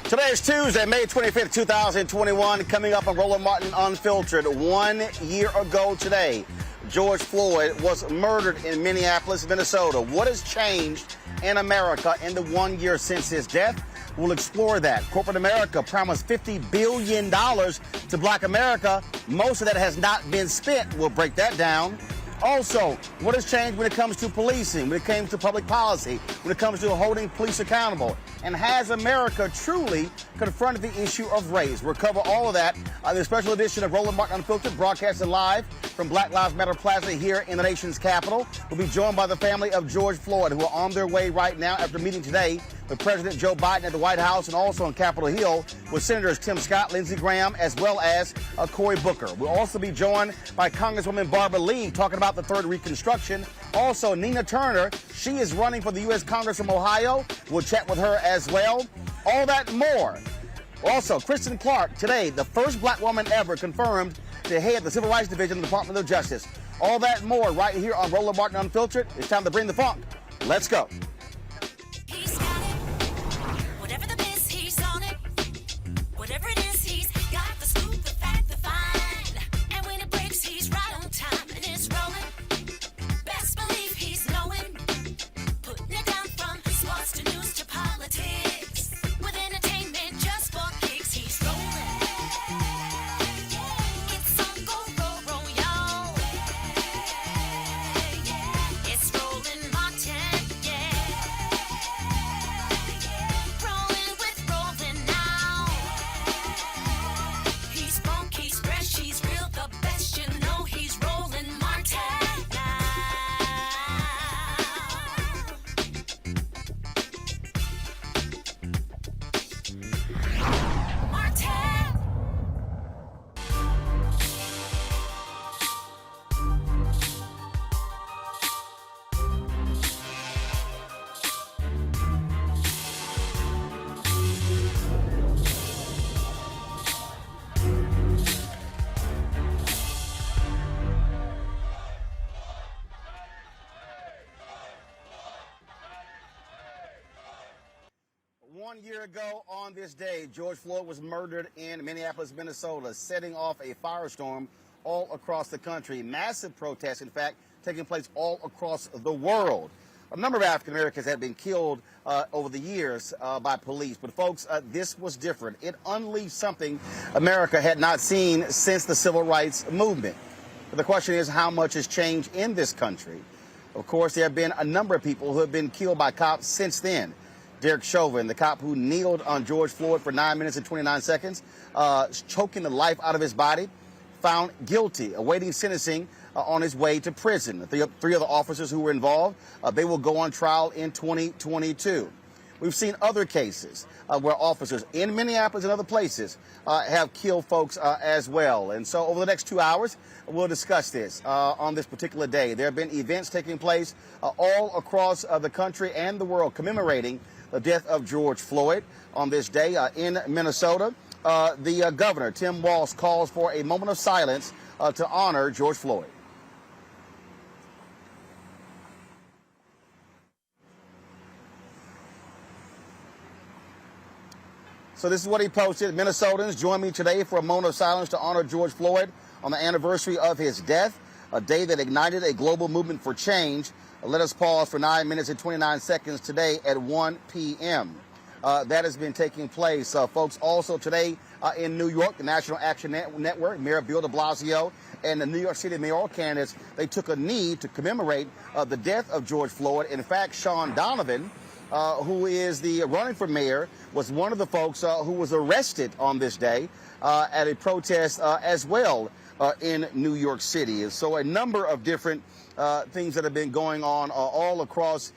Today is Tuesday, May 25th, 2021. Coming up on Roland Martin Unfiltered. 1 year ago today, George Floyd was murdered in Minneapolis, Minnesota. What has changed in America in the 1 year since his death? We'll explore that. Corporate America promised $50 billion to Black America. Most of that has not been spent. We'll break that down. Also, what has changed when it comes to policing, when it comes to public policy, when it comes to holding police accountable? And has America truly confronted the issue of race? We'll cover all of that on the special edition of Roland Martin Unfiltered, broadcasting live from Black Lives Matter Plaza here in the nation's capital. We'll be joined by the family of George Floyd, who are on their way right now after meeting today with President Joe Biden at the White House and also on Capitol Hill with Senators Tim Scott, Lindsey Graham, as well as Cory Booker. We'll also be joined by Congresswoman Barbara Lee talking about the third Reconstruction. Also, Nina Turner, she is running for the U.S. Congress from Ohio. We'll chat with her as well. All that and more. Also, Kristen Clarke, today, the first Black woman ever confirmed to head the Civil Rights Division of the Department of Justice. All that and more right here on Roland Martin Unfiltered. It's time to bring the funk. Let's go. One year ago on this day, George Floyd was murdered in Minneapolis, Minnesota, setting off a firestorm all across the country. Massive protests, in fact, taking place all across the world. A number of African Americans have been killed over the years by police. But folks, this was different. It unleashed something America had not seen since the Civil Rights Movement. But the question is, how much has changed in this country? Of course, there have been a number of people who have been killed by cops since then. Derek Chauvin, the cop who kneeled on George Floyd for 9 minutes and 29 seconds, choking the life out of his body, found guilty, awaiting sentencing on his way to prison. Three other officers who were involved, they will go on trial in 2022. We've seen other cases where officers in Minneapolis and other places have killed folks as well. And so over the next 2 hours, we'll discuss this on this particular day. There have been events taking place all across the country and the world commemorating the death of George Floyd. On this day in Minnesota, the governor, Tim Walz, calls for a moment of silence to honor George Floyd. So this is what he posted. Minnesotans, join me today for a moment of silence to honor George Floyd on the anniversary of his death, a day that ignited a global movement for change. Let us pause for 9 minutes and 29 seconds today at 1 p.m. That has been taking place. Folks, also today in New York, the National Action Network, Mayor Bill de Blasio, and the New York City mayoral candidates, they took a knee to commemorate the death of George Floyd. In fact, Sean Donovan, who is the running for mayor, was one of the folks who was arrested on this day at a protest as well in New York City. And so a number of different things that have been going on all across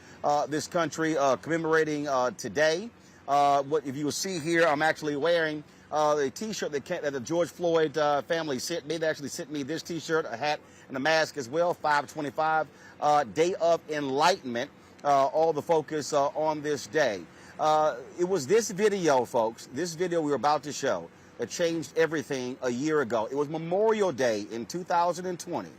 this country commemorating today. What if you will see here, I'm actually wearing a T-shirt that the George Floyd family sent me. They actually sent me this T-shirt, a hat, and a mask as well. 525 Day of Enlightenment. All the focus on this day. It was this video, folks, this video we were about to show that changed everything a year ago. It was Memorial Day in 2020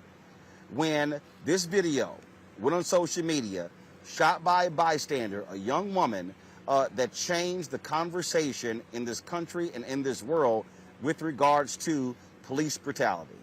when this video went on social media, shot by a bystander, a young woman that changed the conversation in this country and in this world with regards to police brutality.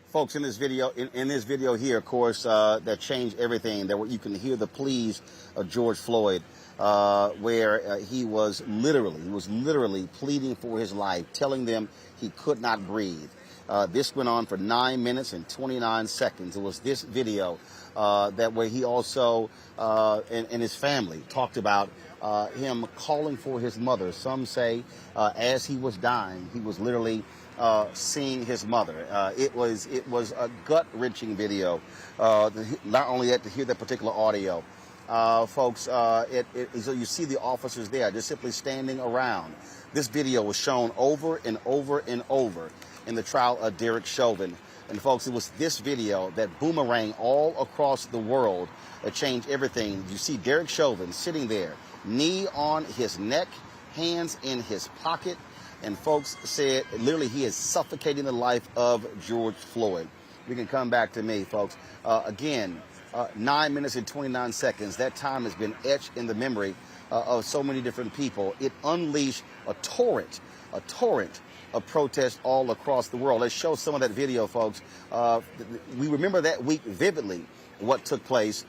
Folks, in this video here, of course, that changed everything. That you can hear the pleas of George Floyd, where he was literally pleading for his life, telling them he could not breathe. This went on for 9 minutes and 29 seconds. It was this video that where he also and his family talked about him calling for his mother. Some say as he was dying, he was literally seeing his mother. It was a gut-wrenching video. Not only that, to hear that particular audio, folks. So you see the officers there just simply standing around. This video was shown over and over and over in the trial of Derek Chauvin. And folks, it was this video that boomeranged all across the world that changed everything. You see Derek Chauvin sitting there, knee on his neck, hands in his pocket. And folks said, literally, he is suffocating the life of George Floyd. We can come back to me, folks. Again, 9 minutes and 29 seconds. That time has been etched in the memory of so many different people. It unleashed a torrent of protests all across the world. Let's show some of that video, folks. We remember that week vividly, what took place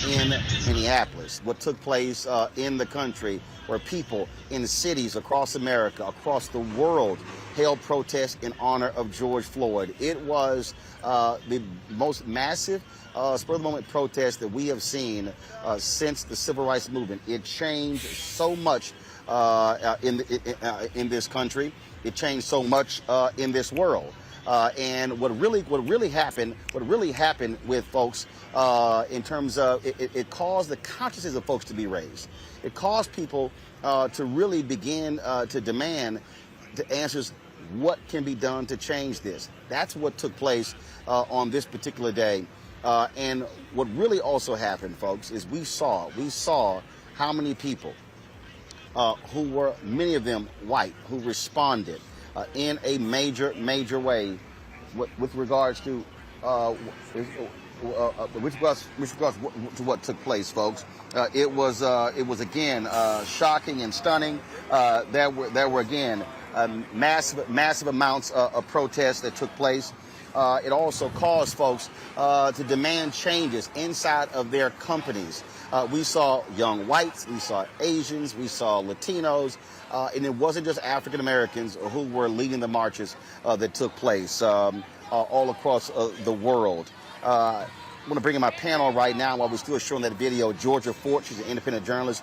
in Minneapolis, what took place in the country, where people in cities across America, across the world, held protests in honor of George Floyd. It was the most massive spur-of-the-moment protest that we have seen since the Civil Rights Movement. It changed so much in this country. It changed so much in this world. And what really happened with folks in terms of it caused the consciousness of folks to be raised. It caused people to really begin to demand the answers. What can be done to change this? That's what took place on this particular day. And what really also happened, folks, is we saw how many people who were, many of them white, who responded in a major way with regards to what took place, folks. It was again shocking and stunning. There were again massive amounts of protests that took place. It also caused folks to demand changes inside of their companies. We saw young whites, we saw Asians, we saw Latinos, and it wasn't just African Americans who were leading the marches that took place all across the world. I'm going to bring in my panel right now while we're still showing that video. Georgia Fort, she's an independent journalist.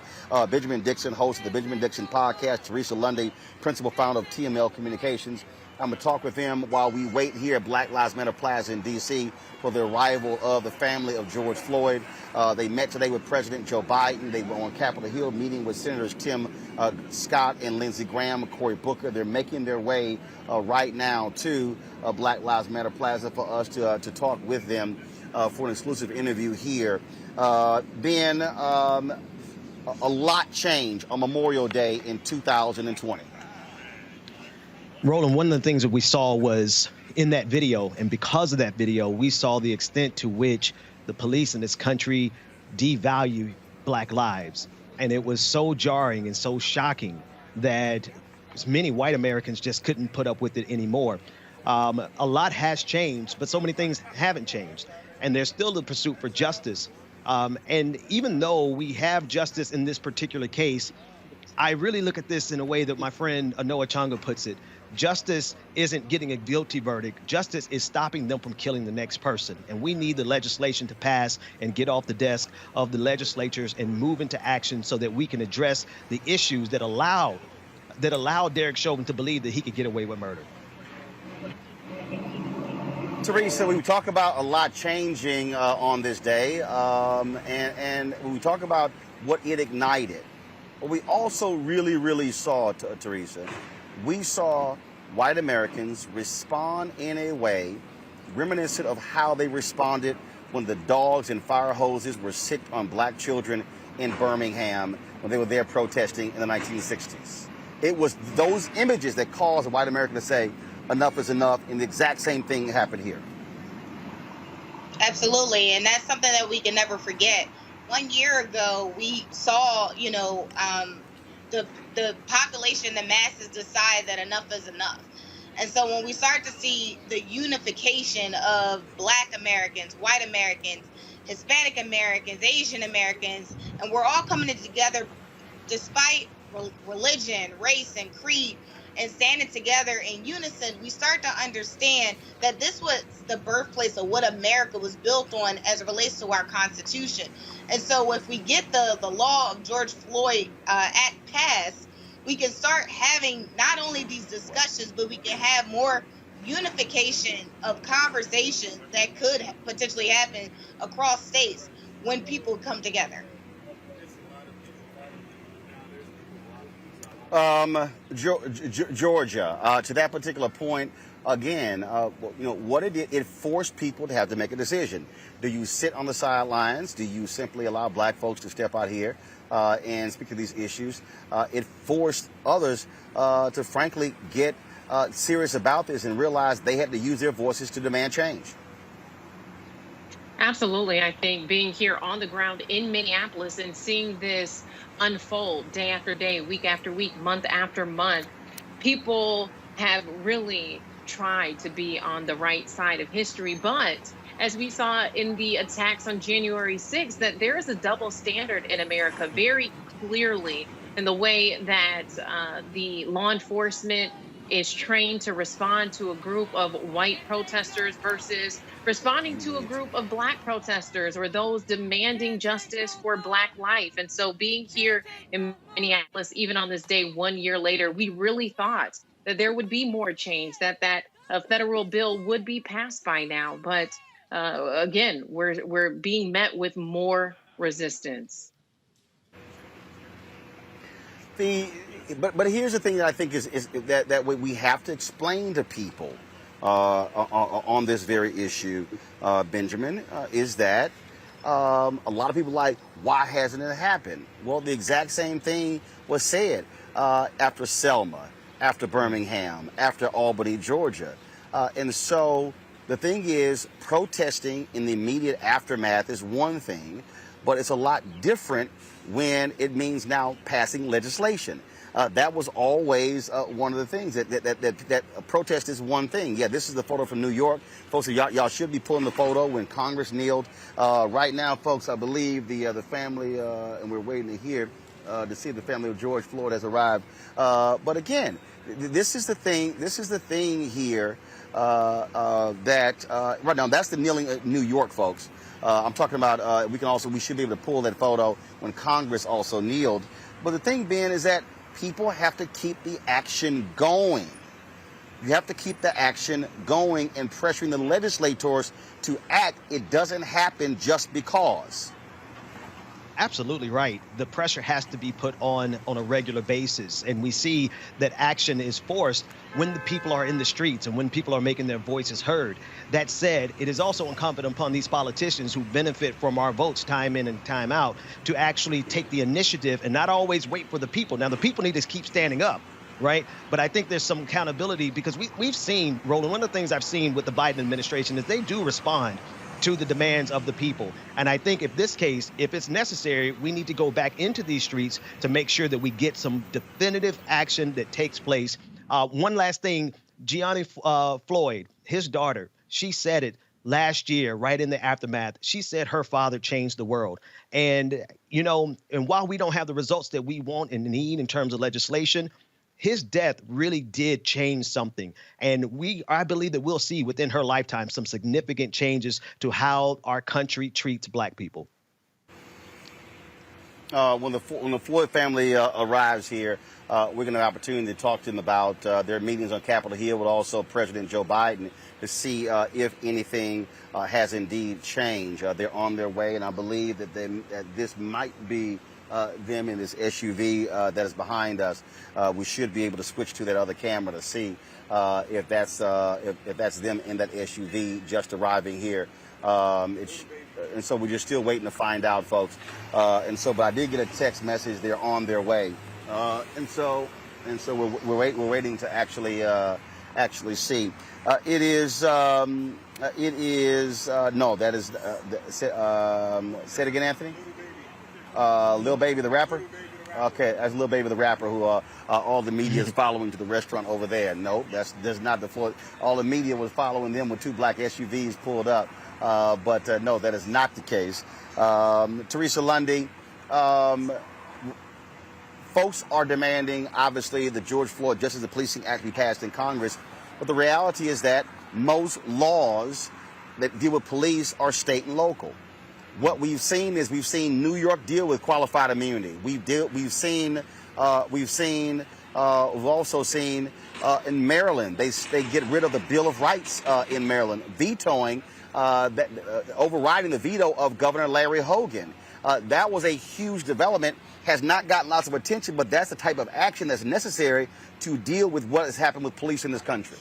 Benjamin Dixon, host of the Benjamin Dixon podcast. Teresa Lundy, principal founder of TML Communications. I'm going to talk with them while we wait here at Black Lives Matter Plaza in D.C. for the arrival of the family of George Floyd. They met today with President Joe Biden. They were on Capitol Hill meeting with Senators Tim Scott and Lindsey Graham, Cory Booker, they're making their way right now to Black Lives Matter Plaza for us to talk with them for an exclusive interview here. Ben, a lot changed on Memorial Day in 2020. Roland, one of the things that we saw was in that video, and because of that video, we saw the extent to which the police in this country devalue Black lives. And it was so jarring and so shocking that many white Americans just couldn't put up with it anymore. A lot has changed, but so many things haven't changed. And there's still the pursuit for justice. And even though we have justice in this particular case, I really look at this in a way that my friend Noah Changa puts it. Justice isn't getting a guilty verdict. Justice is stopping them from killing the next person. And we need the legislation to pass and get off the desk of the legislatures and move into action so that we can address the issues that allow Derek Chauvin to believe that he could get away with murder. Teresa, we talk about a lot changing on this day, and when we talk about what it ignited, what we also really saw, Teresa, we saw white Americans respond in a way reminiscent of how they responded when the dogs and fire hoses were sicked on black children in Birmingham when they were there protesting in the 1960s. It was those images that caused a white American to say, enough is enough, and the exact same thing happened here. Absolutely, and that's something that we can never forget. 1 year ago, we saw, the population, the masses decide that enough is enough. And so when we start to see the unification of Black Americans, white Americans, Hispanic Americans, Asian Americans, and we're all coming together despite religion, race, and creed, and standing together in unison, we start to understand that this was the birthplace of what America was built on as it relates to our Constitution. And so if we get the law of George Floyd Act passed, we can start having not only these discussions, but we can have more unification of conversations that could potentially happen across states when people come together. Georgia, to that particular point, again, what it did, it forced people to have to make a decision. Do you sit on the sidelines? Do you simply allow black folks to step out here and speak to these issues? It forced others to frankly get serious about this and realize they had to use their voices to demand change. Absolutely. I think being here on the ground in Minneapolis and seeing this unfold day after day, week after week, month after month, people have really tried to be on the right side of history. But as we saw in the attacks on January 6th, that there is a double standard in America very clearly in the way that the law enforcement is trained to respond to a group of white protesters versus responding to a group of black protesters or those demanding justice for black life. And so being here in Minneapolis, even on this day 1 year later, we really thought that there would be more change, that a federal bill would be passed by now. But again, we're being met with more resistance. But here's the thing that I think is that we have to explain to people on this very issue, Benjamin, is that a lot of people like, why hasn't it happened? Well, the exact same thing was said after Selma, after Birmingham, after Albany, Georgia. And so the thing is, protesting in the immediate aftermath is one thing, but it's a lot different when it means now passing legislation. That was always one of the things that protest is one thing. Yeah, this is the photo from New York. Folks, y'all should be pulling the photo when Congress kneeled. Right now, folks, I believe the family, and we're waiting to hear to see if the family of George Floyd has arrived. But again, this is the thing. This is the thing here that right now, that's the kneeling in New York, folks. I'm talking about we should be able to pull that photo when Congress also kneeled. But the thing, Ben, is that people have to keep the action going. You have to keep the action going and pressuring the legislators to act. It doesn't happen just because. Absolutely right. The pressure has to be put on a regular basis. And we see that action is forced when the people are in the streets and when people are making their voices heard. That said, it is also incumbent upon these politicians who benefit from our votes time in and time out to actually take the initiative and not always wait for the people. Now, the people need to keep standing up. Right. But I think there's some accountability because we've seen, Roland, one of the things I've seen with the Biden administration is they do respond to the demands of the people. And I think if it's necessary, we need to go back into these streets to make sure that we get some definitive action that takes place. One last thing, Gianni Floyd, his daughter, she said it last year, right in the aftermath. She said her father changed the world. And, and while we don't have the results that we want and need in terms of legislation, his death really did change something. And I believe that we'll see within her lifetime some significant changes to how our country treats Black people. When the Floyd family arrives here, we're going to have an opportunity to talk to them about their meetings on Capitol Hill with also President Joe Biden to see if anything has indeed changed. They're on their way, and I believe that this might be them in this SUV that is behind us. We should be able to switch to that other camera to see if that's them in that SUV just arriving here. And so we're just still waiting to find out, folks. But I did get a text message. They're on their way. And so we're waiting to actually see. It is no, that is say it again, Anthony. Lil Baby the rapper? Okay, that's Lil Baby the rapper who all the media is following to the restaurant over there. No, that's not the Floyd. All the media was following them with two black SUVs pulled up. But no, that is not the case. Teresa Lundy, folks are demanding, obviously, the George Floyd Justice and Policing Act be passed in Congress. But the reality is that most laws that deal with police are state and local. What we've seen New York deal with qualified immunity. We've also seen in Maryland, they get rid of the Bill of Rights in Maryland, vetoing, overriding the veto of Governor Larry Hogan. That was a huge development, has not gotten lots of attention, but that's the type of action that's necessary to deal with what has happened with police in this country.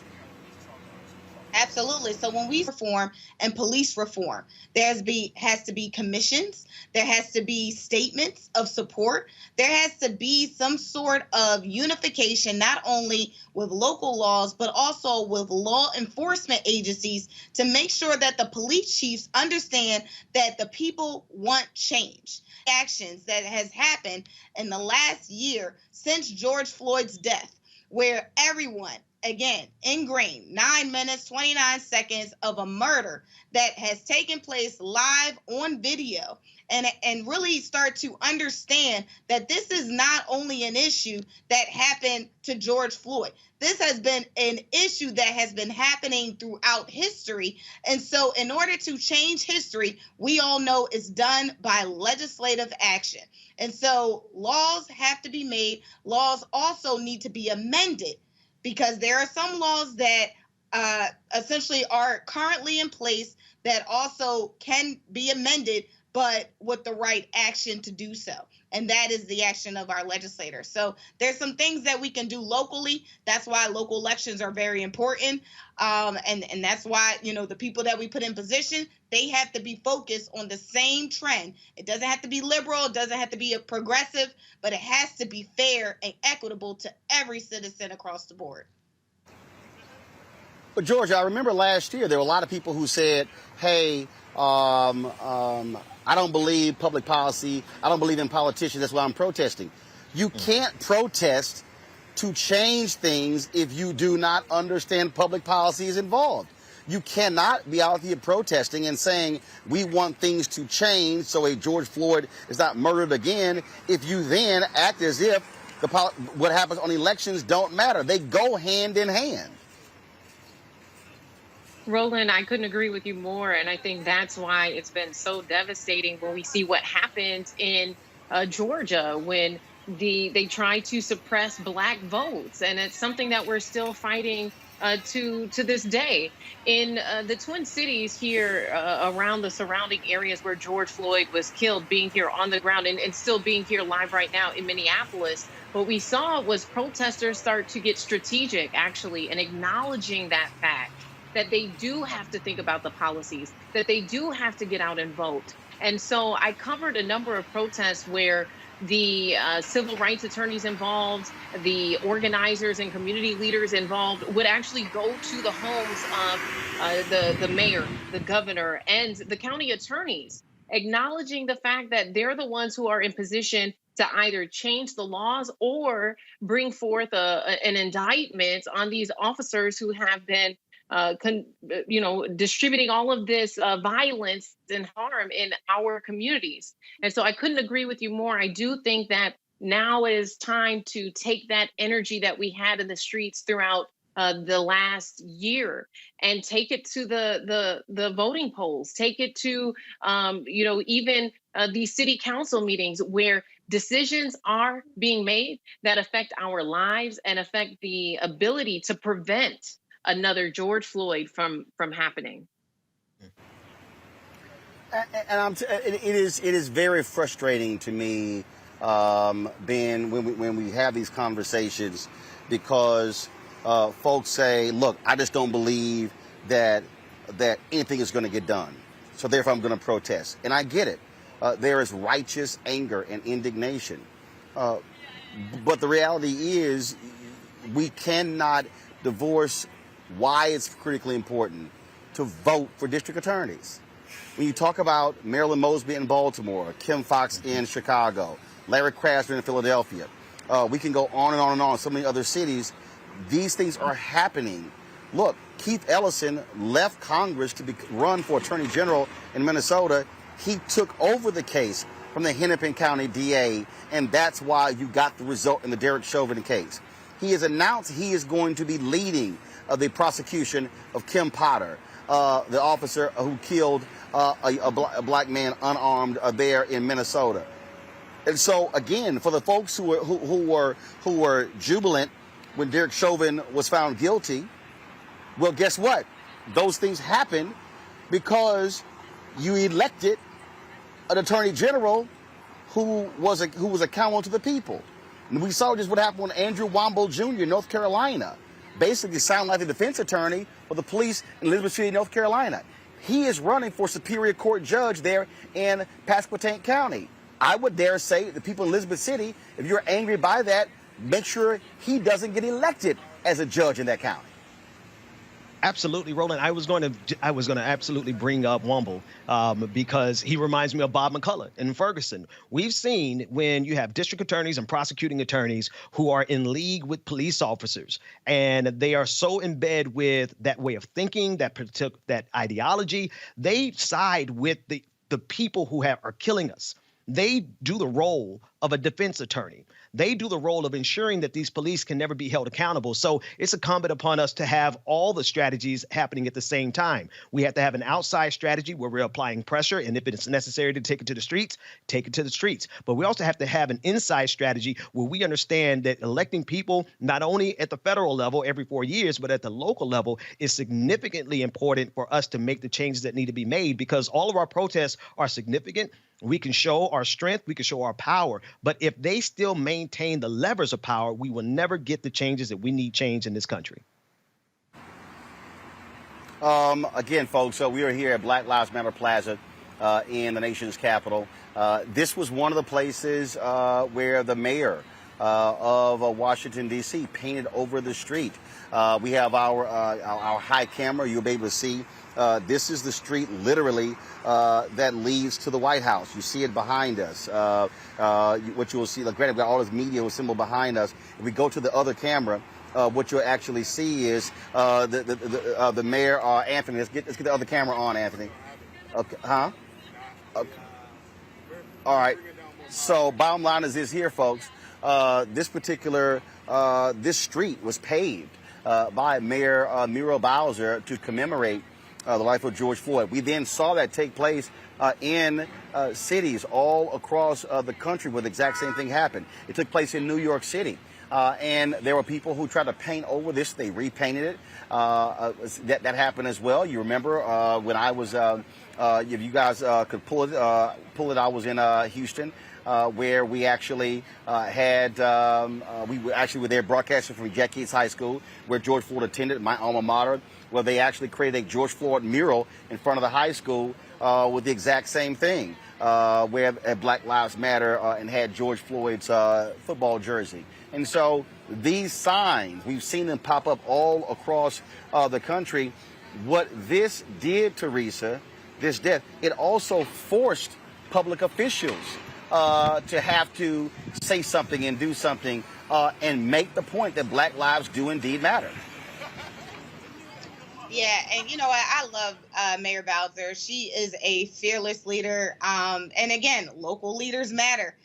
Absolutely. So when we reform and police reform, has to be commissions. There has to be statements of support. There has to be some sort of unification, not only with local laws, but also with law enforcement agencies to make sure that the police chiefs understand that the people want change. Actions that has happened in the last year since George Floyd's death, where everyone, again, ingrained 9 minutes, 29 seconds of a murder that has taken place live on video, and really start to understand that this is not only an issue that happened to George Floyd. This has been an issue that has been happening throughout history. And so in order to change history, we all know it's done by legislative action. And so laws have to be made. Laws also need to be amended, because there are some laws that essentially are currently in place that also can be amended, but with the right action to do so. And that is the action of our legislators. So there's some things that we can do locally. That's why local elections are very important. And that's why, the people that we put in position, they have to be focused on the same trend. It doesn't have to be liberal. It doesn't have to be a progressive, but it has to be fair and equitable to every citizen across the board. But George, I remember last year there were a lot of people who said, hey, I don't believe public policy. I don't believe in politicians. That's why I'm protesting. You can't protest to change things if you do not understand public policy is involved. You cannot be out here protesting and saying we want things to change so a George Floyd is not murdered again if you then act as if what happens on elections don't matter. They go hand in hand. Roland, I couldn't agree with you more. And I think that's why it's been so devastating when we see what happened in Georgia when they try to suppress black votes. And it's something that we're still fighting to this day. In the Twin Cities here, around the surrounding areas where George Floyd was killed, being here on the ground and still being here live right now in Minneapolis, what we saw was protesters start to get strategic, actually, and acknowledging that fact that they do have to think about the policies, that they do have to get out and vote. And so I covered a number of protests where the civil rights attorneys involved, the organizers and community leaders involved would actually go to the homes of the mayor, the governor, and the county attorneys, acknowledging the fact that they're the ones who are in position to either change the laws or bring forth an indictment on these officers who have been distributing all of this violence and harm in our communities. And so I couldn't agree with you more. I do think that now is time to take that energy that we had in the streets throughout the last year and take it to the voting polls, take it to, even these city council meetings where decisions are being made that affect our lives and affect the ability to prevent another George Floyd from happening. And it is very frustrating to me, Ben, when we have these conversations, because folks say, "Look, I just don't believe that anything is going to get done, so therefore I'm going to protest." And I get it. There is righteous anger and indignation, but the reality is we cannot divorce why it's critically important to vote for district attorneys. When you talk about Marilyn Mosby in Baltimore, Kim Foxx in Chicago, Larry Krasner in Philadelphia, we can go on and on and on. So many other cities, these things are happening. Look, Keith Ellison left Congress to run for Attorney General in Minnesota. He took over the case from the Hennepin County DA, and that's why you got the result in the Derek Chauvin case. He has announced he is going to be leading the prosecution of Kim Potter, the officer who killed a black man unarmed there in Minnesota. And so, again, for the folks who were jubilant when Derek Chauvin was found guilty, well, guess what? Those things happened because you elected an attorney general who was accountable to the people. And we saw just what happened when Andrew Womble Jr. in North Carolina basically sounded like the defense attorney for the police in Elizabeth City, North Carolina. He is running for Superior Court judge there in Pasquotank County. I would dare say the people in Elizabeth City, if you're angry by that, make sure he doesn't get elected as a judge in that county. Absolutely, Roland. I was going to absolutely bring up Womble because he reminds me of Bob McCullough in Ferguson. We've seen when you have district attorneys and prosecuting attorneys who are in league with police officers, and they are so in bed with that way of thinking, that ideology, they side with the people who are killing us. They do the role of a defense attorney. They do the role of ensuring that these police can never be held accountable. So it's incumbent upon us to have all the strategies happening at the same time. We have to have an outside strategy where we're applying pressure, and if it's necessary to take it to the streets, take it to the streets. But we also have to have an inside strategy where we understand that electing people, not only at the federal level every 4 years, but at the local level, is significantly important for us to make the changes that need to be made, because all of our protests are significant. We can show our strength, we can show our power, but if they still maintain the levers of power, we will never get the changes that we need change in this country. Again, folks, so we are here at Black Lives Matter Plaza in the nation's capital. This was one of the places where the mayor of Washington, D.C. painted over the street. We have our high camera. You'll be able to see. This is the street, literally, that leads to the White House. You see it behind us. What you will see, like, granted, we've got all this media symbol behind us. If we go to the other camera, what you'll actually see is the mayor, Anthony. Let's get the other camera on, Anthony. Okay, huh? Okay. All right. So, bottom line is this here, folks. This particular this street was paved by Mayor Muriel Bowser to commemorate the life of George Floyd. We then saw that take place in cities all across the country where the exact same thing happened. It took place in New York City. And there were people who tried to paint over this. They repainted it. That happened as well. You remember when I was, if you guys could pull it, I was in Houston, where we actually we were actually there broadcasting from Jack Yates High School, where George Floyd attended, my alma mater, where they actually created a George Floyd mural in front of the high school with the exact same thing, where Black Lives Matter and had George Floyd's football jersey. And so these signs, we've seen them pop up all across the country. What this did, Teresa, this death, it also forced public officials to have to say something and do something and make the point that Black lives do indeed matter. Yeah, and you know what? I love Mayor Bowser. She is a fearless leader. And again, local leaders matter.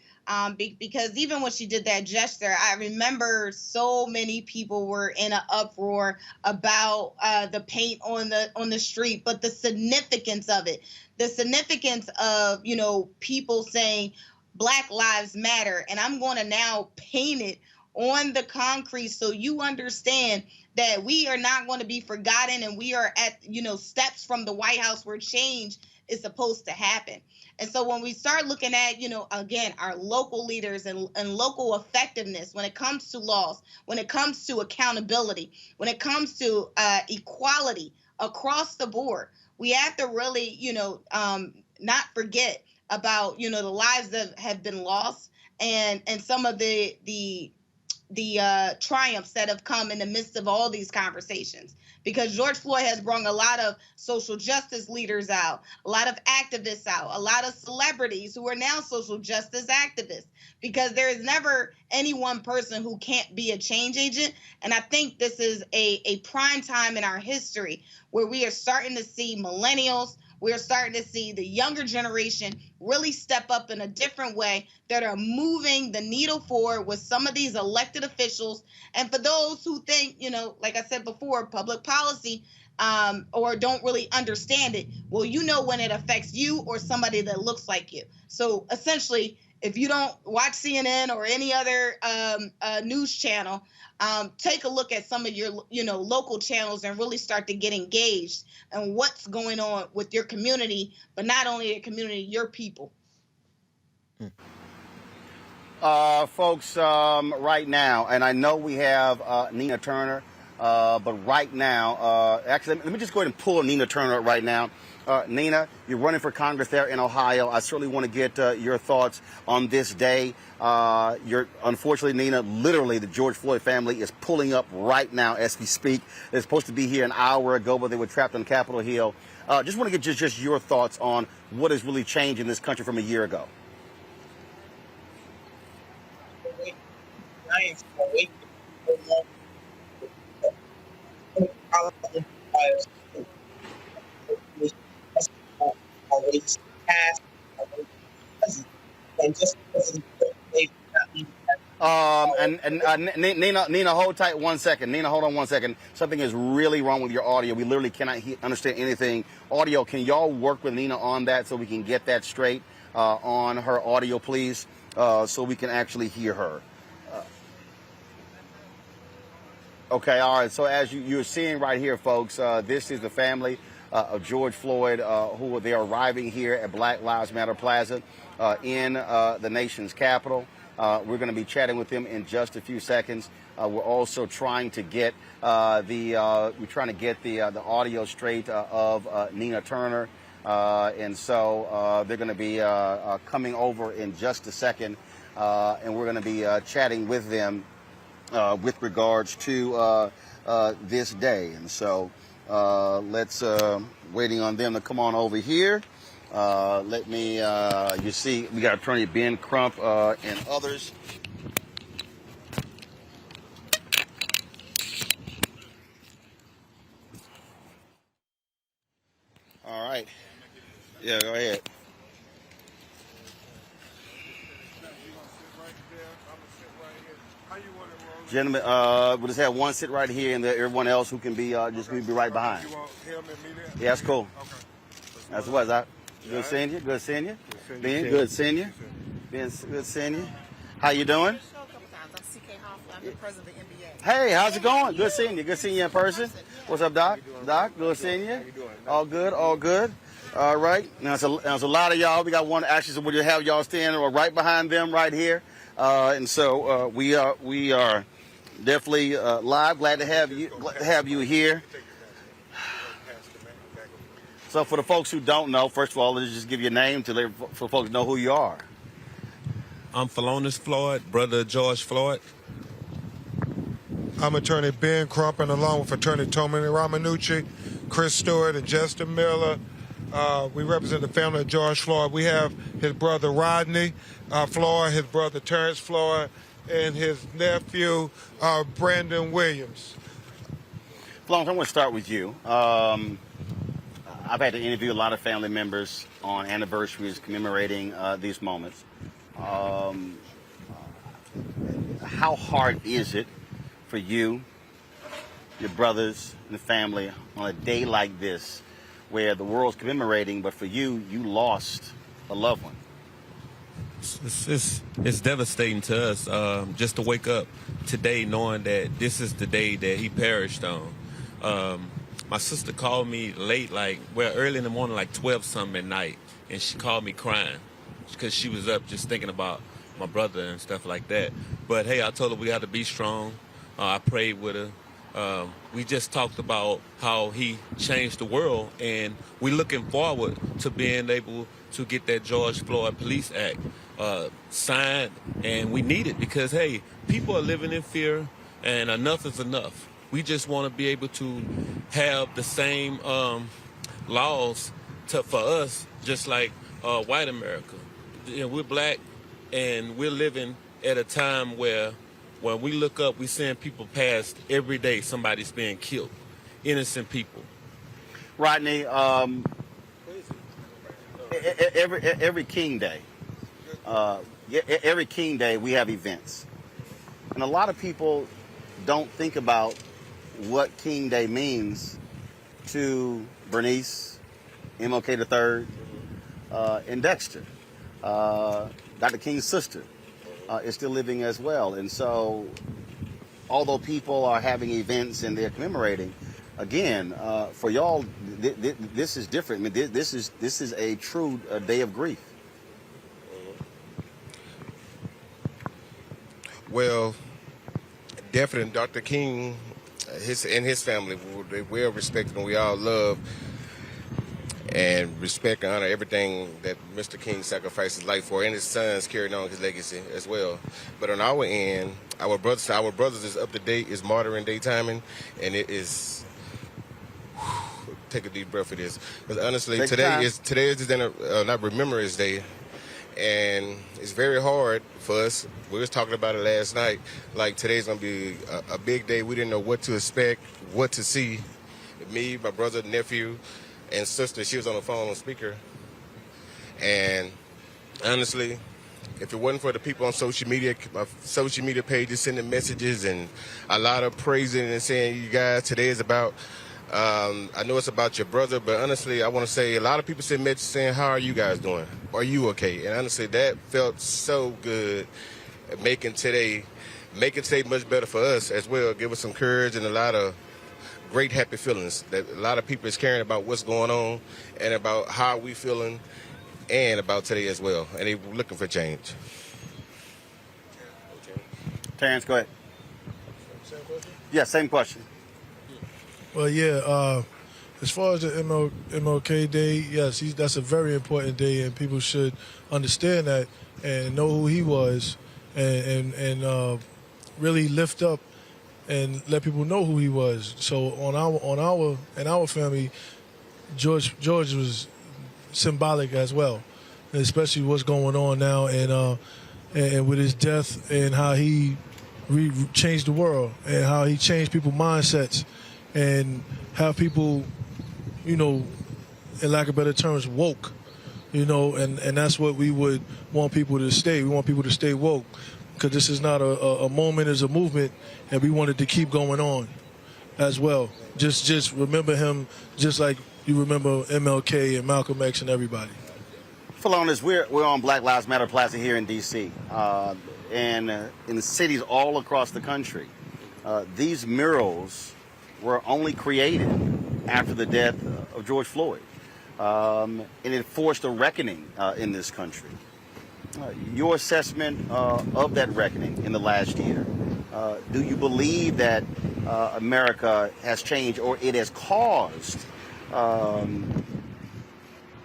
Because even when she did that gesture, I remember so many people were in an uproar about the paint on the street, but the significance of it, the significance of, you know, people saying Black Lives Matter, and I'm going to now paint it on the concrete so you understand that we are not going to be forgotten, and we are at, you know, steps from the White House where change is supposed to happen. And so when we start looking at, you know, again, our local leaders and local effectiveness when it comes to laws, when it comes to accountability, when it comes to equality across the board, we have to really, you know, not forget about, you know, the lives that have been lost and some of the triumphs that have come in the midst of all these conversations. Because George Floyd has brought a lot of social justice leaders out, a lot of activists out, a lot of celebrities who are now social justice activists, because there is never any one person who can't be a change agent. And I think this is a prime time in our history where we are starting to see millennials, we're starting to see the younger generation really step up in a different way that are moving the needle forward with some of these elected officials. And for those who think, you know, like I said before, public policy or don't really understand it, well, you know when it affects you or somebody that looks like you. So essentially, if you don't watch CNN or any other news channel, take a look at some of your, you know, local channels and really start to get engaged in what's going on with your community, but not only your community, your people. Folks, right now, and I know we have Nina Turner, but right now, actually, let me just go ahead and pull Nina Turner up right now. Nina, you're running for Congress there in Ohio. I certainly want to get your thoughts on this day. Unfortunately, Nina, literally the George Floyd family is pulling up right now as we speak. They're supposed to be here an hour ago, but they were trapped on Capitol Hill. Just want to get just your thoughts on what has really changed in this country from a year ago. Nina, hold tight 1 second. Nina, hold on 1 second. Something is really wrong with your audio. We literally cannot understand anything. Audio, can y'all work with Nina on that so we can get that straight on her audio, please, so we can actually hear her? Okay, all right. So as you're seeing right here, folks, this is the family of George Floyd, who they are arriving here at Black Lives Matter Plaza in the nation's capital. We're going to be chatting with them in just a few seconds. We're also trying to get the audio straight of Nina Turner, and so they're going to be coming over in just a second, and we're going to be chatting with them with regards to this day. And so let's waiting on them to come on over here. Let me, you see, we got Attorney Ben Crump and others. All right. Yeah, go ahead. Gentlemen, we'll just have one sit right here, and everyone else who can be just going to be right behind. You want him and me there? Yeah, that's cool. Okay. That's what, Zach. Good seeing you. Good seeing you. Ben, good seeing you. Ben, good seeing you. How you doing? I'm C.K. Hoffman. I'm the president of the NBA. Hey, how's it going? Good seeing you. Good seeing you in person. What's up, Doc? Doc, good seeing you. All good, all good. All right. Now, there's a lot of y'all. We got one actually, so we'll have y'all standing right behind them right here. And so we are definitely live. Glad to have you here. So for the folks who don't know, first of all, let's just give you a name for folks to know who you are. I'm Philonus Floyd, brother of George Floyd. I'm attorney Ben Crump, and along with attorney Tommy Ramanucci, Chris Stewart, and Justin Miller, we represent the family of George Floyd. We have his brother Rodney Floyd, his brother Terrence Floyd, and his nephew Brandon Williams. Philonus, I'm going to start with you. I've had to interview a lot of family members on anniversaries commemorating these moments. How hard is it for you, your brothers, and the family on a day like this where the world's commemorating, but for you, you lost a loved one? It's devastating to us just to wake up today knowing that this is the day that he perished on. My sister called me late, early in the morning, 12-something at night, and she called me crying because she was up just thinking about my brother and stuff like that. But hey, I told her we got to be strong. I prayed with her. We just talked about how he changed the world, and we're looking forward to being able to get that George Floyd Police Act signed, and we need it because, hey, people are living in fear, and enough is enough. We just want to be able to have the same laws for us, just like white America. You know, we're black, and we're living at a time where when we look up, we're seeing people pass every day. Somebody's being killed, innocent people. Rodney, every King Day, we have events, and a lot of people don't think about what King Day means to Bernice, MLK III, and Dexter. Dr. King's sister is still living as well. And so, although people are having events and they're commemorating, again, for y'all, this is different. I mean, this is a true day of grief. Well, definitely Dr. King and his family, they well respected, and we all love and respect and honor everything that Mr. King sacrificed his life for, and his sons carrying on his legacy as well. But on our end, our brothers is up to date, is Martyring Day timing, and it is. Take a deep breath for this, because honestly, today is not Remembrance Day, and it's very hard for us. We was talking about it last night. Like, today's gonna be a big day. We didn't know what to expect, what to see. Me, my brother, nephew, and sister, she was on the phone on speaker. And honestly, if it wasn't for the people on social media, my social media pages sending messages and a lot of praising and saying, you guys, today is about, I know it's about your brother, but honestly, I want to say a lot of people send messages saying, how are you guys doing? Are you okay? And honestly, that felt so good, making today much better for us as well. Give us some courage and a lot of great happy feelings that a lot of people is caring about what's going on and about how we feeling and about today as well. And they looking for change. Terrence, go ahead. Same question? Yeah, same question. Well, yeah, as far as the MLK Day, yes, that's a very important day, and people should understand that and know who he was and really lift up and let people know who he was. So in our family, George was symbolic as well, and especially what's going on now and with his death and how he changed the world and how he changed people's mindsets and how people, you know, in lack of better terms, woke, you know, and that's what we would want people to stay. We want people to stay woke, because this is not a moment, it's a movement, and we wanted to keep going on as well. Just remember him just like you remember MLK and Malcolm X and everybody. Philonis, we're on Black Lives Matter Plaza here in D.C. And in cities all across the country. These murals were only created after the death of George Floyd. And it forced a reckoning in this country. Your assessment of that reckoning in the last year, do you believe that America has changed, or it has caused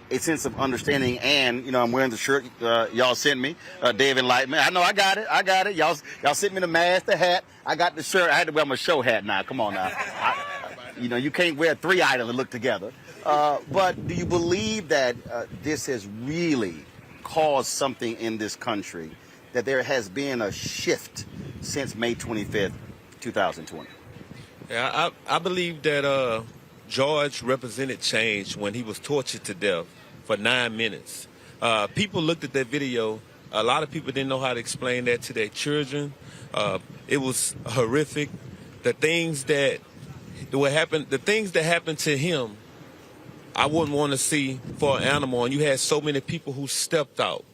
a sense of understanding? And, you know, I'm wearing the shirt y'all sent me, Day of Enlightenment. I know, I got it. Y'all sent me the mask, the hat. I got the shirt. I had to wear my show hat now. Come on now. You know, you can't wear 3 items and look together. But do you believe that this has really caused something in this country, that there has been a shift since May 25th, 2020? Yeah, I believe that George represented change when he was tortured to death for 9 minutes. People looked at that video. A lot of people didn't know how to explain that to their children. It was horrific. The things that happened to him, I wouldn't want to see for an animal. And you had so many people who stepped out.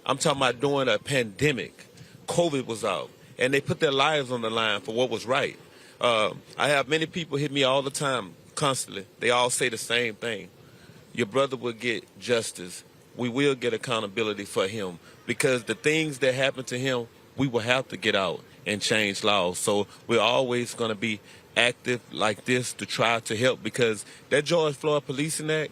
I'm talking about during a pandemic. COVID was out, and they put their lives on the line for what was right. I have many people hit me all the time, constantly. They all say the same thing. Your brother will get justice. We will get accountability for him, because the things that happened to him, we will have to get out and change laws. So we're always going to be active like this to try to help, because that George Floyd Policing Act,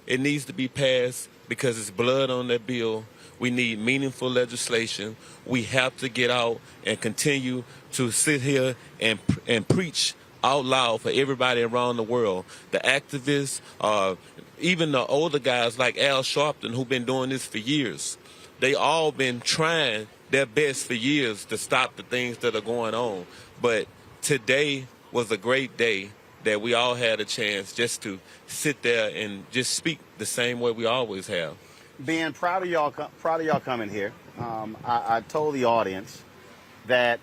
it needs to be passed because it's blood on that bill. We need meaningful legislation. We have to get out and continue to sit here and preach out loud for everybody around the world. The activists, even the older guys like Al Sharpton, who've been doing this for years, they all been trying their best for years to stop the things that are going on. But today was a great day that we all had a chance just to sit there and just speak the same way we always have. Ben, proud of y'all coming here. I told the audience that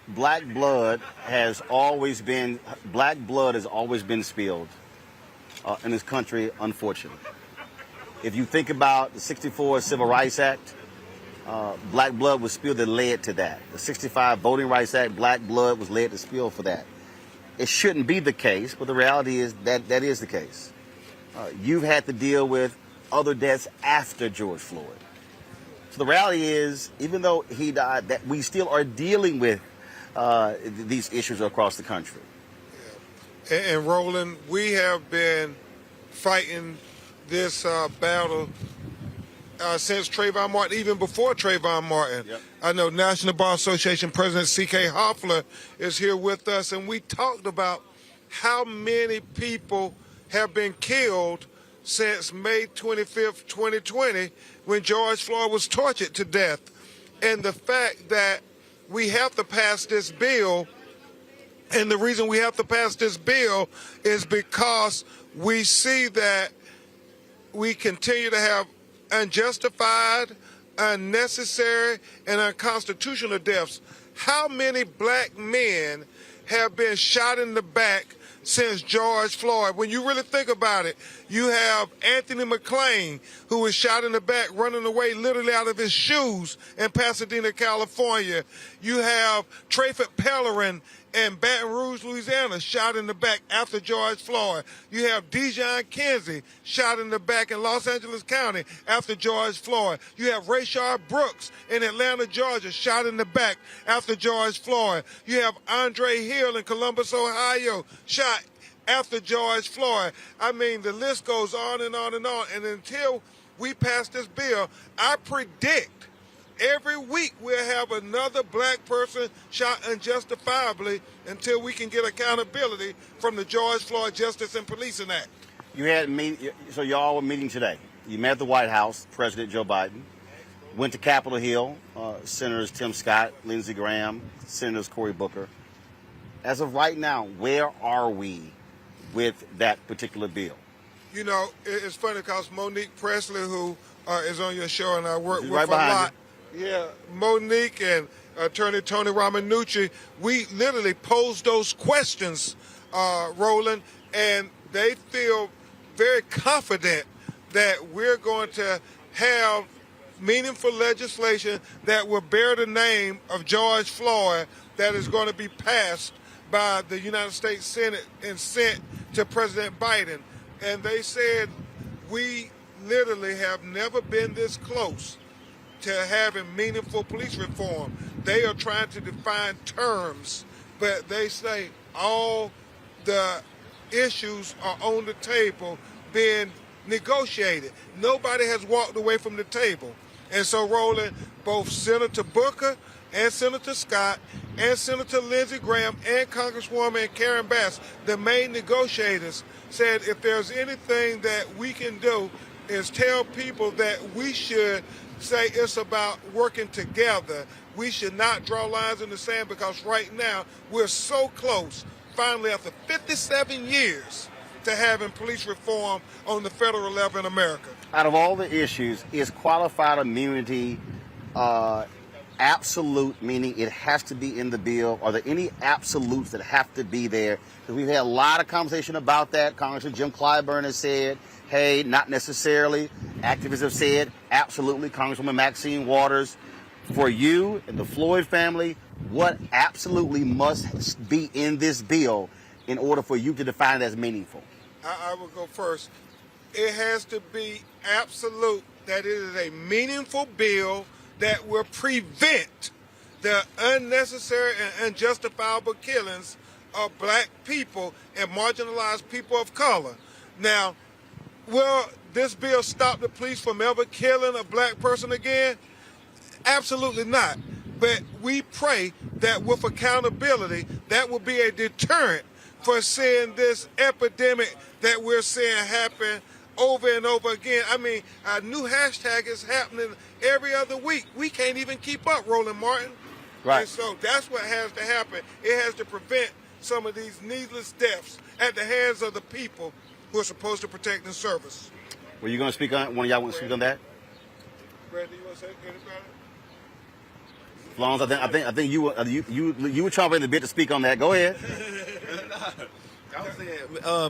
black blood has always been spilled in this country, unfortunately. If you think about the 64 Civil Rights Act, black blood was spilled that led to that. The 65 Voting Rights Act, black blood was led to spill for that. It shouldn't be the case, but the reality is that is the case. You've had to deal with other deaths after George Floyd. So the reality is, even though he died, that we still are dealing with these issues across the country. And Roland, we have been fighting this battle since Trayvon Martin, even before Trayvon Martin. Yep. I know National Bar Association President C.K. Hoffler is here with us, and we talked about how many people have been killed since May 25th, 2020, when George Floyd was tortured to death. And the fact that we have to pass this bill, and the reason we have to pass this bill is because we see that we continue to have unjustified, unnecessary, and unconstitutional deaths. How many black men have been shot in the back since George Floyd? When you really think about it, you have Anthony McClain, who was shot in the back running away literally out of his shoes in Pasadena, California. You have Trayford Pellerin in Baton Rouge, Louisiana, shot in the back after George Floyd. You have Dijon Kinsey shot in the back in Los Angeles County after George Floyd. You have Rayshard Brooks in Atlanta, Georgia, shot in the back after George Floyd. You have Andre Hill in Columbus, Ohio, shot after George Floyd. I mean, the list goes on and on and on. And until we pass this bill, I predict every week we'll have another black person shot unjustifiably until we can get accountability from the George Floyd Justice and Policing Act. So y'all were meeting today. You met at the White House, President Joe Biden, went to Capitol Hill, Senators Tim Scott, Lindsey Graham, Senators Cory Booker. As of right now, where are we with that particular bill? You know, it's funny because Monique Presley, who is on your show and I work with right a lot. you. Yeah, Monique and Attorney Tony Ramanucci, we literally posed those questions, Roland, and they feel very confident that we're going to have meaningful legislation that will bear the name of George Floyd that is going to be passed by the United States Senate and sent to President Biden. And they said, we literally have never been this close to having meaningful police reform. They are trying to define terms, but they say all the issues are on the table being negotiated. Nobody has walked away from the table. And so, Roland, both Senator Booker and Senator Scott and Senator Lindsey Graham and Congresswoman Karen Bass, the main negotiators, said if there's anything that we can do is tell people that we should say it's about working together. We should not draw lines in the sand, because right now we're so close, finally after 57 years, to having police reform on the federal level in America. Out of all the issues, is qualified immunity absolute, meaning it has to be in the bill? Are there any absolutes that have to be there? Because we've had a lot of conversation about that. Congressman Jim Clyburn has said, hey, not necessarily. Activists have said, absolutely. Congresswoman Maxine Waters. For you and the Floyd family, what absolutely must be in this bill in order for you to define it as meaningful? I will go first. It has to be absolute that it is a meaningful bill that will prevent the unnecessary and unjustifiable killings of black people and marginalized people of color. Now, will this bill stop the police from ever killing a black person again? Absolutely not. But we pray that with accountability, that will be a deterrent for seeing this epidemic that we're seeing happen over and over again. I mean, a new hashtag is happening every other week. We can't even keep up, Roland Martin. Right. And so that's what has to happen. It has to prevent some of these needless deaths at the hands of the people who are supposed to protect and serve us. Were you going to speak on? One of y'all want to speak on that? Brad, do you want to say anything about it? As long as I think you were chomping the bit to speak on that. Go ahead. I was saying,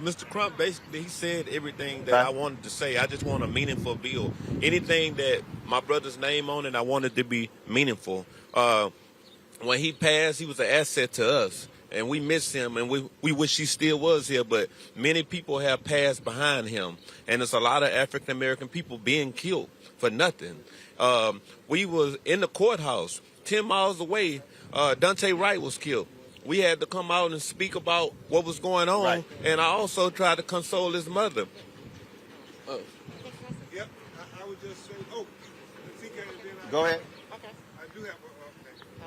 Mr. Crump, basically, he said everything that I wanted to say. I just want a meaningful bill. Anything that my brother's name on it, I want it to be meaningful. When he passed, he was an asset to us, and we miss him, and we wish he still was here, but many people have passed behind him, and there's a lot of African-American people being killed for nothing. We was in the courthouse, 10 miles away, Dante Wright was killed. We had to come out and speak about what was going on, right. And I also tried to console his mother. Yep, I would just say, go ahead. Okay. I do have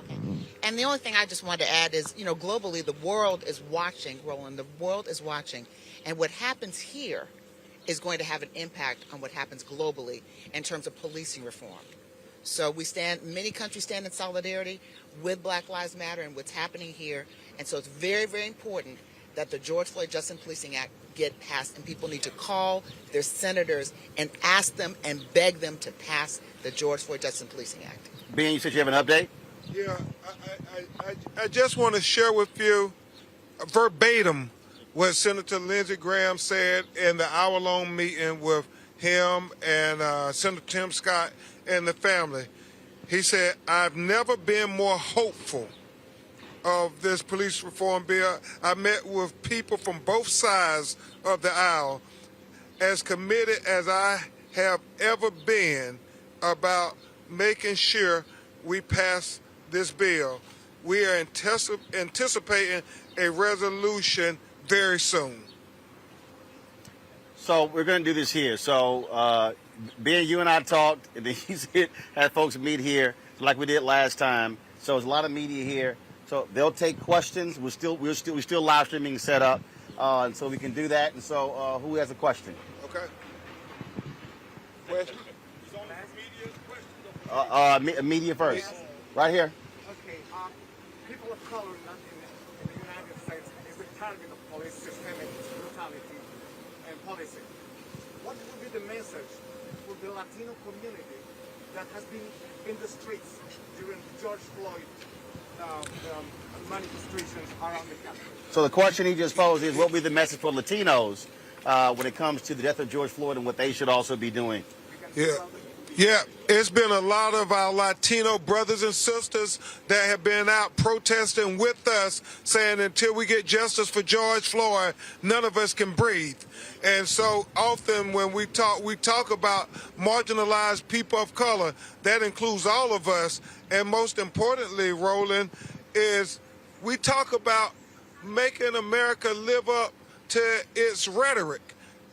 Okay. And the only thing I just wanted to add is, you know, globally, the world is watching, Roland. The world is watching. And what happens here is going to have an impact on what happens globally in terms of policing reform. So many countries stand in solidarity with Black Lives Matter and what's happening here. And so it's very, very important that the George Floyd Justice in Policing Act get passed, and people need to call their senators and ask them and beg them to pass the George Floyd Justice in Policing Act. Ben, you said you have an update? Yeah, I just want to share with you verbatim what Senator Lindsey Graham said in the hour-long meeting with him and Senator Tim Scott and the family. He said, I've never been more hopeful of this police reform bill. I met with people from both sides of the aisle, as committed as I have ever been about making sure we pass this bill. We are anticipating a resolution very soon. So we're going to do this here. So Ben, you and I talked, and then he had folks meet here like we did last time. So there's a lot of media here. So they'll take questions. We're still live streaming set up, and so we can do that. And so who has a question? Okay. Question. Media first. Yes. Right here. Okay. People of color in the United States is the target of police systemic brutality and policy. What would be the message for the Latino community that has been in the streets during George Floyd manifestations around the country? So the question he just posed is, what will be the message for Latinos when it comes to the death of George Floyd and what they should also be doing? Yeah. Yeah, it's been a lot of our Latino brothers and sisters that have been out protesting with us, saying until we get justice for George Floyd, none of us can breathe. And so often when we talk about marginalized people of color. That includes all of us. And most importantly, Roland, is we talk about making America live up to its rhetoric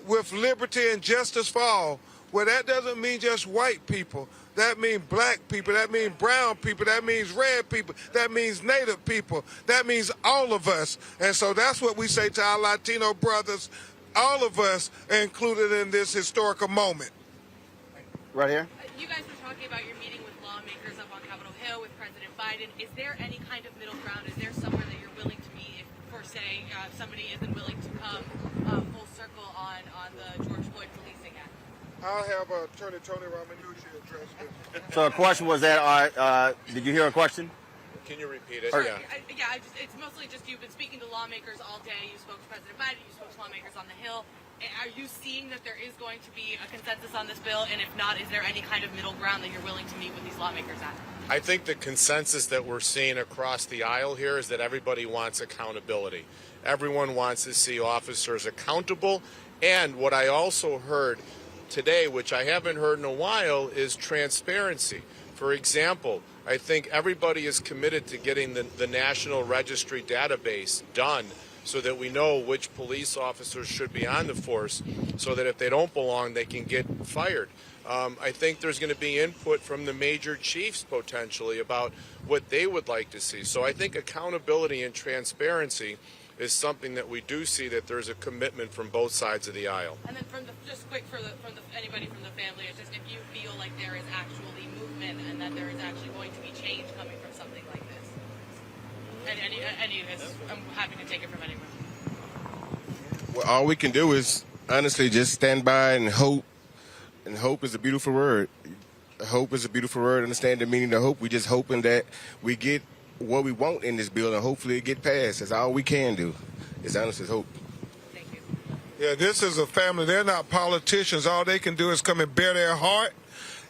with liberty and justice for all. Well, that doesn't mean just white people. That means black people. That means brown people. That means red people. That means Native people. That means all of us. And so that's what we say to our Latino brothers. All of us are included in this historical moment. Right here. You guys were talking about your meeting with lawmakers up on Capitol Hill with President Biden. Is there any kind of middle ground? Is there somewhere that you're willing to meet if, for say, somebody isn't willing to come full circle on the George Floyd policing act? I'll have Attorney Tony Ramanucci address this. So the question was that, did you hear a question? Can you repeat it? It's mostly just you've been speaking to lawmakers all day. You spoke to President Biden. You spoke to lawmakers on the Hill. Are you seeing that there is going to be a consensus on this bill? And if not, is there any kind of middle ground that you're willing to meet with these lawmakers at? I think the consensus that we're seeing across the aisle here is that everybody wants accountability. Everyone wants to see officers accountable. And what I also heard today, which I haven't heard in a while, is transparency. For example, I think everybody is committed to getting the National Registry database done so that we know which police officers should be on the force, so that if they don't belong, they can get fired. I think there's going to be input from the major chiefs potentially about what they would like to see. So I think accountability and transparency is something that we do see that there's a commitment from both sides of the aisle. And then just quick from anybody from the family, it's just if you feel like there is actually movement and that there is actually going to be change coming from something like this. Any of this, I'm happy to take it from anyone. Well, all we can do is honestly just stand by and hope. And hope is a beautiful word. Hope is a beautiful word. Understand the meaning of hope. We're just hoping that we get what we want in this bill, and hopefully it get passed. That's all we can do. It's honestly hope. Thank you. Yeah, this is a family. They're not politicians. All they can do is come and bear their heart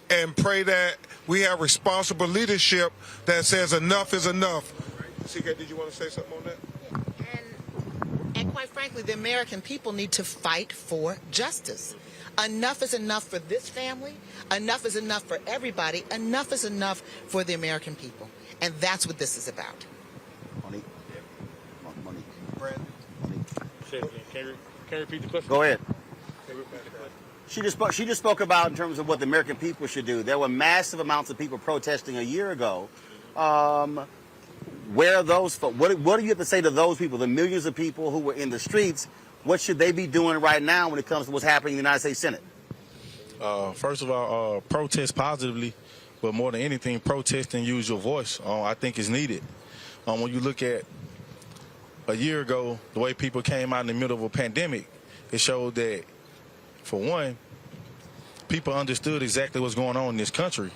and pray that we have responsible leadership that says enough is enough. CK, did you want to say something on that? And quite frankly, the American people need to fight for justice. Enough is enough for this family. Enough is enough for everybody. Enough is enough for the American people. And that's what this is about. Monique. Can you repeat the question? Go ahead. She just spoke about in terms of what the American people should do. There were massive amounts of people protesting a year ago. Where are those folks? What do you have to say to those people, the millions of people who were in the streets? What should they be doing right now when it comes to what's happening in the United States Senate? First of all, protest positively, but more than anything, protest and use your voice. I think is needed. When you look at a year ago, the way people came out in the middle of a pandemic, it showed that, for one, people understood exactly what's going on in this country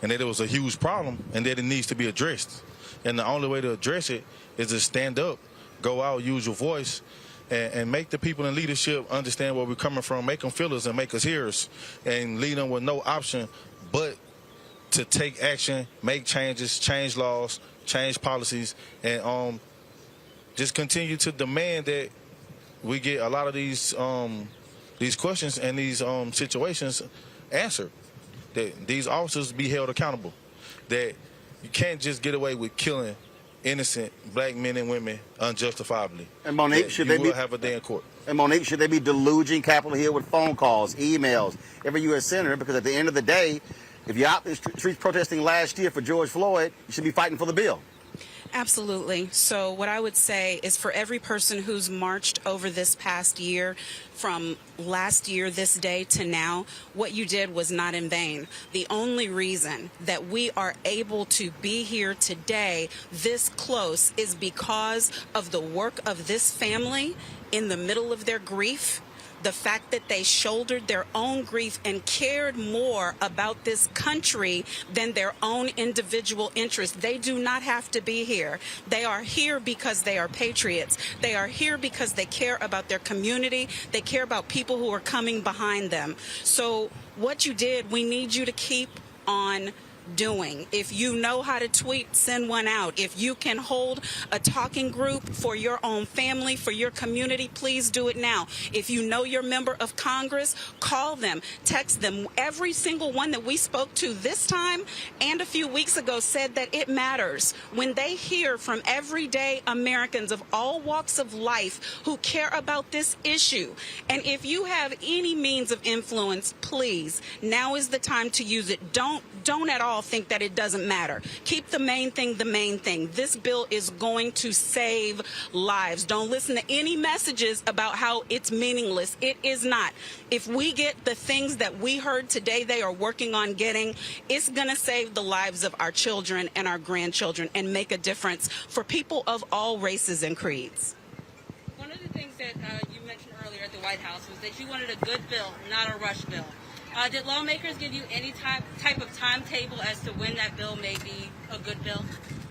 and that it was a huge problem and that it needs to be addressed. And the only way to address it is to stand up, go out, use your voice, and make the people in leadership understand where we're coming from, make them feel us and make us hearers, and lead them with no option but to take action, make changes, change laws, change policies, and just continue to demand that we get a lot of these questions and these situations answered, that these officers be held accountable, that you can't just get away with killing innocent black men and women unjustifiably. And Monique, should they have a day in court? And Monique, should they be deluging Capitol Hill with phone calls, emails, every U.S. senator? Because at the end of the day, if you're out in the streets protesting last year for George Floyd, you should be fighting for the bill. Absolutely. So what I would say is for every person who's marched over this past year, from last year, this day to now, what you did was not in vain. The only reason that we are able to be here today this close is because of the work of this family in the middle of their grief, the fact that they shouldered their own grief and cared more about this country than their own individual interests. They do not have to be here. They are here because they are patriots. They are here because they care about their community. They care about people who are coming behind them. So what you did, we need you to keep on doing. If you know how to tweet, send one out. If you can hold a talking group for your own family, for your community, please do it now. If you know your member of Congress, call them, text them. Every single one that we spoke to this time and a few weeks ago said that it matters when they hear from everyday Americans of all walks of life who care about this issue. And if you have any means of influence, please, now is the time to use it. Don't at all think that it doesn't matter. Keep the main thing the main thing. This bill is going to save lives. Don't listen to any messages about how it's meaningless. It is not. If we get the things that we heard today they are working on getting, it's going to save the lives of our children and our grandchildren and make a difference for people of all races and creeds. One of the things that you mentioned earlier at the White House was that you wanted a good bill, not a rush bill. Did lawmakers give you any type of timetable as to when that bill may be a good bill?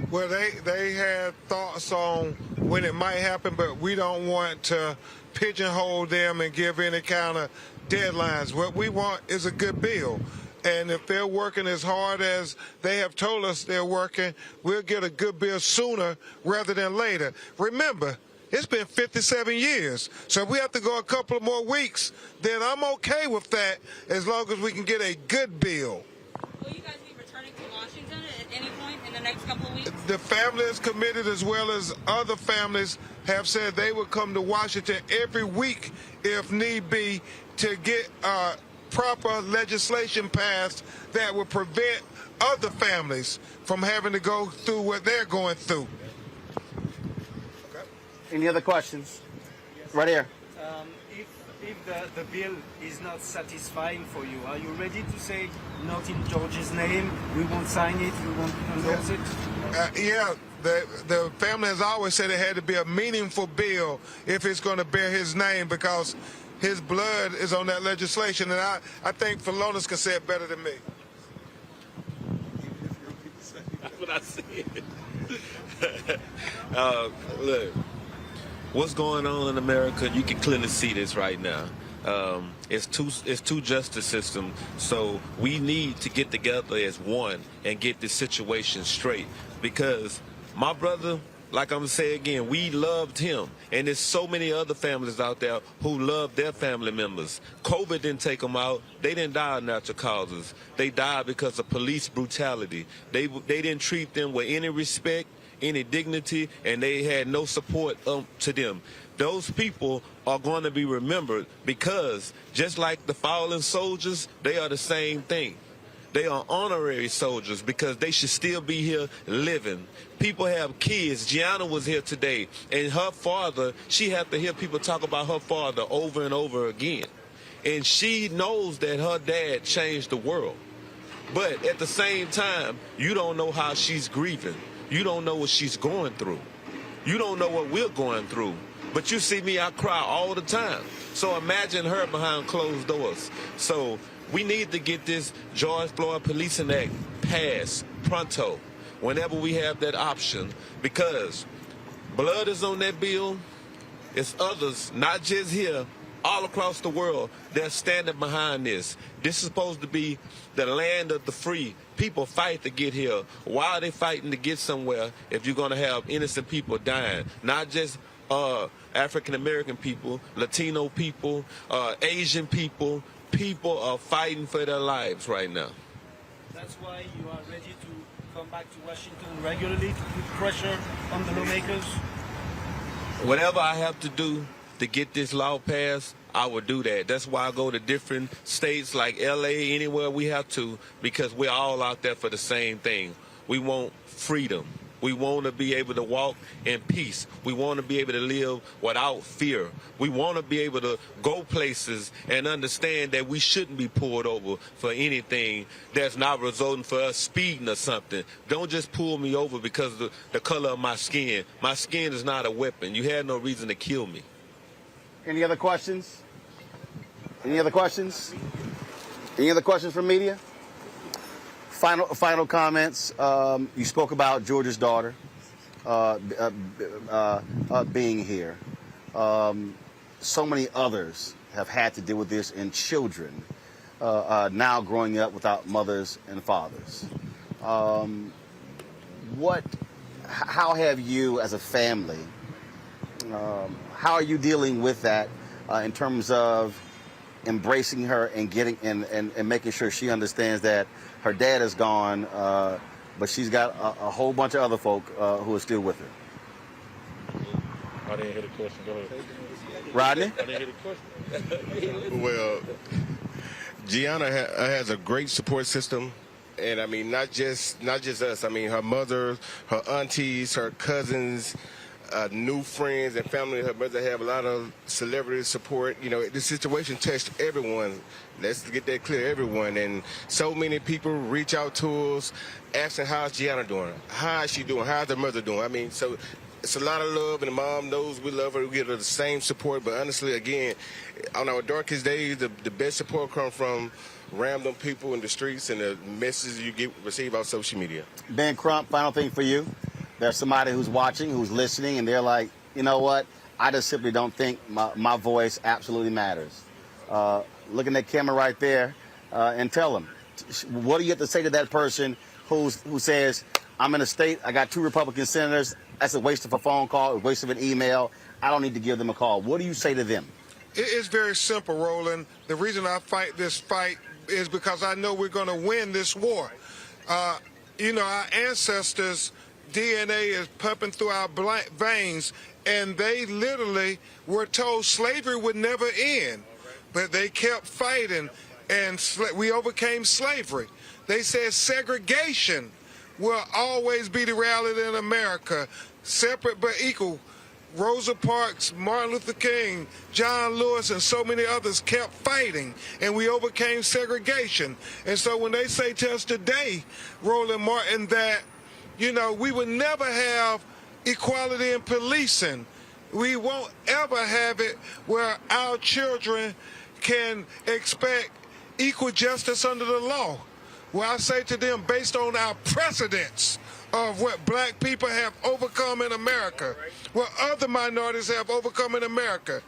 Well, they had thoughts on when it might happen, but we don't want to pigeonhole them and give any kind of deadlines. What we want is a good bill. And if they're working as hard as they have told us they're working, we'll get a good bill sooner rather than later. Remember, it's been 57 years, so if we have to go a couple of more weeks, then I'm okay with that as long as we can get a good bill. Will you guys be returning to Washington at any point in the next couple of weeks? The family is committed, as well as other families have said they will come to Washington every week if need be to get proper legislation passed that will prevent other families from having to go through what they're going through. Any other questions? Right here. If the bill is not satisfying for you, are you ready to say not in George's name, we won't sign it, we won't endorse it? Yeah, the family has always said it had to be a meaningful bill if it's going to bear his name, because his blood is on that legislation, and I think Philonis can say it better than me. That's what I said. Look. What's going on in America? You can clearly see this right now. It's two justice systems, so we need to get together as one and get this situation straight. Because my brother, like I'm gonna say again, we loved him, and there's so many other families out there who love their family members. COVID didn't take them out. They didn't die of natural causes. They died because of police brutality. They didn't treat them with any respect, any dignity, and they had no support to them. Those people are going to be remembered because just like the fallen soldiers, they are the same thing. They are honorary soldiers because they should still be here living. People have kids. Gianna was here today, and her father, she had to hear people talk about her father over and over again. And she knows that her dad changed the world. But at the same time, you don't know how she's grieving. You don't know what she's going through. You don't know what we're going through. But you see me, I cry all the time. So imagine her behind closed doors. So we need to get this George Floyd Policing Act passed pronto, whenever we have that option, because blood is on that bill. It's others, not just here, all across the world, they're standing behind this. This is supposed to be the land of the free. People fight to get here. Why are they fighting to get somewhere if you're going to have innocent people dying? Not just African-American people, Latino people, Asian people. People are fighting for their lives right now. That's why you are ready to come back to Washington regularly to put pressure on the lawmakers? Whatever I have to do to get this law passed, I will do that. That's why I go to different states like LA, anywhere we have to, because we're all out there for the same thing. We want freedom. We want to be able to walk in peace. We want to be able to live without fear. We want to be able to go places and understand that we shouldn't be pulled over for anything that's not resulting for us speeding or something. Don't just pull me over because of the color of my skin. My skin is not a weapon. You had no reason to kill me. Any other questions? Any other questions? Any other questions from media? Final comments. You spoke about George's daughter being here. So many others have had to deal with this, and children now growing up without mothers and fathers. How have you, as a family, how are you dealing with that in terms of embracing her and getting and making sure she understands that her dad is gone, but she's got a whole bunch of other folk who are still with her? I didn't hear the question. Go ahead. Rodney? I didn't hear the question. Well, Gianna has a great support system. And I mean, not just us. I mean, her mother, her aunties, her cousins, new friends and family. Her mother have a lot of celebrity support. You know, the situation touched everyone. Let's get that clear, everyone. And so many people reach out to us, asking how's Gianna doing? How is she doing? How's her mother doing? I mean, so it's a lot of love, and the mom knows we love her. We give her the same support. But honestly, again, on our darkest days, the best support comes from random people in the streets and the messages you receive on social media. Ben Crump, final thing for you. There's somebody who's watching, who's listening, and they're like, you know what? I just simply don't think my voice absolutely matters. Look in that camera right there and tell them. What do you have to say to that person who says, I'm in a state, I got 2 Republican senators, that's a waste of a phone call, a waste of an email, I don't need to give them a call. What do you say to them? It's very simple, Roland. The reason I fight this fight is because I know we're going to win this war. You know, our ancestors' DNA is pumping through our veins, and they literally were told slavery would never end. But they kept fighting, and we overcame slavery. They said segregation will always be the reality in America, separate but equal. Rosa Parks, Martin Luther King, John Lewis, and so many others kept fighting, and we overcame segregation. And so when they say to us today, Roland Martin, that, you know, we would never have equality in policing, we won't ever have it where our children can expect equal justice under the law. Well, I say to them, based on our precedents of what black people have overcome in America, what other minorities have overcome in America,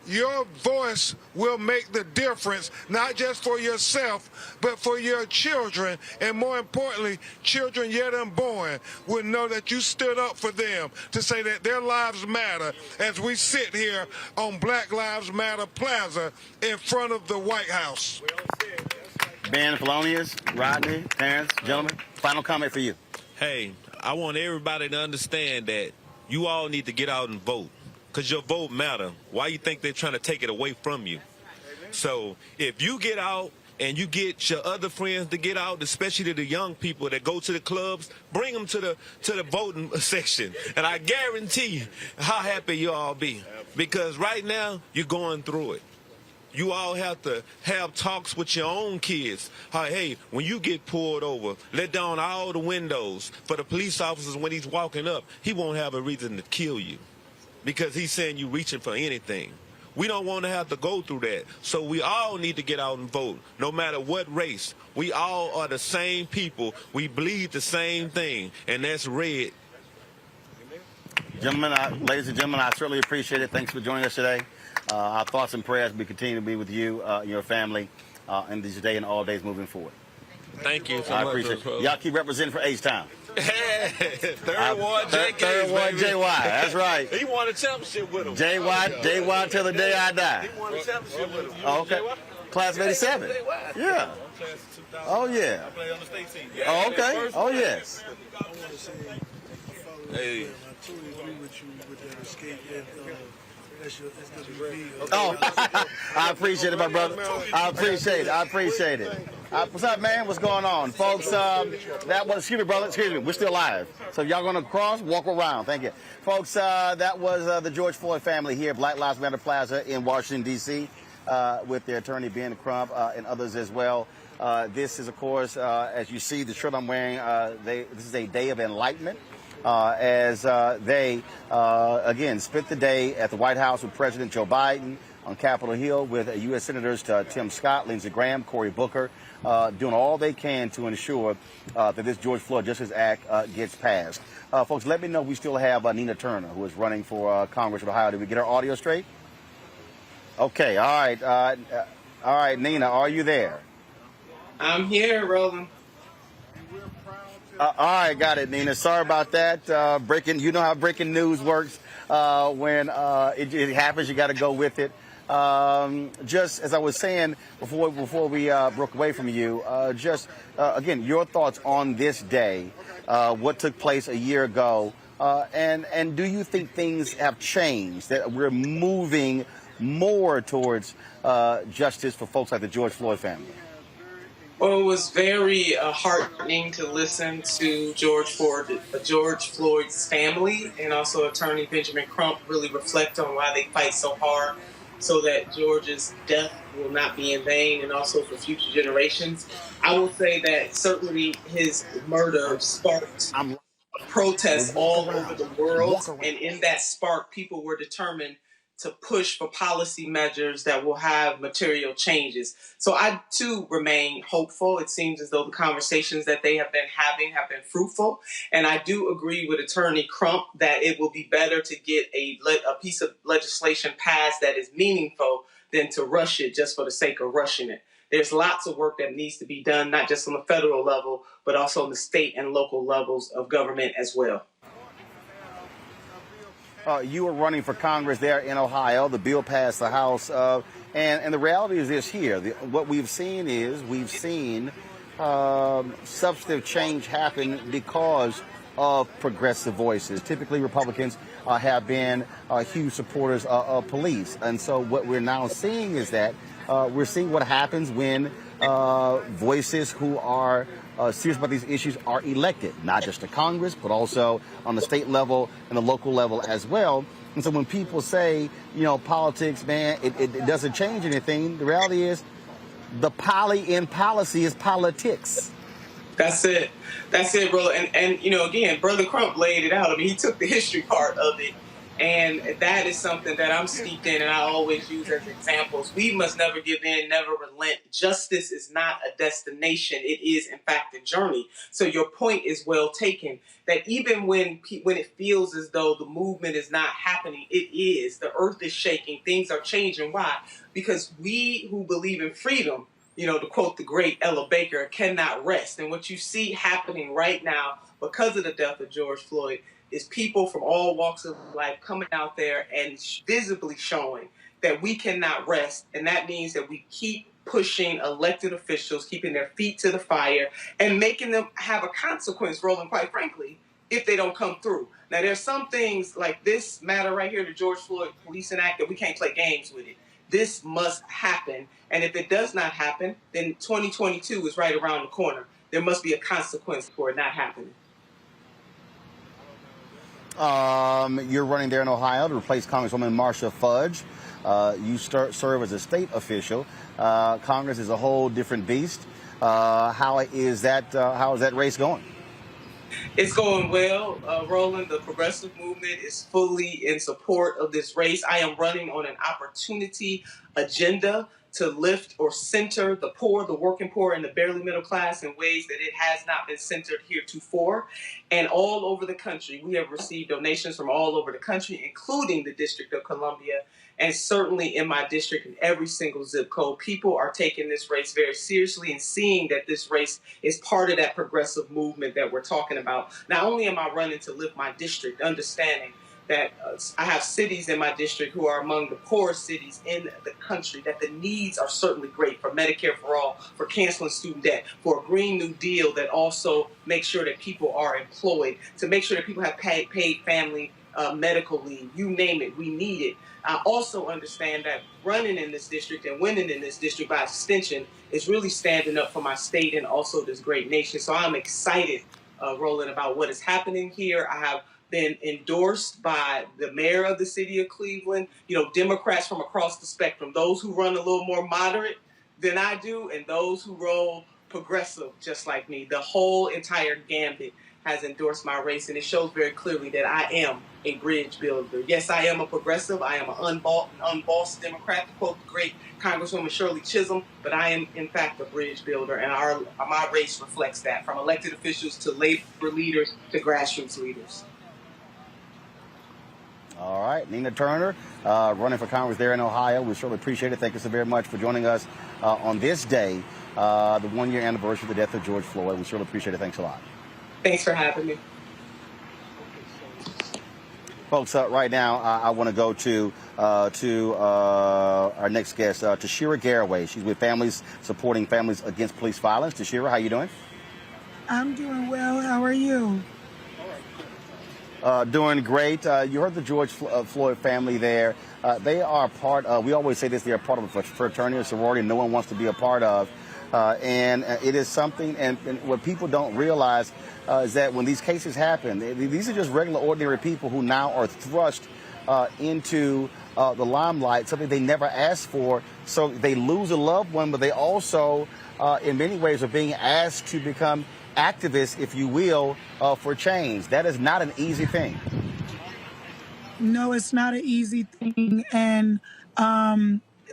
your voice will make the difference, not just for yourself, but for your children. And more importantly, children yet unborn will know that you stood up for them to say that their lives matter as we sit here on Black Lives Matter Plaza in front of the White House. Ben, Felonious, Rodney, Terrence, gentlemen, final comment for you. Hey, I want everybody to understand that you all need to get out and vote, because your vote matter. Why you think they're trying to take it away from you? So if you get out and you get your other friends to get out, especially the young people that go to the clubs, bring them to the voting section. And I guarantee you how happy you all be, because right now you're going through it. You all have to have talks with your own kids. Hey, when you get pulled over, let down all the windows. For the police officers, when he's walking up, he won't have a reason to kill you because he's saying you're reaching for anything. We don't want to have to go through that. So we all need to get out and vote, no matter what race. We all are the same people. We bleed the same thing, and that's red. Gentlemen, ladies and gentlemen, I certainly appreciate it. Thanks for joining us today. Our thoughts and prayers will continue to be with you and your family in this day and all days moving forward. Thank you so I much. appreciate it. Y'all keep representing for H-Town. Third Ward JK. Third Ward JY. That's right. He won a championship with him. JY till the day I die. He won a championship with him. Oh, okay. Class of 87. Yeah. Oh, yeah. I play on the state team. Oh, okay. Oh, yes. Hey. I totally agree with you with that escape. Oh, I appreciate it, my brother. I appreciate it. What's up, man? What's going on? Folks, that was, excuse me, brother, excuse me, we're still live. So if y'all going to cross, walk around. Thank you. Folks, that was the George Floyd family here at Black Lives Matter Plaza in Washington, D.C., with their attorney, Ben Crump, and others as well. This is, of course, as you see, the shirt I'm wearing, this is a day of enlightenment. As they, again, spent the day at the White House with President Joe Biden on Capitol Hill with U.S. Senators Tim Scott, Lindsey Graham, Cory Booker, doing all they can to ensure that this George Floyd Justice Act gets passed. Folks, let me know if we still have Nina Turner, who is running for Congress of Ohio. Did we get our audio straight? Okay, all right. All right, Nina, are you there? I'm here, Roland. All right, got it, Nina. Sorry about that. Breaking, you know how breaking news works. When it happens, you got to go with it. Just as I was saying before we broke away from you, again, your thoughts on this day, what took place a year ago, and do you think things have changed, that we're moving more towards justice for folks like the George Floyd family? Well, it was very heartening to listen to George Floyd's family and also Attorney Benjamin Crump really reflect on why they fight so hard so that George's death will not be in vain and also for future generations. I will say that certainly his murder sparked protests all over the world, and in that spark, people were determined to push for policy measures that will have material changes. So I, too, remain hopeful. It seems as though the conversations that they have been having have been fruitful. And I do agree with Attorney Crump that it will be better to get a piece of legislation passed that is meaningful than to rush it just for the sake of rushing it. There's lots of work that needs to be done, not just on the federal level, but also on the state and local levels of government as well. You were running for Congress there in Ohio. The bill passed the House. And the reality is this here. What we've seen substantive change happen because of progressive voices. Typically, Republicans have been huge supporters of police. And so what we're now seeing is that we're seeing what happens when voices who are serious about these issues are elected, not just to Congress, but also on the state level and the local level as well. And so when people say, politics, man, it doesn't change anything, the reality is the poly in policy is politics. That's it. That's it, brother. And again, Brother Crump laid it out. I mean, he took the history part of it. And that is something that I'm steeped in and I always use as examples. We must never give in, never relent. Justice is not a destination. It is, in fact, a journey. So your point is well taken, that even when it feels as though the movement is not happening, it is. The earth is shaking. Things are changing. Why? Because we who believe in freedom, to quote the great Ella Baker, cannot rest. And what you see happening right now because of the death of George Floyd is people from all walks of life coming out there and visibly showing that we cannot rest. And that means that we keep pushing elected officials, keeping their feet to the fire, and making them have a consequence, Roland, quite frankly, if they don't come through. Now, there's some things like this matter right here, the George Floyd Policing Act, that we can't play games with it. This must happen. And if it does not happen, then 2022 is right around the corner. There must be a consequence for it not happening. You're running there in Ohio to replace Congresswoman Marcia Fudge. You serve as a state official. Congress is a whole different beast. How is that race going? It's going well, Roland. The progressive movement is fully in support of this race. I am running on an opportunity agenda to lift or center the poor, the working poor, and the barely middle class in ways that it has not been centered heretofore. And all over the country, we have received donations from all over the country, including the District of Columbia, and certainly in my district, in every single zip code. People are taking this race very seriously and seeing that this race is part of that progressive movement that we're talking about. Not only am I running to lift my district, understanding that I have cities in my district who are among the poorest cities in the country, that the needs are certainly great for Medicare for all, for canceling student debt, for a Green New Deal that also makes sure that people are employed, to make sure that people have paid family medical leave, you name it, we need it. I also understand that running in this district and winning in this district by extension is really standing up for my state and also this great nation. So I'm excited, Roland, about what is happening here. I have been endorsed by the mayor of the city of Cleveland, Democrats from across the spectrum, those who run a little more moderate than I do and those who roll progressive just like me, the whole entire gambit. has endorsed my race, and it shows very clearly that I am a bridge builder. Yes, I am a progressive. I am an unbossed Democrat, to quote the great Congresswoman Shirley Chisholm, but I am, in fact, a bridge builder, and my race reflects that, from elected officials to labor leaders to grassroots leaders. All right, Nina Turner, running for Congress there in Ohio. We certainly appreciate it. Thank you so very much for joining us on this day, the one-year anniversary of the death of George Floyd. We certainly appreciate it. Thanks a lot. Thanks for having me. Folks, right now I want to go to our next guest, Tashira Garraway. She's with Families Supporting Families Against Police Violence. Tashira, how you doing? I'm doing well. How are you? Doing great. You heard the George Floyd family there. They are part of, we always say this, they are part of a fraternity or sorority no one wants to be a part of. And it is something, and what people don't realize is that when these cases happen, these are just regular, ordinary people who now are thrust into the limelight, something they never asked for. So they lose a loved one, but they also, in many ways, are being asked to become activists, if you will, for change. That is not an easy thing. No, it's not an easy thing. And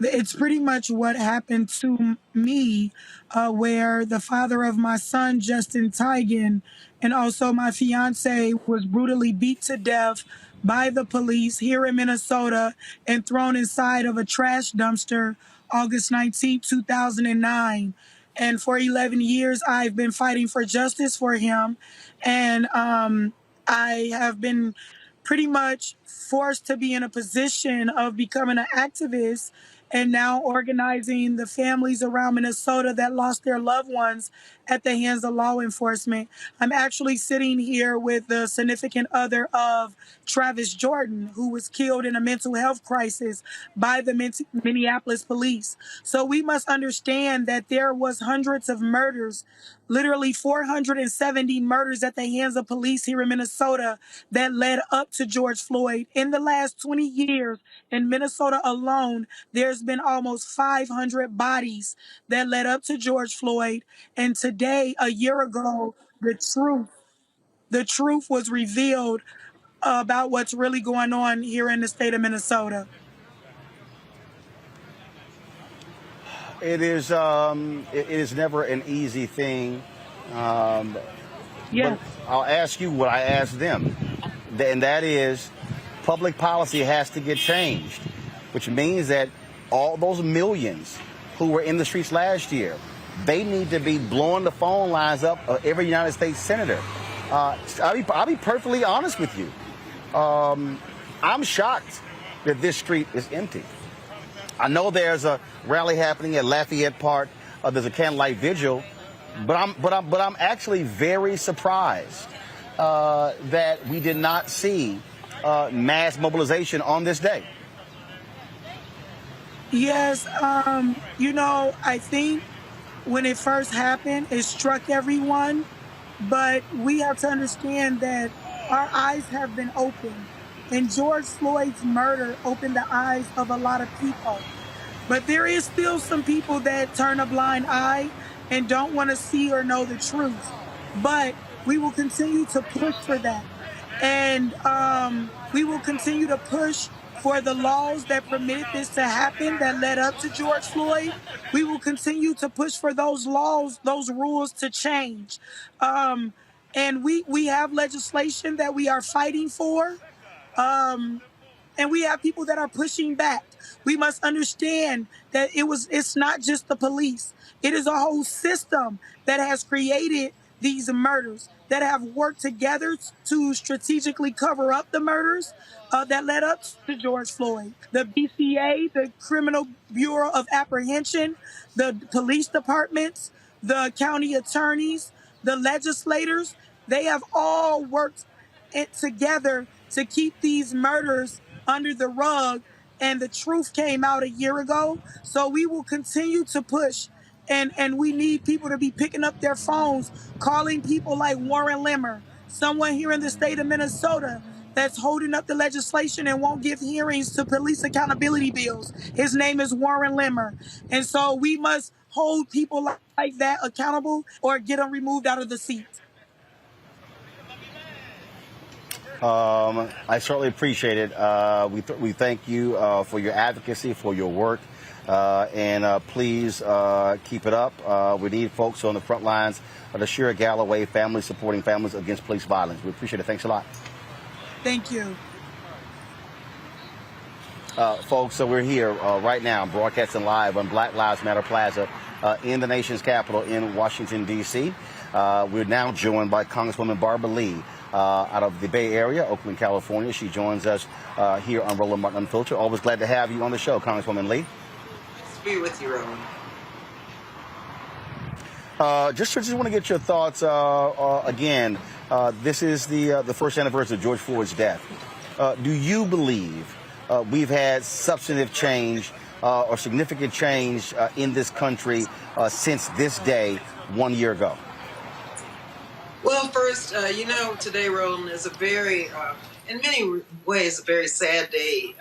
it's pretty much what happened to me, where the father of my son, Justin Tigan, and also my fiance was brutally beat to death by the police here in Minnesota and thrown inside of a trash dumpster August 19, 2009. And for 11 years, I've been fighting for justice for him. And I have been pretty much forced to be in a position of becoming an activist and now organizing the families around Minnesota that lost their loved ones at the hands of law enforcement. I'm actually sitting here with the significant other of Travis Jordan, who was killed in a mental health crisis by the Minneapolis police. So we must understand that there was hundreds of murders, literally 470 murders at the hands of police here in Minnesota that led up to George Floyd. In the last 20 years in Minnesota alone, there's been almost 500 bodies that led up to George Floyd. And today, a year ago, the truth was revealed about what's really going on here in the state of Minnesota. It is never an easy thing. Yeah. But I'll ask you what I asked them, and that is, public policy has to get changed, which means that all those millions who were in the streets last year, they need to be blowing the phone lines up of every United States senator. I'll be perfectly honest with you. I'm shocked that this street is empty. I know there's a rally happening at Lafayette Park. There's a candlelight vigil, but I'm actually very surprised that we did not see mass mobilization on this day. Yes, I think when it first happened, it struck everyone, but we have to understand that our eyes have been opened, and George Floyd's murder opened the eyes of a lot of people. But there is still some people that turn a blind eye and don't want to see or know the truth. But we will continue to push for that. And we will continue to push for the laws that permitted this to happen that led up to George Floyd. We will continue to push for those laws, those rules to change. And we have legislation that we are fighting for. And we have people that are pushing back. We must understand that it's not just the police. It is a whole system that has created these murders, that have worked together to strategically cover up the murders that led up to George Floyd. The BCA, the Criminal Bureau of Apprehension, the police departments, the county attorneys, the legislators, they have all worked together to keep these murders under the rug, and the truth came out a year ago. So we will continue to push, and we need people to be picking up their phones, calling people like Warren Limmer, someone here in the state of Minnesota that's holding up the legislation and won't give hearings to police accountability bills. His name is Warren Limmer. And so we must hold people like that accountable or get them removed out of the seat. I certainly appreciate it. We thank you for your advocacy, for your work, and please keep it up. We need folks on the front lines of the Shira Galloway family supporting families against police violence. We appreciate it. Thanks a lot. Thank you. Folks, so we're here right now broadcasting live on Black Lives Matter Plaza in the nation's capital in Washington, D.C. We're now joined by Congresswoman Barbara Lee out of the Bay Area, Oakland, California. She joins us here on Roland Martin Unfiltered. Always glad to have you on the show, Congresswoman Lee. Nice to be with you, Roland. Just want to get your thoughts again. This is the first anniversary of George Floyd's death. Do you believe we've had substantive change or significant change in this country since this day 1 year ago? Well, first, today, Roland, is a very, in many ways, a very sad day.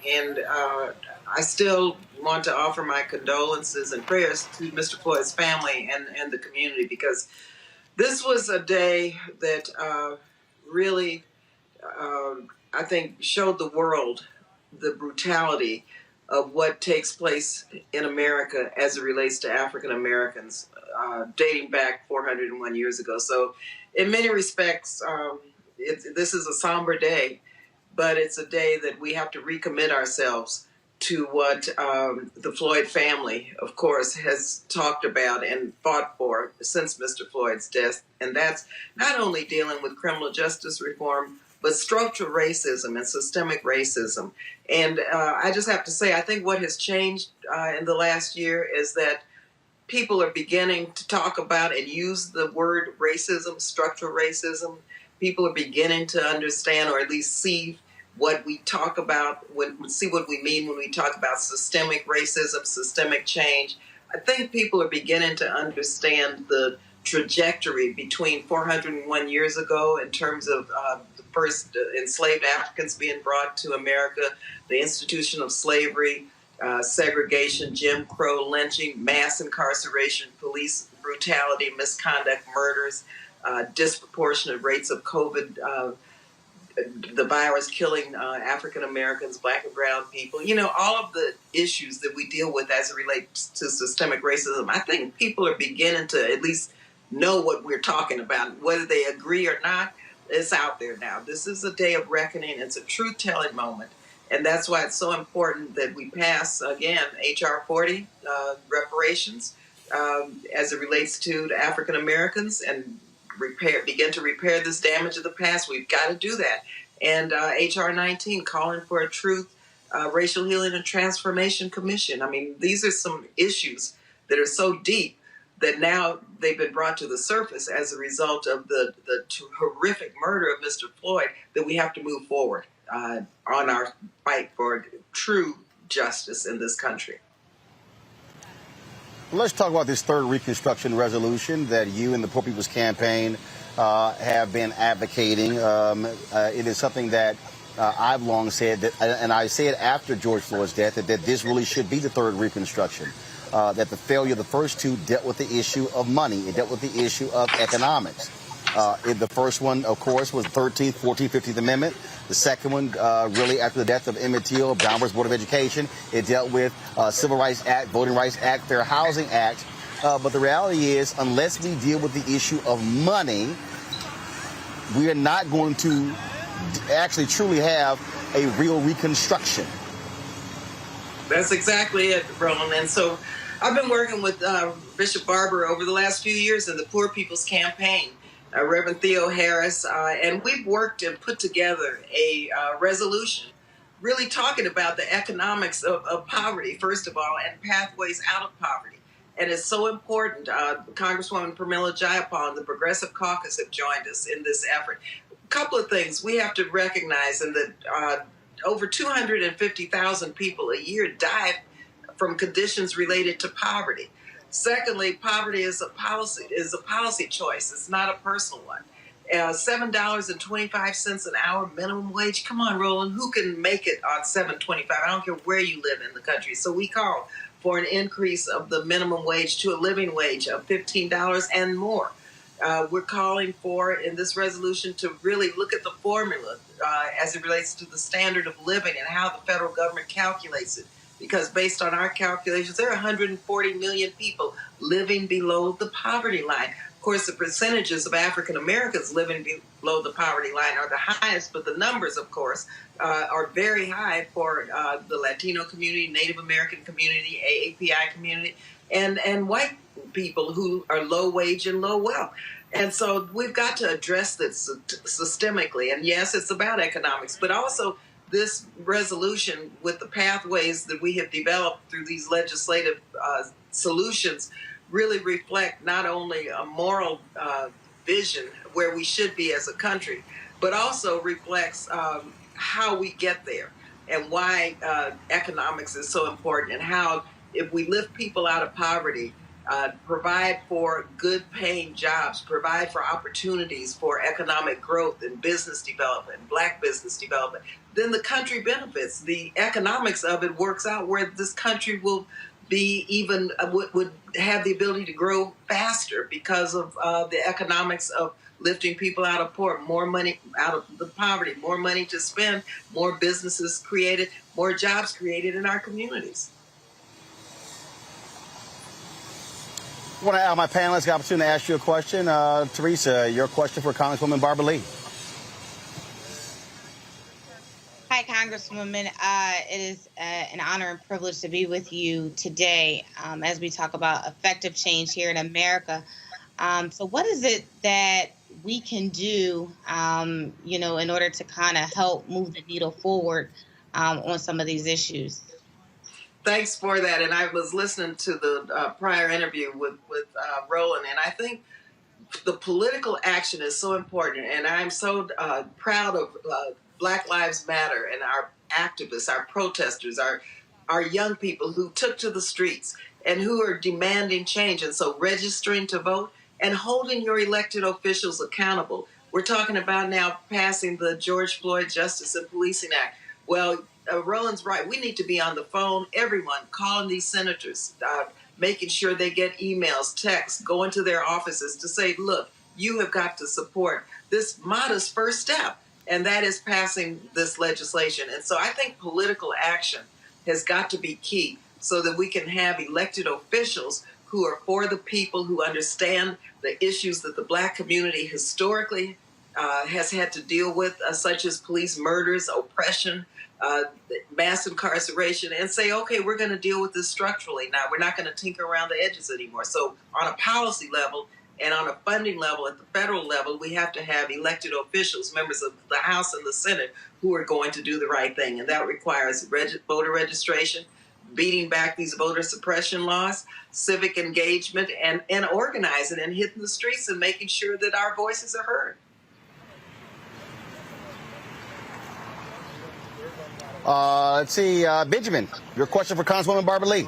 And I still want to offer my condolences and prayers to Mr. Floyd's family and the community, because this was a day that really, I think, showed the world the brutality of what takes place in America as it relates to African Americans, dating back 401 years ago. So in many respects, this is a somber day, but it's a day that we have to recommit ourselves to what the Floyd family, of course, has talked about and fought for since Mr. Floyd's death. And that's not only dealing with criminal justice reform, but structural racism and systemic racism. And I just have to say, I think what has changed in the last year is that people are beginning to talk about and use the word racism, structural racism. People are beginning to understand, or at least see what we talk about, see what we mean when we talk about systemic racism, systemic change. I think people are beginning to understand the trajectory between 401 years ago in terms of the first enslaved Africans being brought to America, the institution of slavery, segregation, Jim Crow, lynching, mass incarceration, police brutality, misconduct, murders, disproportionate rates of COVID, the virus killing African Americans, Black and brown people, all of the issues that we deal with as it relates to systemic racism. I think people are beginning to at least know what we're talking about. Whether they agree or not, it's out there now. This is a day of reckoning. It's a truth-telling moment. And that's why it's so important that we pass, again, H.R. 40, reparations, as it relates to African Americans, and begin to repair this damage of the past. We've got to do that. And H.R. 19, calling for a truth, racial healing and transformation commission. I mean, these are some issues that are so deep that now they've been brought to the surface as a result of the horrific murder of Mr. Floyd, that we have to move forward on our fight for true justice in this country. Let's talk about this third Reconstruction resolution that you and the Poor People's Campaign have been advocating. It is something that I've long said, that, and I said after George Floyd's death, that this really should be the third Reconstruction. That the failure of the first two dealt with the issue of money. It dealt with the issue of economics. The first one, of course, was the 13th, 14th, 15th Amendment. The second one, really after the death of Emmett Till, Brown versus Board of Education, it dealt with Civil Rights Act, Voting Rights Act, Fair Housing Act. But the reality is, unless we deal with the issue of money, we are not going to actually truly have a real reconstruction. That's exactly it, Roland. And so I've been working with Bishop Barber over the last few years in the Poor People's Campaign, Reverend Theo Harris, and we've worked and put together a resolution really talking about the economics of poverty, first of all, and pathways out of poverty. And it's so important. Congresswoman Pramila Jayapal and the Progressive Caucus have joined us in this effort. A couple of things we have to recognize, and that over 250,000 people a year die from conditions related to poverty. Secondly, poverty is a policy choice. It's not a personal one. $7.25 an hour minimum wage. Come on, Roland, who can make it on $7.25? I don't care where you live in the country. So we call for an increase of the minimum wage to a living wage of $15 and more. We're calling for in this resolution to really look at the formula as it relates to the standard of living and how the federal government calculates it. Because based on our calculations, there are 140 million people living below the poverty line. Of course, the percentages of African Americans living below the poverty line are the highest, but the numbers, of course, are very high for the Latino community, Native American community, AAPI community, and white people who are low wage and low wealth. And so we've got to address this systemically. And yes, it's about economics, but also this resolution with the pathways that we have developed through these legislative solutions really reflect not only a moral vision where we should be as a country, but also reflects how we get there and why economics is so important, and how if we lift people out of poverty, provide for good paying jobs, provide for opportunities for economic growth and business development, black business development, then the country benefits. The economics of it works out where this country will be even, would have the ability to grow faster because of the economics of lifting people out of poor, more money out of the poverty, more money to spend, more businesses created, more jobs created in our communities. I want to have my panelists the opportunity to ask you a question. Teresa, your question for Congresswoman Barbara Lee. Hi, Congresswoman. It is an honor and privilege to be with you today as we talk about effective change here in America. So what is it that we can do, in order to kind of help move the needle forward on some of these issues? Thanks for that. And I was listening to the prior interview with Roland, and I think the political action is so important. And I'm so proud of Black Lives Matter and our activists, our protesters, our young people who took to the streets and who are demanding change. And so registering to vote and holding your elected officials accountable. We're talking about now passing the George Floyd Justice and Policing Act. Well, Roland's right. We need to be on the phone, everyone, calling these senators, making sure they get emails, texts, going to their offices to say, look, you have got to support this modest first step, and that is passing this legislation. And so I think political action has got to be key so that we can have elected officials who are for the people, who understand the issues that the Black community historically has had to deal with, such as police murders, oppression, mass incarceration, and say, okay, we're going to deal with this structurally. Now, we're not going to tinker around the edges anymore. So on a policy level and on a funding level at the federal level, we have to have elected officials, members of the House and the Senate, who are going to do the right thing. And that requires voter registration, beating back these voter suppression laws, civic engagement, and organizing and hitting the streets and making sure that our voices are heard. Let's see, Benjamin, your question for Congresswoman Barbara Lee.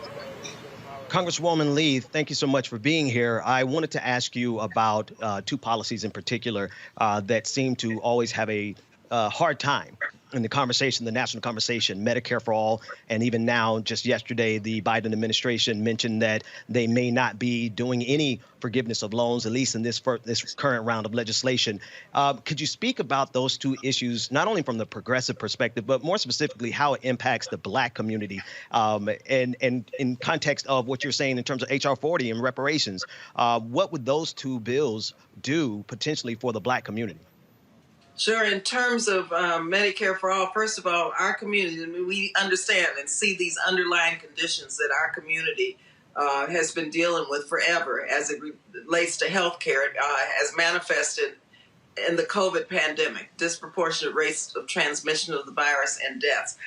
Congresswoman Lee, thank you so much for being here. I wanted to ask you about two policies in particular that seem to always have a hard time in the conversation, the national conversation, Medicare for all, and even now, just yesterday, the Biden administration mentioned that they may not be doing any forgiveness of loans, at least in this current round of legislation. Could you speak about those two issues, not only from the progressive perspective, but more specifically how it impacts the Black community, and in context of what you're saying in terms of HR 40 and reparations? What would those two bills do potentially for the Black community? Sure. In terms of Medicare for all, first of all, our community, we understand and see these underlying conditions that our community has been dealing with forever as it relates to health care, as manifested in the COVID pandemic, disproportionate rates of transmission of the virus and deaths.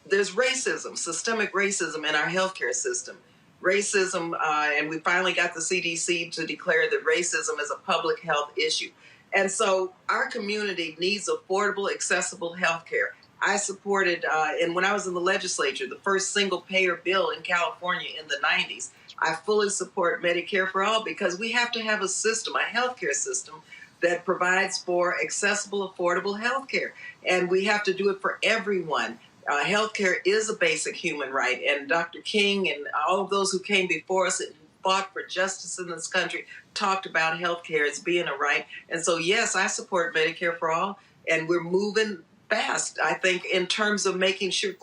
There's racism, systemic racism in our healthcare system. Racism, and we finally got the CDC to declare that racism is a public health issue. And so our community needs affordable, accessible health care. I supported, and when I was in the legislature, the first single-payer bill in California in the 90s. I fully support Medicare for all because we have to have a system, a health care system, that provides for accessible, affordable health care. And we have to do it for everyone. Health care is a basic human right. And Dr. King and all of those who came before us fought for justice in this country talked about health care as being a right. And so, yes, I support Medicare for all, and we're moving fast, I think, in terms of making sure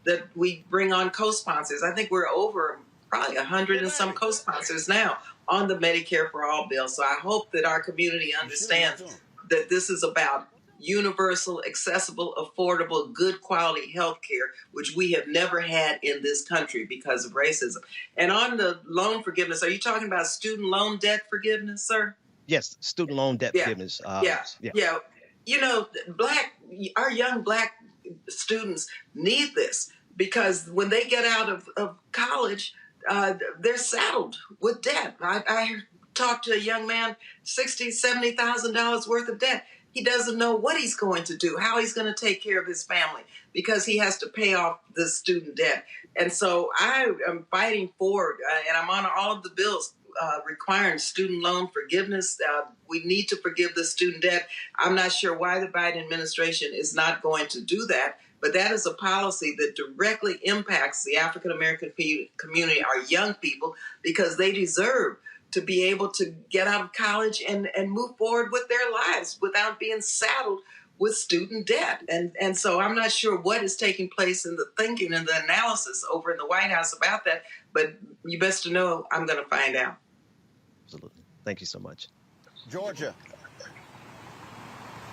that we bring on co-sponsors. I think we're over probably 100 and some co-sponsors now on the Medicare for all bill. So I hope that our community understands that this is about universal, accessible, affordable, good quality health care, which we have never had in this country because of racism. And on the loan forgiveness, are you talking about student loan debt forgiveness, sir? Yes, student loan debt forgiveness. Yeah. You know, our young black students need this because when they get out of college, they're saddled with debt. I talked to a young man, $60,000, $70,000 worth of debt. He doesn't know what he's going to do, how he's going to take care of his family, because he has to pay off the student debt. And so I am fighting for, and I'm on all of the bills requiring student loan forgiveness. We need to forgive the student debt. I'm not sure why the Biden administration is not going to do that, but that is a policy that directly impacts the African American community, our young people, because they deserve to be able to get out of college and move forward with their lives without being saddled with student debt. And so I'm not sure what is taking place in the thinking and the analysis over in the White House about that, but you best to know I'm going to find out. Absolutely. Thank you so much. Georgia.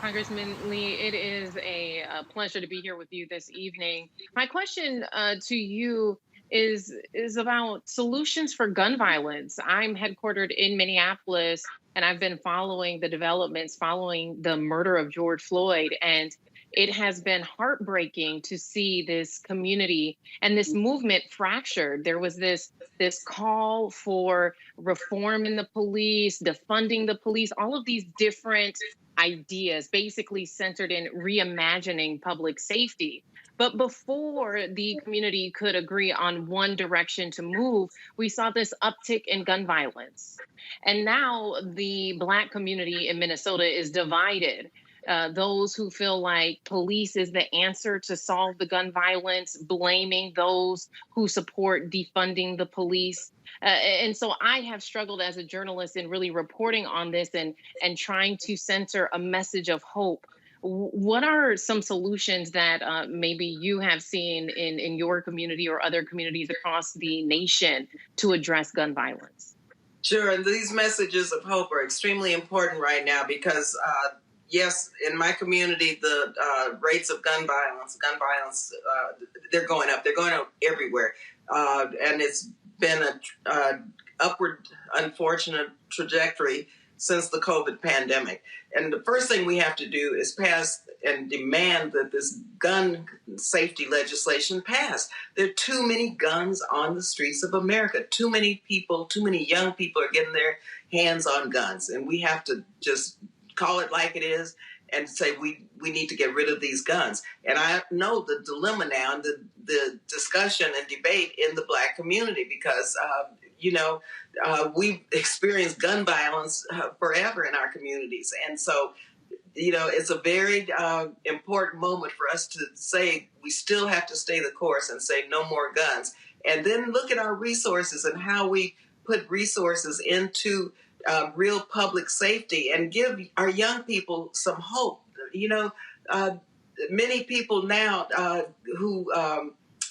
Congressman Lee, it is a pleasure to be here with you this evening. My question to you is about solutions for gun violence. I'm headquartered in Minneapolis, and I've been following the developments following the murder of George Floyd. And it has been heartbreaking to see this community and this movement fractured. There was this call for reform in the police, defunding the police, all of these different ideas basically centered in reimagining public safety. But before the community could agree on one direction to move, we saw this uptick in gun violence. And now the Black community in Minnesota is divided. Those who feel like police is the answer to solve the gun violence, blaming those who support defunding the police. And so I have struggled as a journalist in really reporting on this and trying to center a message of hope. What are some solutions that maybe you have seen in your community or other communities across the nation to address gun violence? Sure, and these messages of hope are extremely important right now because yes, in my community, the rates of gun violence, they're going up. They're going up everywhere. And it's been an upward, unfortunate trajectory since the COVID pandemic. And the first thing we have to do is pass and demand that this gun safety legislation pass. There are too many guns on the streets of America. Too many people, too many young people are getting their hands on guns. And we have to just call it like it is and say we need to get rid of these guns. And I know the dilemma now and the discussion and debate in the Black community because, we've experienced gun violence forever in our communities. And so, it's a very important moment for us to say we still have to stay the course and say no more guns. And then look at our resources and how we put resources into real public safety and give our young people some hope. Many people now who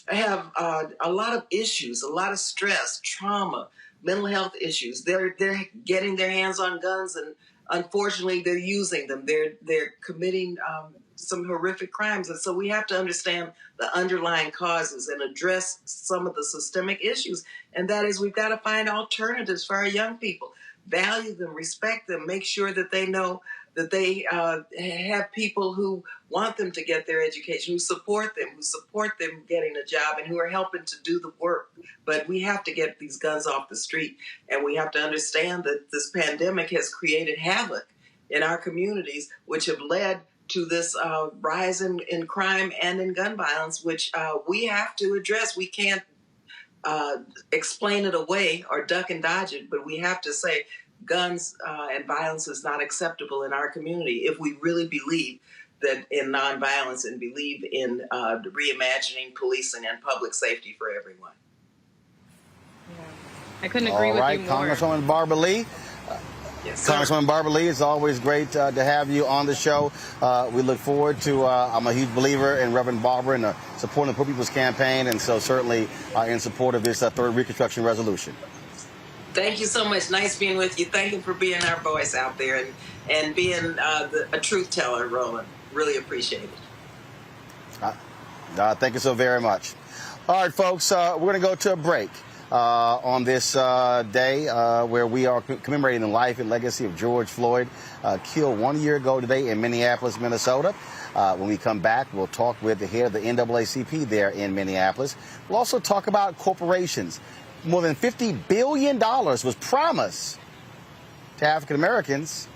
have a lot of issues, a lot of stress, trauma, mental health issues, they're getting their hands on guns and unfortunately they're using them. They're committing some horrific crimes. And so we have to understand the underlying causes and address some of the systemic issues. And that is we've got to find alternatives for our young people. Value them, respect them, make sure that they know that they have people who want them to get their education, who support them getting a job, and who are helping to do the work. But we have to get these guns off the street, and we have to understand that this pandemic has created havoc in our communities, which have led to this rise in crime and in gun violence, which we have to address. We can't explain it away or duck and dodge it, but we have to say guns and violence is not acceptable in our community if we really believe that in nonviolence and believe in reimagining policing and public safety for everyone. Yeah. I couldn't agree with you more. Congresswoman Barbara Lee. Yes, sir. Congresswoman Barbara Lee, it's always great to have you on the show. We look forward to, I'm a huge believer in Reverend Barbara and supporting the Poor People's Campaign, and so certainly in support of this third Reconstruction resolution. Thank you so much. Nice being with you. Thank you for being our voice out there and being a truth teller, Roland. Really appreciate it. Thank you so very much. All right, folks, we're going to go to a break on this day where we are commemorating the life and legacy of George Floyd, killed 1 year ago today in Minneapolis, Minnesota. When we come back, we'll talk with the head of the NAACP there in Minneapolis. We'll also talk about corporations. More than $50 billion was promised to African Americans.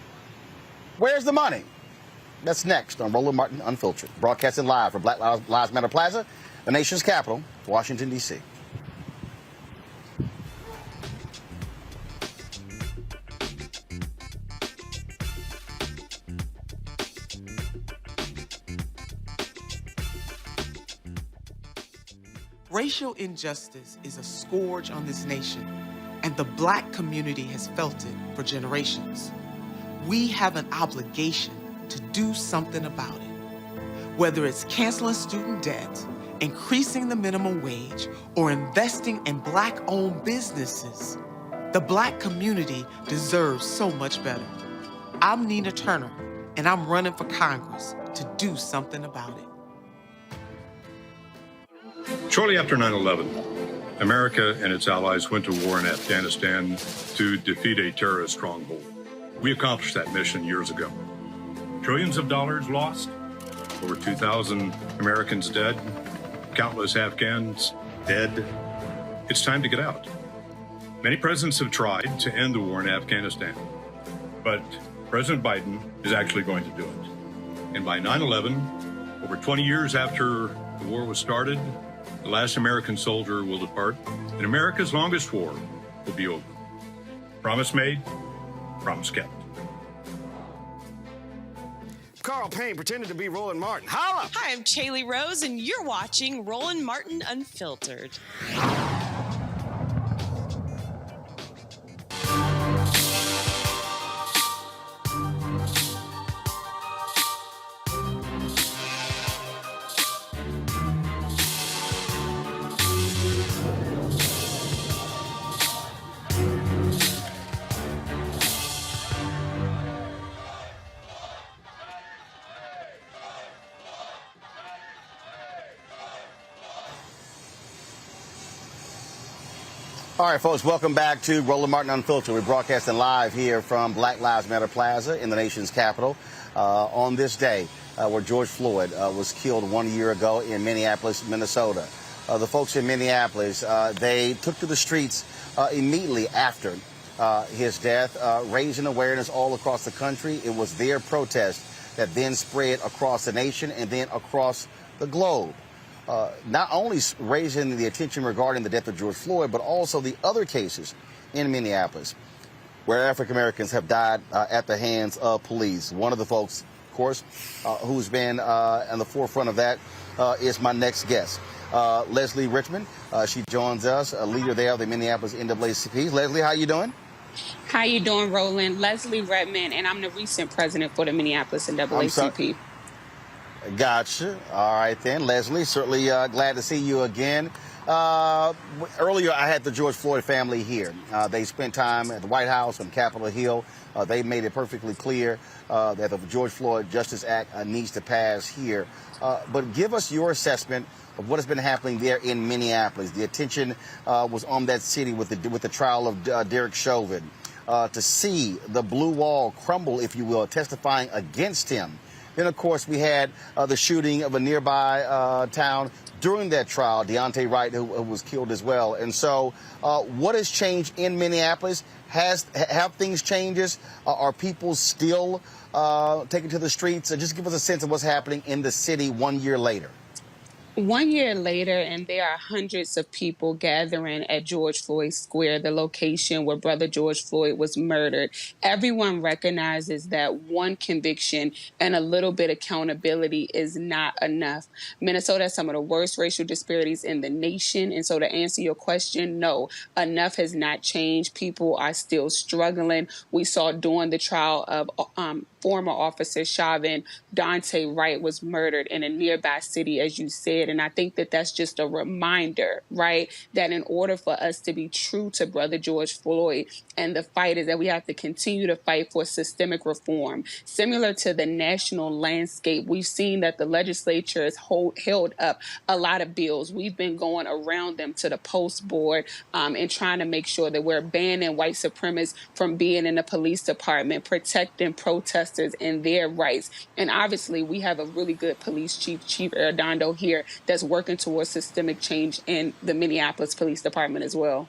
Where's the money? That's next on Roland Martin Unfiltered, broadcasting live from Black Lives Matter Plaza, the nation's capital, Washington, D.C. Racial injustice is a scourge on this nation, and the Black community has felt it for generations. We have an obligation to do something about it. Whether it's canceling student debt, increasing the minimum wage, or investing in Black-owned businesses, the Black community deserves so much better. I'm Nina Turner, and I'm running for Congress to do something about it. Shortly after 9/11, America and its allies went to war in Afghanistan to defeat a terrorist stronghold. We accomplished that mission years ago. Trillions of dollars lost, over 2,000 Americans dead, countless Afghans dead. It's time to get out. Many presidents have tried to end the war in Afghanistan, but President Biden is actually going to do it. And by 9/11, over 20 years after the war was started, the last American soldier will depart, and America's longest war will be over. Promise made, promise kept. Carl Payne pretended to be Roland Martin. Holla! Hi, I'm Chaley Rose, and you're watching Roland Martin Unfiltered. All right, folks, welcome back to Roland Martin Unfiltered. We're broadcasting live here from Black Lives Matter Plaza in the nation's capital on this day where George Floyd was killed 1 year ago in Minneapolis, Minnesota. The folks in Minneapolis, they took to the streets immediately after his death, raising awareness all across the country. It was their protest that then spread across the nation and then across the globe. Not only raising the attention regarding the death of George Floyd, but also the other cases in Minneapolis where African Americans have died at the hands of police. One of the folks, of course, who's been on the forefront of that is my next guest, Leslie Richmond. She joins us, a leader there of the Minneapolis NAACP. Leslie, how you doing? How you doing, Roland? Leslie Redmond, and I'm the recent president for the Minneapolis NAACP. Gotcha. All right, then. Leslie, certainly glad to see you again. Earlier, I had the George Floyd family here. They spent time at the White House on Capitol Hill. They made it perfectly clear that the George Floyd Justice Act needs to pass here. But give us your assessment of what has been happening there in Minneapolis. The attention was on that city with the trial of Derek Chauvin. To see the blue wall crumble, if you will, testifying against him. Then, of course, we had the shooting of a nearby town during that trial, Deontay Wright, who was killed as well. And so what has changed in Minneapolis? Have things changed? Are people still taken to the streets? Just give us a sense of what's happening in the city 1 year later. 1 year later, and there are hundreds of people gathering at George Floyd Square, the location where Brother George Floyd was murdered. Everyone recognizes that one conviction and a little bit of accountability is not enough. Minnesota has some of the worst racial disparities in the nation. And so to answer your question, no, enough has not changed. People are still struggling. We saw during the trial of former officer Chauvin, Dante Wright was murdered in a nearby city, as you said. And I think that that's just a reminder, right, that in order for us to be true to Brother George Floyd and the fight is that we have to continue to fight for systemic reform. Similar to the national landscape, we've seen that the legislature has held up a lot of bills. We've been going around them to the post board and trying to make sure that we're banning white supremacists from being in the police department, protecting protesters and their rights. And obviously, we have a really good police chief, Chief Arredondo here, that's working towards systemic change in the Minneapolis Police Department as well.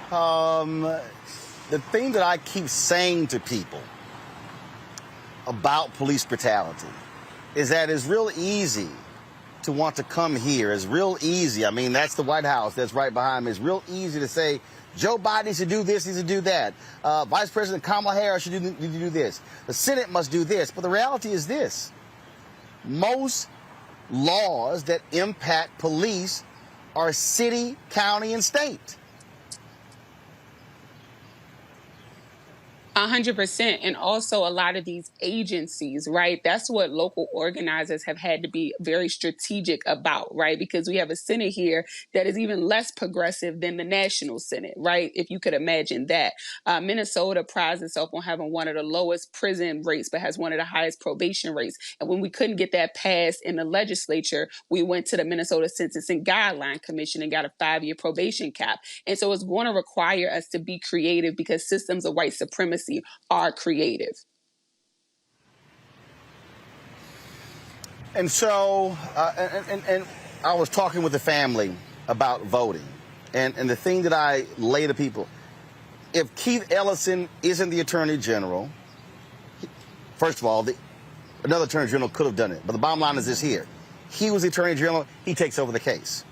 The thing that I keep saying to people about police brutality is that it's real easy to want to come here. It's real easy. I mean, that's the White House that's right behind me. It's real easy to say, Joe Biden needs to do this, needs to do that. Vice President Kamala Harris should do this. The Senate must do this. But the reality is this. Most laws that impact police are city, county, and state. 100%. And also a lot of these agencies, right? That's what local organizers have had to be very strategic about, right? Because we have a Senate here that is even less progressive than the national Senate, right? If you could imagine that. Minnesota prides itself on having one of the lowest prison rates, but has one of the highest probation rates. And when we couldn't get that passed in the legislature, we went to the Minnesota Sentencing Guideline Commission and got a 5-year probation cap. And so it's going to require us to be creative because systems of white supremacy are creative. And so, and I was talking with the family about voting. And the thing that I lay to people, if Keith Ellison isn't the Attorney General, first of all, another Attorney General could have done it. But the bottom line is this here. He was the Attorney General. He takes over the case.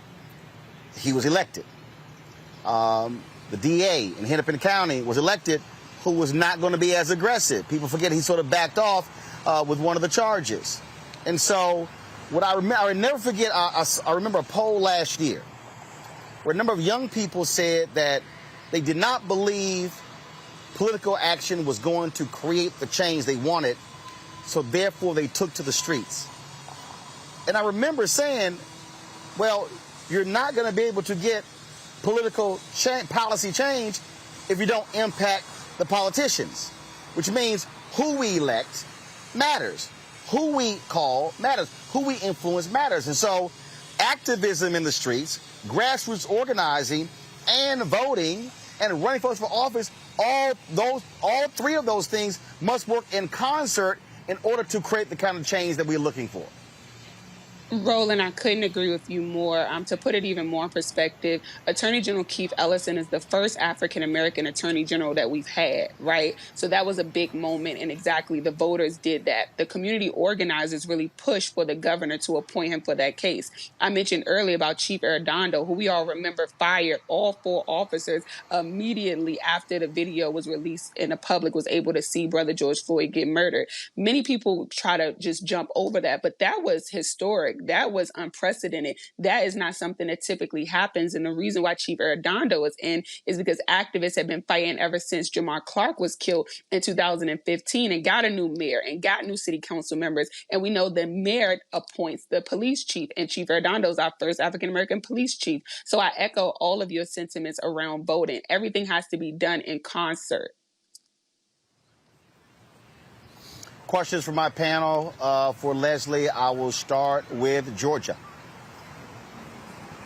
He was elected. The DA in Hennepin County was elected, who was not going to be as aggressive. People forget he sort of backed off with one of the charges. And so what I remember, I never forget, I remember a poll last year where a number of young people said that they did not believe political action was going to create the change they wanted, so therefore they took to the streets. And I remember saying, well, you're not going to be able to get political policy change if you don't impact the politicians, which means who we elect matters. Who we call matters. Who we influence matters. And so activism in the streets, grassroots organizing, and voting, and running folks for office, all three of those things must work in concert in order to create the kind of change that we're looking for. Roland, I couldn't agree with you more. To put it even more in perspective, Attorney General Keith Ellison is the first African-American Attorney General that we've had, right? So that was a big moment, and exactly, the voters did that. The community organizers really pushed for the governor to appoint him for that case. I mentioned earlier about Chief Arredondo, who we all remember fired all 4 officers immediately after the video was released and the public was able to see Brother George Floyd get murdered. Many people try to just jump over that, but that was historic. That was unprecedented. That is not something that typically happens. And the reason why Chief Arredondo is in is because activists have been fighting ever since Jamar Clarke was killed in 2015 and got a new mayor and got new city council members. And we know the mayor appoints the police chief, and Chief Arredondo is our first African-American police chief. So I echo all of your sentiments around voting. Everything has to be done in concert. Questions from my panel for Leslie. I will start with Georgia.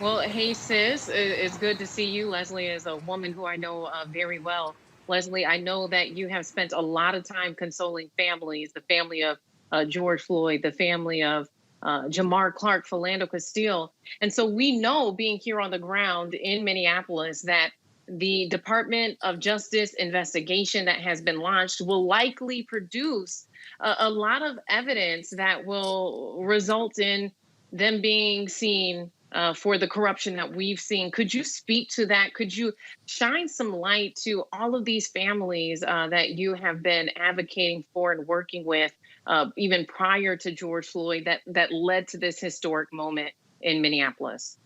Well, hey, sis, it's good to see you. Leslie is a woman who I know very well. Leslie, I know that you have spent a lot of time consoling families, the family of George Floyd, the family of Jamar Clarke, Philando Castile. And so we know, being here on the ground in Minneapolis, that the Department of Justice investigation that has been launched will likely produce a lot of evidence that will result in them being seen for the corruption that we've seen. Could you speak to that? Could you shine some light to all of these families that you have been advocating for and working with even prior to George Floyd that led to this historic moment in Minneapolis?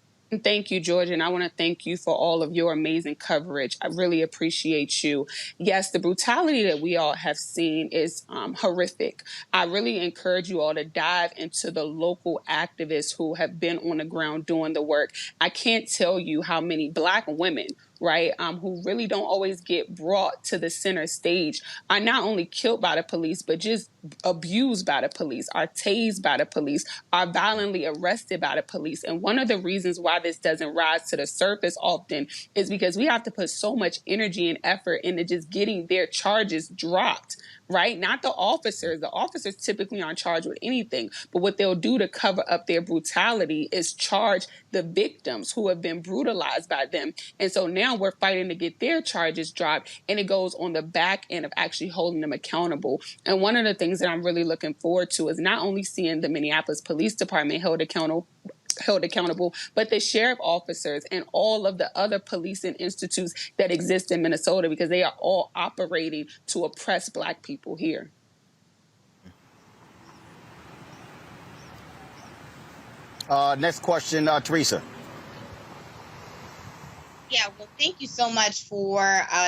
Thank you, George, and I want to thank you for all of your amazing coverage. I really appreciate you. Yes, the brutality that we all have seen is horrific. I really encourage you all to dive into the local activists who have been on the ground doing the work. I can't tell you how many Black women, right, who really don't always get brought to the center stage, are not only killed by the police, but just abused by the police, are tased by the police, are violently arrested by the police. And one of the reasons why this doesn't rise to the surface often is because we have to put so much energy and effort into just getting their charges dropped, right? Not the officers. The officers typically aren't charged with anything, but what they'll do to cover up their brutality is charge the victims who have been brutalized by them. And so now we're fighting to get their charges dropped, and it goes on the back end of actually holding them accountable. And one of the things that I'm really looking forward to is not only seeing the Minneapolis Police Department held accountable, but the sheriff officers and all of the other policing institutes that exist in Minnesota, because they are all operating to oppress Black people here. Next question, Teresa. Yeah, well, thank you so much for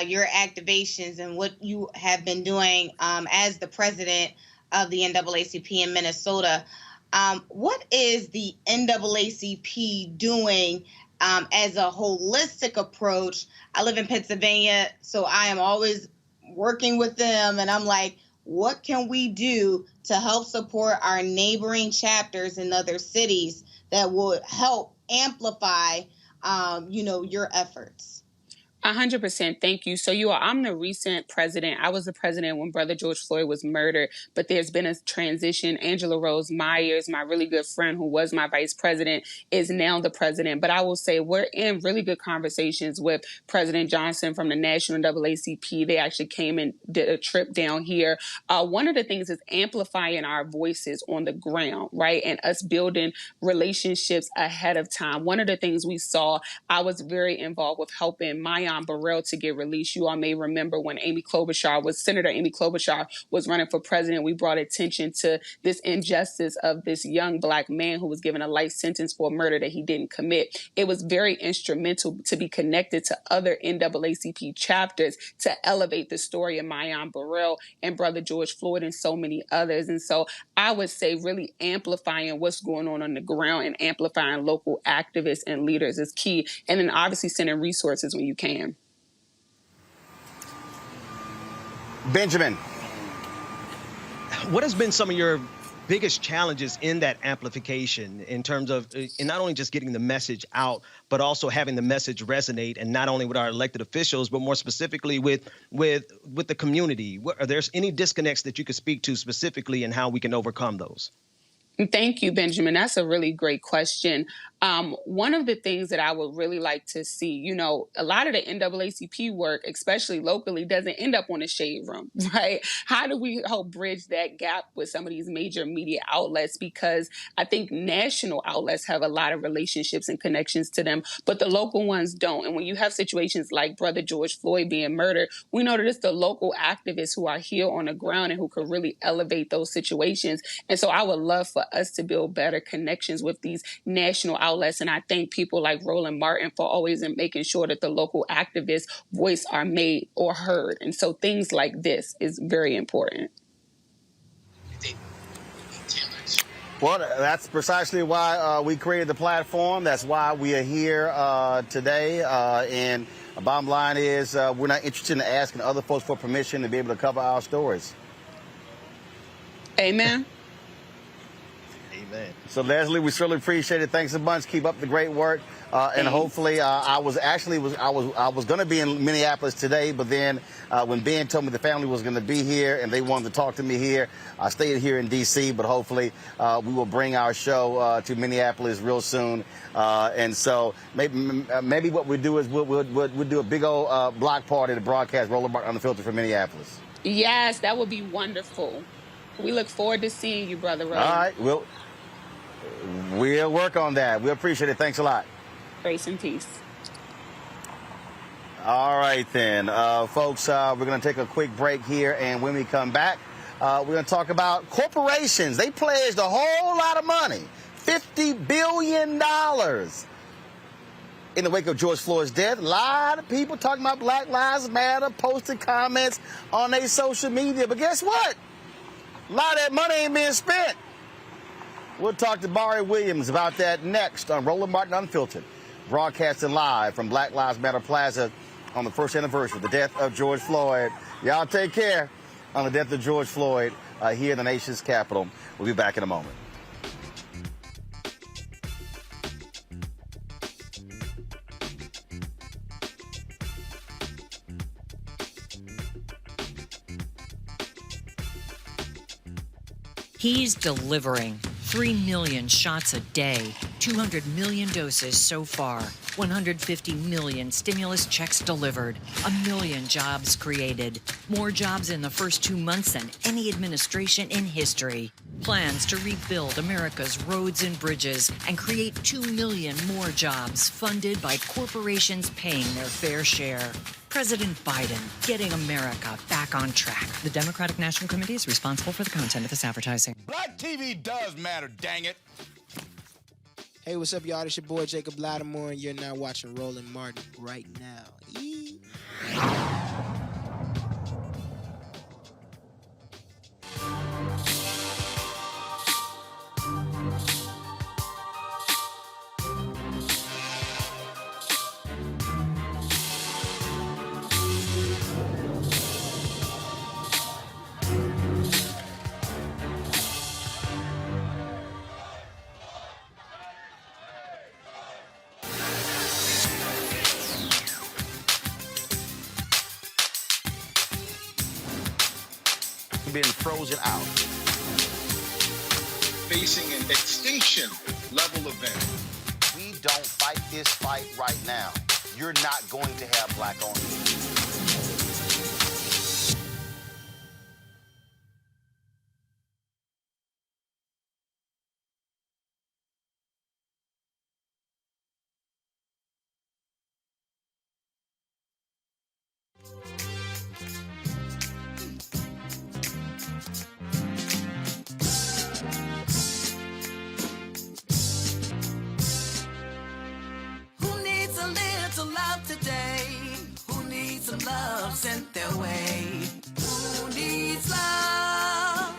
your activations and what you have been doing as the president of the NAACP in Minnesota. What is the NAACP doing as a holistic approach? I live in Pennsylvania, so I am always working with them, and I'm like, what can we do to help support our neighboring chapters in other cities that will help amplify your efforts? 100%. Thank you. So I'm the recent president. I was the president when Brother George Floyd was murdered, but there's been a transition. Angela Rose Myers, my really good friend who was my vice president, is now the president. But I will say we're in really good conversations with President Johnson from the National NAACP. They actually came and did a trip down here. One of the things is amplifying our voices on the ground, right? And us building relationships ahead of time. One of the things we saw, I was very involved with helping Burrell to get released. You all may remember when Senator Amy Klobuchar was running for president, we brought attention to this injustice of this young Black man who was given a life sentence for a murder that he didn't commit. It was very instrumental to be connected to other NAACP chapters to elevate the story of Mayan Burrell and Brother George Floyd and so many others. And so I would say really amplifying what's going on the ground and amplifying local activists and leaders is key. And then obviously sending resources when you can. Benjamin. What has been some of your biggest challenges in that amplification in terms of in not only just getting the message out, but also having the message resonate, and not only with our elected officials, but more specifically with the community? Are there any disconnects that you could speak to specifically and how we can overcome those? Thank you, Benjamin. That's a really great question. One of the things that I would really like to see, a lot of the NAACP work, especially locally, doesn't end up on the shade room, right? How do we help bridge that gap with some of these major media outlets? Because I think national outlets have a lot of relationships and connections to them, but the local ones don't. And when you have situations like Brother George Floyd being murdered, we know that it's the local activists who are here on the ground and who could really elevate those situations. And so I would love for us to build better connections with these national outlets. And I thank people like Roland Martin for always making sure that the local activists' voice are made or heard. And so things like this is very important. Well, that's precisely why we created the platform. That's why we are here today. And the bottom line is we're not interested in asking other folks for permission to be able to cover our stories. Amen. Amen. Amen. So Leslie, we certainly appreciate it. Thanks a bunch. Keep up the great work. And hopefully, I was going to be in Minneapolis today, but then when Ben told me the family was going to be here and they wanted to talk to me here, I stayed here in D.C. But hopefully, we will bring our show to Minneapolis real soon. And so maybe what we do is we'll do a big old block party to broadcast Roland Martin Unfiltered from Minneapolis. Yes, that would be wonderful. We look forward to seeing you, Brother Roland. All right, we'll work on that. We appreciate it. Thanks a lot. Grace and peace. All right, then. Folks, we're going to take a quick break here, and when we come back, we're going to talk about corporations. They pledged a whole lot of money, $50 billion. In the wake of George Floyd's death, a lot of people talking about Black Lives Matter, posting comments on their social media. But guess what? A lot of that money ain't being spent. We'll talk to Barry Williams about that next on Roland Martin Unfiltered, broadcasting live from Black Lives Matter Plaza on the first anniversary of the death of George Floyd. Y'all take care on the death of George Floyd here in the nation's capital. We'll be back in a moment. He's delivering 3 million shots a day, 200 million doses so far, 150 million stimulus checks delivered, 1 million jobs created, more jobs in the first 2 months than any administration in history. Plans to rebuild America's roads and bridges and create 2 million more jobs funded by corporations paying their fair share. President Biden getting America back on track. The Democratic National Committee is responsible for the content of this advertising. Black TV does matter, dang it. Hey, what's up, y'all? It's your boy Jacob Lattimore, and you're now watching Roland Martin right now. Being frozen out. Facing an extinction level event. We don't fight this fight right now, you're not going to have black owners. Love sent their way. Who needs love?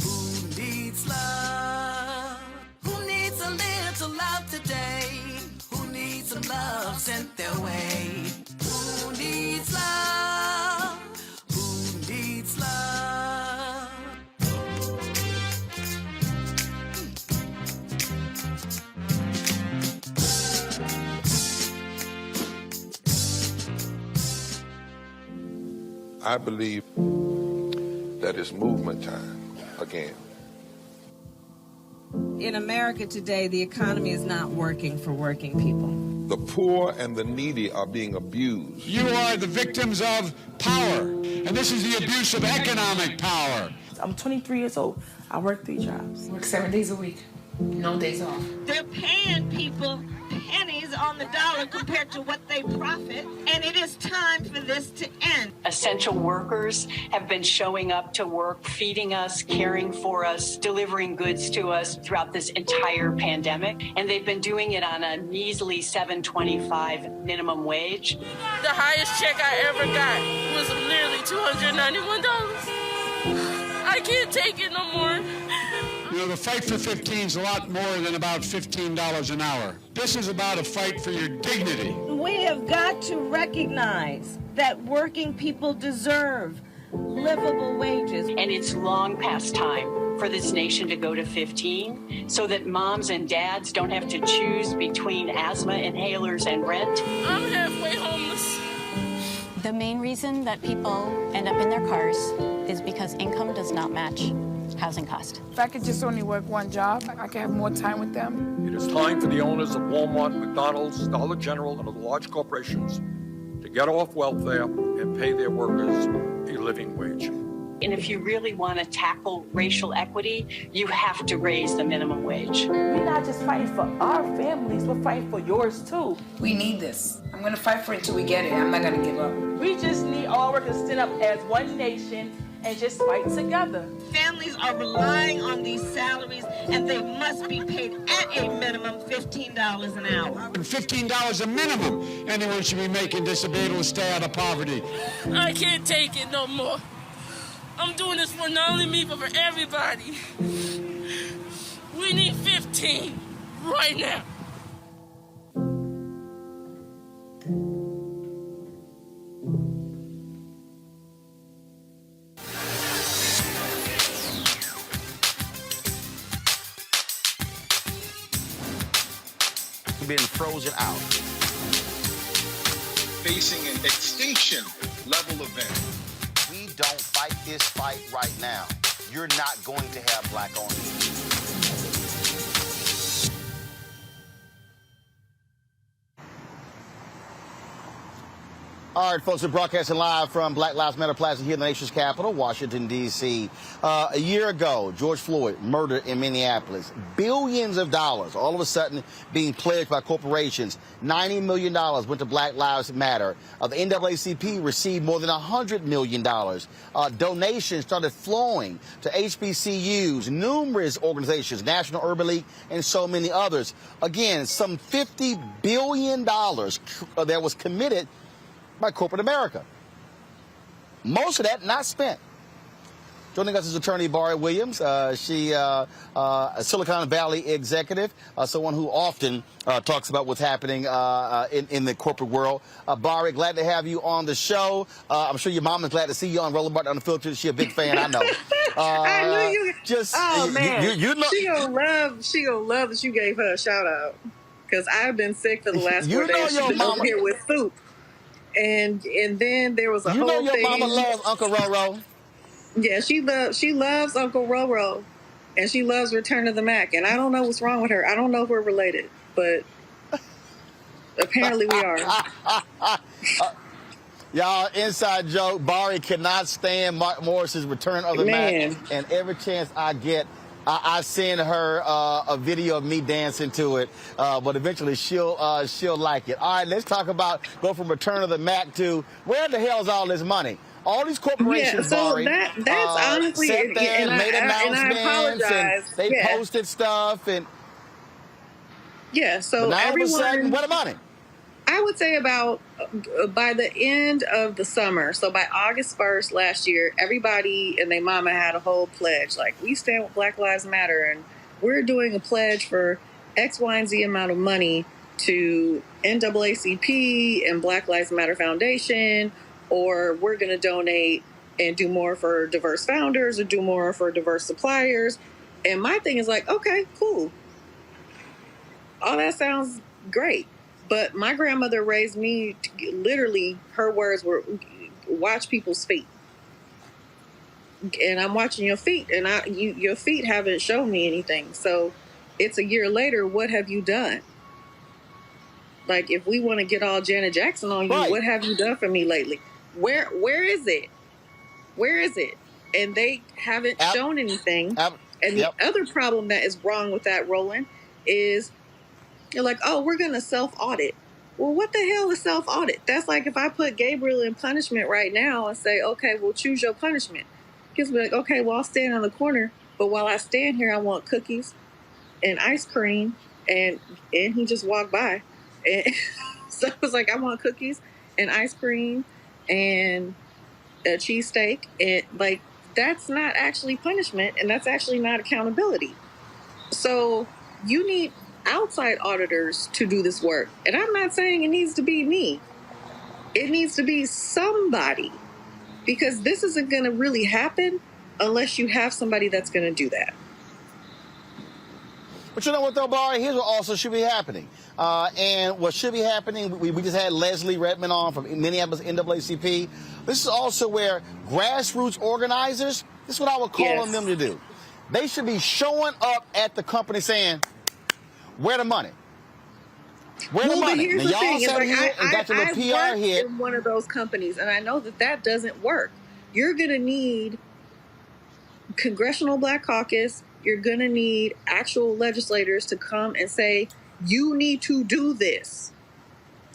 Who needs love? Who needs a little love today? Who needs some love sent their way? Who needs love? Who needs love? I believe that it's movement time again. In America today, the economy is not working for working people. The poor and the needy are being abused. You are the victims of power, and this is the abuse of economic power. I'm 23 years old. I work 3 jobs. Work 7 days a week. No days off. They're paying people pennies on the dollar compared to what they profit, and it is time for this to end. Essential workers have been showing up to work, feeding us, caring for us, delivering goods to us throughout this entire pandemic, and they've been doing it on a measly $7.25 minimum wage. The highest check I ever got was nearly $291. I can't take it no more. You know, the fight for 15 is a lot more than about $15 an hour. This is about a fight for your dignity. We have got to recognize that working people deserve livable wages. And it's long past time for this nation to go to 15 so that moms and dads don't have to choose between asthma inhalers and rent? I'm halfway homeless. The main reason that people end up in their cars is because income does not match housing cost. If I could just only work one job, I could have more time with them. It is time for the owners of Walmart, McDonald's, Dollar General, and other large corporations to get off welfare and pay their workers a living wage. And if you really want to tackle racial equity, you have to raise the minimum wage. We're not just fighting for our families, we're fighting for yours too. We need this. I'm going to fight for it until we get it. I'm not going to give up. We just need all workers to stand up as one nation and just fight together. Families are relying on these salaries, and they must be paid at a minimum $15 an hour. $15 a minimum. Anyone should be making this to be able to stay out of poverty. I can't take it no more. I'm doing this for not only me, but for everybody. We need 15 right now. Being frozen out. Facing an extinction level event. We don't fight this fight right now, you're not going to have black owners. All right, folks, we're broadcasting live from Black Lives Matter Plaza here in the nation's capital, Washington, D.C. A year ago, George Floyd murdered in Minneapolis. Billions of dollars all of a sudden being pledged by corporations. $90 million went to Black Lives Matter. The NAACP received more than $100 million. Donations started flowing to HBCUs, numerous organizations, National Urban League, and so many others. Again, some $50 billion that was committed by corporate America. Most of that not spent. Joining us is attorney Barbara Williams. She a Silicon Valley executive, someone who often talks about what's happening in the corporate world. Barbara, glad to have you on the show. I'm sure your mom is glad to see you on Roland Martin Unfiltered. She's a big fan, I know. I knew you. Just, oh man, you know, she gonna love that you gave her a shout out, because I've been sick for the last 4 days. She's been over here with soup. And then there was a whole thing. You know your mama loves Uncle Roro. Yeah, she loves Uncle Roro, and she loves Return of the Mac. And I don't know what's wrong with her. I don't know if we're related, but apparently we are. Y'all, inside joke, Bari cannot stand Mark Morris's Return of the Mac. And every chance I get, I send her a video of me dancing to it, but eventually she'll like it. All right, let's talk about, go from Return of the Mac to where the hell is all this money? All these corporations, Bari, that's honestly, sat there and made announcements, and they posted stuff, and so now all of a sudden, where the money? I would say about by the end of the summer, so by August 1st last year, everybody and their mama had a whole pledge. Like, we stand with Black Lives Matter, and we're doing a pledge for X, Y, and Z amount of money to NAACP and Black Lives Matter Foundation, or we're going to donate and do more for diverse founders or do more for diverse suppliers. And my thing is like, okay, cool. All that sounds great. But my grandmother raised me, literally, her words were, watch people's feet. And I'm watching your feet, and your feet haven't shown me anything. So it's a year later, what have you done? Like, if we want to get all Janet Jackson on you, what have you done for me lately? Where is it? Where is it? And they haven't shown anything. And the other problem that is wrong with that, Roland, is you're like, oh, we're going to self-audit. Well, what the hell is self-audit? That's like if I put Gabriel in punishment right now and say, okay, well, choose your punishment. He'll be like, okay, well, I'll stand on the corner, but while I stand here, I want cookies and ice cream. And he just walked by. And so it was like, I want cookies and ice cream and a cheesesteak. And like, that's not actually punishment, and that's actually not accountability. So you need outside auditors to do this work. And I'm not saying it needs to be me. It needs to be somebody, because this isn't going to really happen unless you have somebody that's going to do that. But you know what, though, Barry? Here's what also should be happening. And what should be happening, we just had Leslie Redmond on from Minneapolis NAACP. This is also where grassroots organizers, this is what I would call on them to do. They should be showing up at the company saying, where the money? Where the money? Here's now, the y'all thing. sat here and got your little PR hit. In one of those companies, and I know that doesn't work. You're going to need Congressional Black Caucus. You're going to need actual legislators to come and say, you need to do this.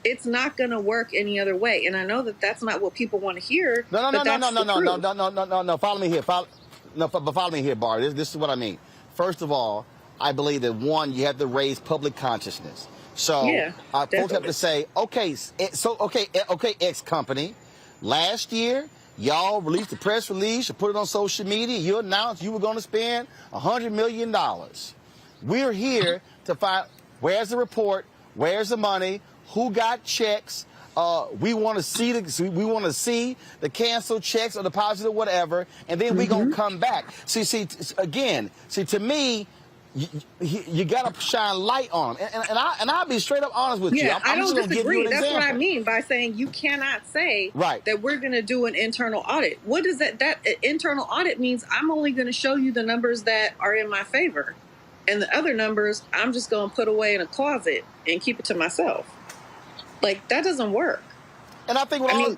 It's not going to work any other way. And I know that that's not what people want to hear. No. Follow me here. Follow me here, Bar. This is what I mean. First of all, I believe that, one, you have to raise public consciousness. So folks have to say, okay, X company, last year, y'all released a press release, you put it on social media, you announced you were going to spend $100 million. We're here to find, where's the report, where's the money, who got checks, we want to see the canceled checks or deposit or whatever, and then we're going to come back. See, to me, you got to shine light on them. And I'll be straight up honest with you. I don't disagree. That's example. what I mean by saying you cannot say that we're going to do an internal audit. What does that internal audit means? I'm only going to show you the numbers that are in my favor. And the other numbers, I'm just going to put away in a closet and keep it to myself. Like, that doesn't work. And I think what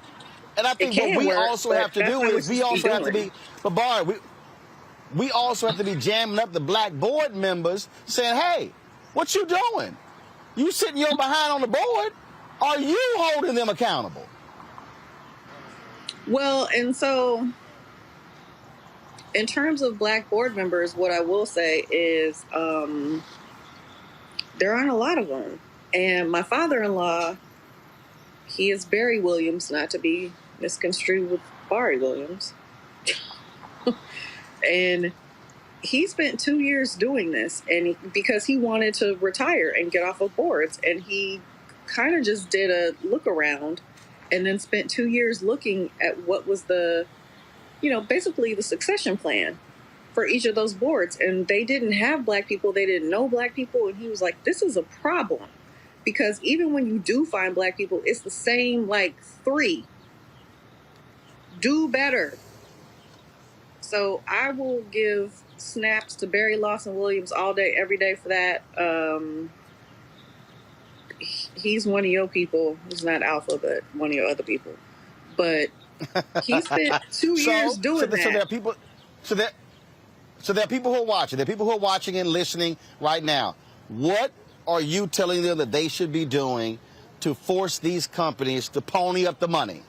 we also have to do is we also have to be, but Barry, we also have to be jamming up the black board members saying, hey, what you doing? You sitting your behind on the board? Are you holding them accountable? Well, and so in terms of black board members, what I will say is there aren't a lot of them. And my father-in-law, he is Barry Williams, not to be misconstrued with Barry Williams. And he spent 2 years doing this, and because he wanted to retire and get off of boards. And he kind of just did a look around and then spent 2 years looking at what was the, basically the succession plan for each of those boards. And they didn't have black people. They didn't know black people. And he was like, this is a problem. Because even when you do find black people, it's the same, like, 3. Do better. So I will give snaps to Barry Lawson Williams all day, every day for that. He's one of your people. He's not Alpha, but one of your other people. But he spent 2 years doing that. So there are people. So there are people who are watching. There are people who are watching and listening right now. What are you telling them that they should be doing to force these companies to pony up the money?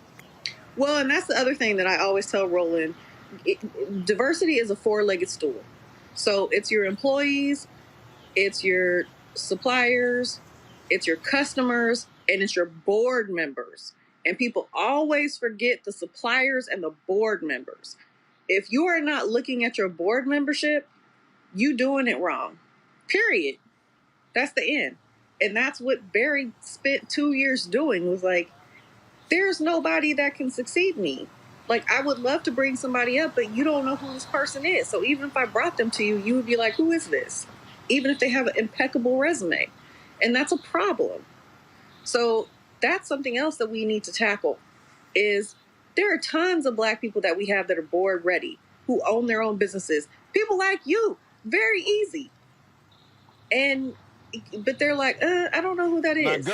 Well, and that's the other thing that I always tell Roland. Diversity is a 4-legged stool. So it's your employees, it's your suppliers, it's your customers, and it's your board members. And people always forget the suppliers and the board members. If you are not looking at your board membership, you doing it wrong. Period. That's the end. And that's what Barry spent 2 years doing, was like, there's nobody that can succeed me. Like, I would love to bring somebody up, but you don't know who this person is. So even if I brought them to you, you would be like, who is this? Even if they have an impeccable resume. And that's a problem. So that's something else that we need to tackle, is there are tons of black people that we have that are board ready, who own their own businesses. People like you, very easy. But they're like, I don't know who that is.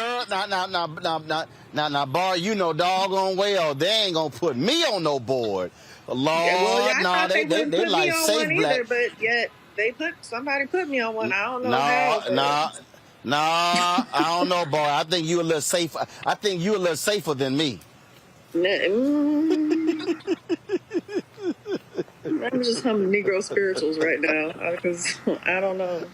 Now, Bar, you know doggone well they ain't gonna put me on no board. Lord, they like safe black. Either, but yet somebody put me on one. I don't know how. I don't know, boy. I think you a little safer. I think you a little safer than me. I'm just humming Negro spirituals right now because I don't know.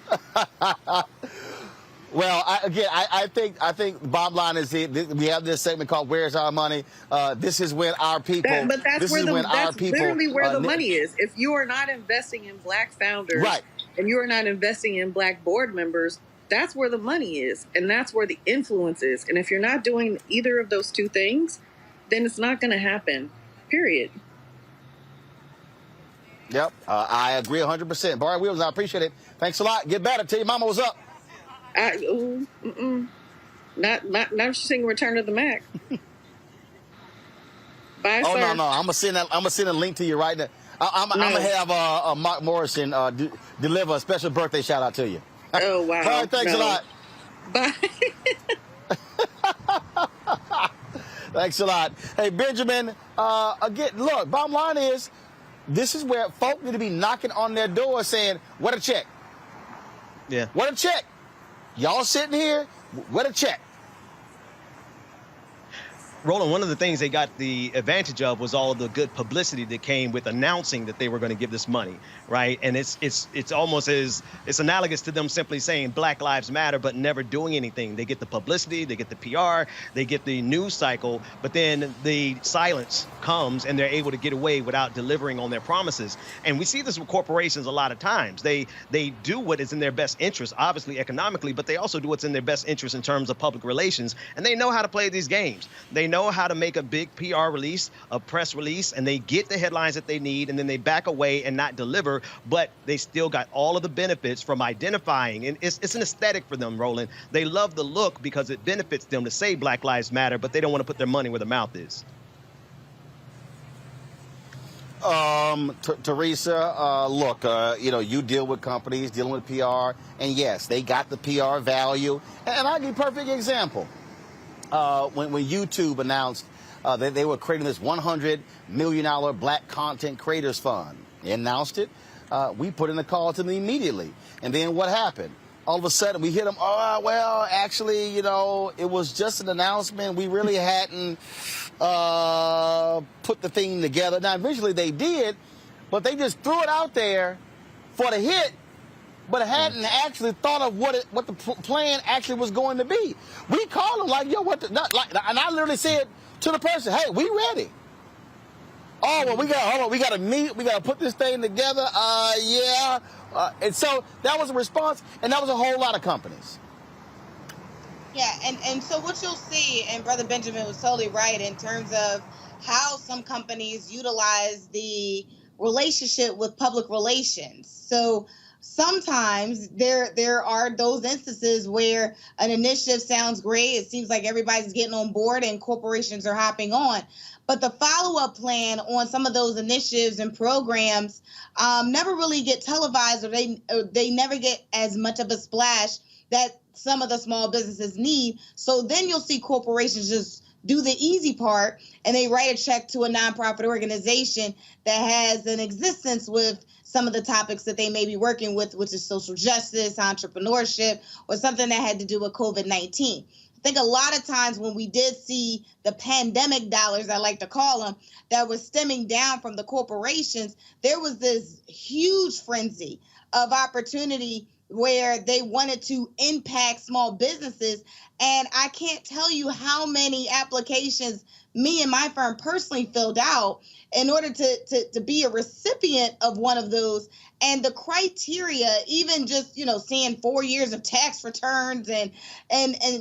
Well, I think bottom line is we have this segment called "Where's Our Money." This is when our people. That's literally where the money is. If you are not investing in black founders, and you are not investing in black board members, that's where the money is, and that's where the influence is. And if you're not doing either of those two things, then it's not going to happen. Period. Yep, I agree 100%. Barry Williams, I appreciate it. Thanks a lot. Get better. Tell your mama what's up. Not sing Return of the Mac. Bye, oh, sir. no. I'm gonna send a link to you right now. I'm gonna have Mark Morrison deliver a special birthday shout out to you. Oh, wow. All right, thanks a lot. Bye. Thanks a lot. Hey, Benjamin, again, look, bottom line is, this is where folk need to be knocking on their door saying, what a check. Yeah. What a check. Y'all sitting here, what a check. Roland, one of the things they got the advantage of was all of the good publicity that came with announcing that they were going to give this money, right? And it's almost it's analogous to them simply saying Black Lives Matter, but never doing anything. They get the publicity, they get the PR, they get the news cycle, but then the silence comes and they're able to get away without delivering on their promises. And we see this with corporations a lot of times. They do what is in their best interest, obviously economically, but they also do what's in their best interest in terms of public relations. And they know how to play these games. They know how to make a big PR release, a press release, and they get the headlines that they need, and then they back away and not deliver, but they still got all of the benefits from identifying. And it's an aesthetic for them, Roland. They love the look because it benefits them to say Black Lives Matter, but they don't want to put their money where their mouth is. Teresa, look, you deal with companies, dealing with PR, and yes, they got the PR value. And I'll give you a perfect example. When YouTube announced that they were creating this $100 million Black Content Creators Fund, they announced it. We put in a call to them immediately. And then what happened? All of a sudden, we hit them, oh, well, actually, it was just an announcement. We really hadn't put the thing together. Now, eventually they did, but they just threw it out there for the hit, but hadn't actually thought of what the plan actually was going to be. We called them like, yo, and I literally said to the person, hey, we ready. Oh, well, we got to meet. We got to put this thing together. Yeah. And so that was a response, and that was a whole lot of companies. Yeah, and so what you'll see, and Brother Benjamin was totally right in terms of how some companies utilize the relationship with public relations. So sometimes there are those instances where an initiative sounds great. It seems like everybody's getting on board and corporations are hopping on. But the follow-up plan on some of those initiatives and programs never really get televised, or they never get as much of a splash that some of the small businesses need. So then you'll see corporations just do the easy part, and they write a check to a nonprofit organization that has an existence with some of the topics that they may be working with, which is social justice, entrepreneurship, or something that had to do with COVID-19. I think a lot of times when we did see the pandemic dollars, I like to call them, that was stemming down from the corporations, there was this huge frenzy of opportunity where they wanted to impact small businesses. And I can't tell you how many applications me and my firm personally filled out in order to be a recipient of one of those. And the criteria, even just, seeing 4 years of tax returns and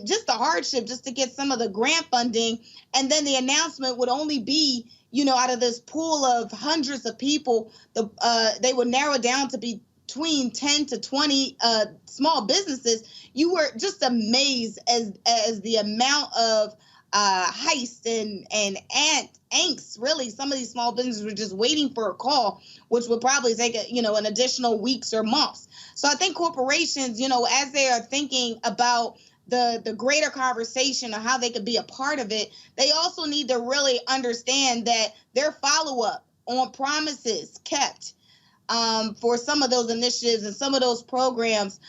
just the hardship just to get some of the grant funding. And then the announcement would only be, out of this pool of hundreds of people, they would narrow down to be between 10 to 20 small businesses. You were just amazed as the amount of heist and angst. Really, some of these small businesses were just waiting for a call, which would probably take an additional weeks or months. So I think corporations, as they are thinking about the greater conversation of how they could be a part of it, they also need to really understand that their follow-up on promises kept for some of those initiatives and some of those programs,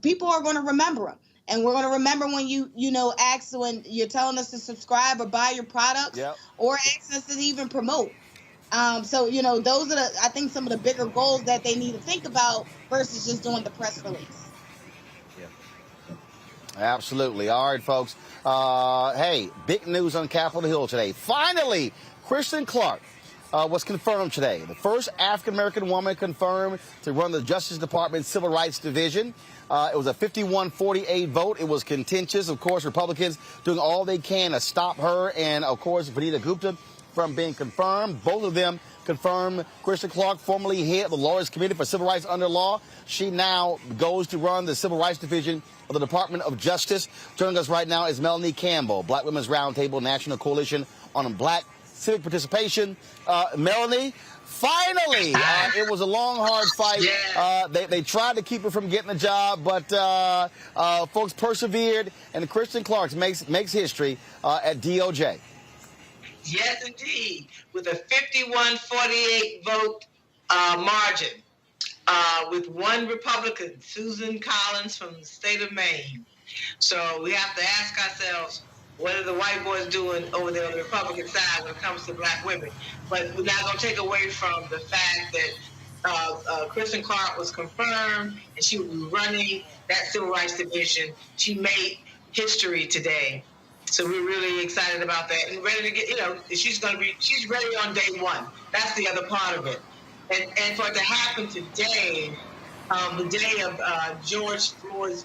people are going to remember them. And we're going to remember when you ask, when you're telling us to subscribe or buy your products, or ask us to even promote. So, those are I think some of the bigger goals that they need to think about versus just doing the press release. Yeah. Absolutely. All right, folks. Hey, big news on Capitol Hill today. Finally, Kristen Clarke was confirmed today. The first African-American woman confirmed to run the Justice Department Civil Rights Division. It was a 51-48 vote. It was contentious. Of course, Republicans doing all they can to stop her, and, of course, Vanita Gupta from being confirmed. Both of them confirmed. Kristen Clarke, formerly head of the Lawyers Committee for Civil Rights under law. She now goes to run the Civil Rights Division of the Department of Justice. Joining us right now is Melanie Campbell, Black Women's Roundtable National Coalition on Black Civic Participation. Melanie, finally, it was a long, hard fight. They tried to keep her from getting a job, but folks persevered, and Kristen Clarke makes history at DOJ. Yes, indeed, with a 51-48 vote margin, with one Republican, Susan Collins from the state of Maine. So we have to ask ourselves, what are the white boys doing over there on the Republican side when it comes to black women? But we're not going to take away from the fact that Kristen Clarke was confirmed and she will be running that Civil Rights Division. She made history today. So we're really excited about that and ready to get, she's ready on day one. That's the other part of it. And for it to happen today, the day of George Floyd's,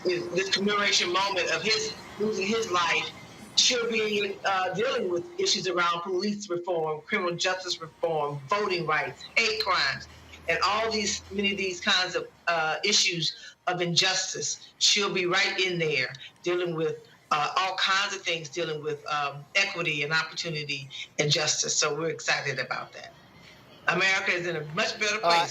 this commemoration moment of his losing his life, she'll be dealing with issues around police reform, criminal justice reform, voting rights, hate crimes, and many of these kinds of issues of injustice. She'll be right in there dealing with all kinds of things, dealing with equity and opportunity and justice. So we're excited about that. America is in a much better place.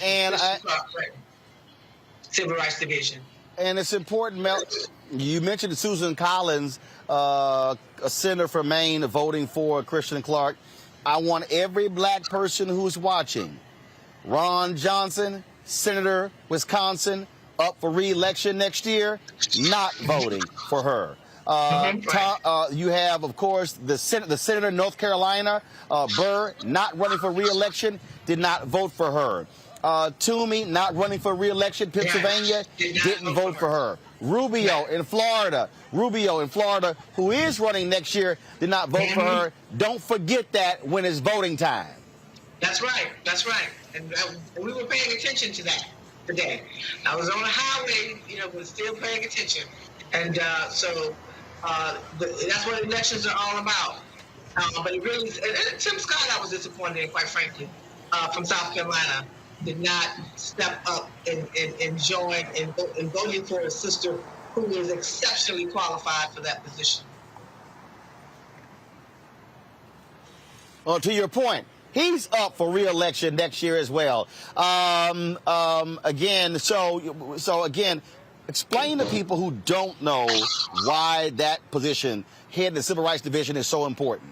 Civil Rights Division. And it's important, Mel. You mentioned Susan Collins, a senator from Maine, voting for Kristen Clarke. I want every black person who's watching, Ron Johnson, Senator, Wisconsin, up for re-election next year, not voting for her. You have, of course, the senator, North Carolina, Burr, not running for re-election, did not vote for her. Toomey, not running for re-election, Pennsylvania, didn't vote for her. Rubio in Florida, who is running next year, did not vote for her. Don't forget that when it's voting time. That's right. And we were paying attention to that today. I was on the highway, but still paying attention. And that's what elections are all about. But it really, and Tim Scott, I was disappointed in, quite frankly, from South Carolina, did not step up and join in voting for a sister who is exceptionally qualified for that position. Well, to your point, he's up for re-election next year as well. Again, explain to people who don't know why that position, head of the Civil Rights Division, is so important.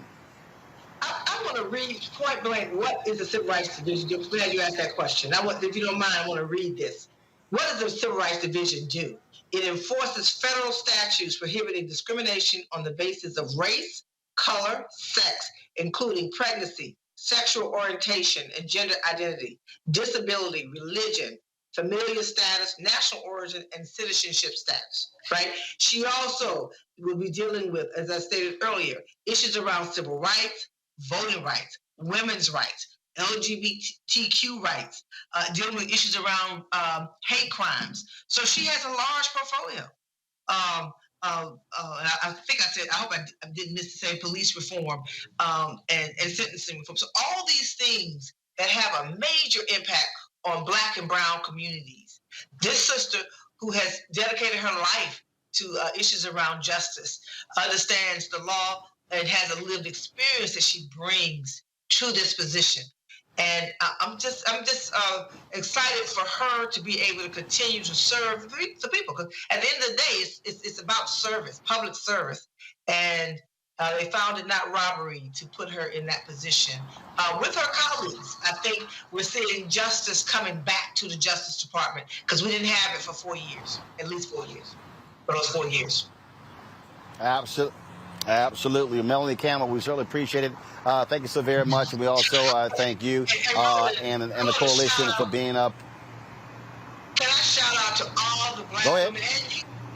I want to read point blank, what is the Civil Rights Division? I'm glad you asked that question. If you don't mind, I want to read this. What does the Civil Rights Division do? It enforces federal statutes prohibiting discrimination on the basis of race, color, sex, including pregnancy, sexual orientation and gender identity, disability, religion, familial status, national origin, and citizenship status, right? She also will be dealing with, as I stated earlier, issues around civil rights, voting rights, women's rights, LGBTQ rights, dealing with issues around hate crimes. So she has a large portfolio. I think I said, I hope I didn't miss to say police reform and sentencing reform. So all these things that have a major impact on Black and brown communities. This sister, who has dedicated her life to issues around justice, understands the law and has a lived experience that she brings to this position. And I'm just excited for her to be able to continue to serve the people. Because at the end of the day, it's about service, public service. And they found it not robbery to put her in that position. With her colleagues, I think we're seeing justice coming back to the Justice Department because we didn't have it for 4 years, at least 4 years, for those 4 years. Absolutely. Melanie Campbell, we certainly appreciate it. Thank you so very much. And we also thank you and the coalition for being up. Can I shout out to all the Black women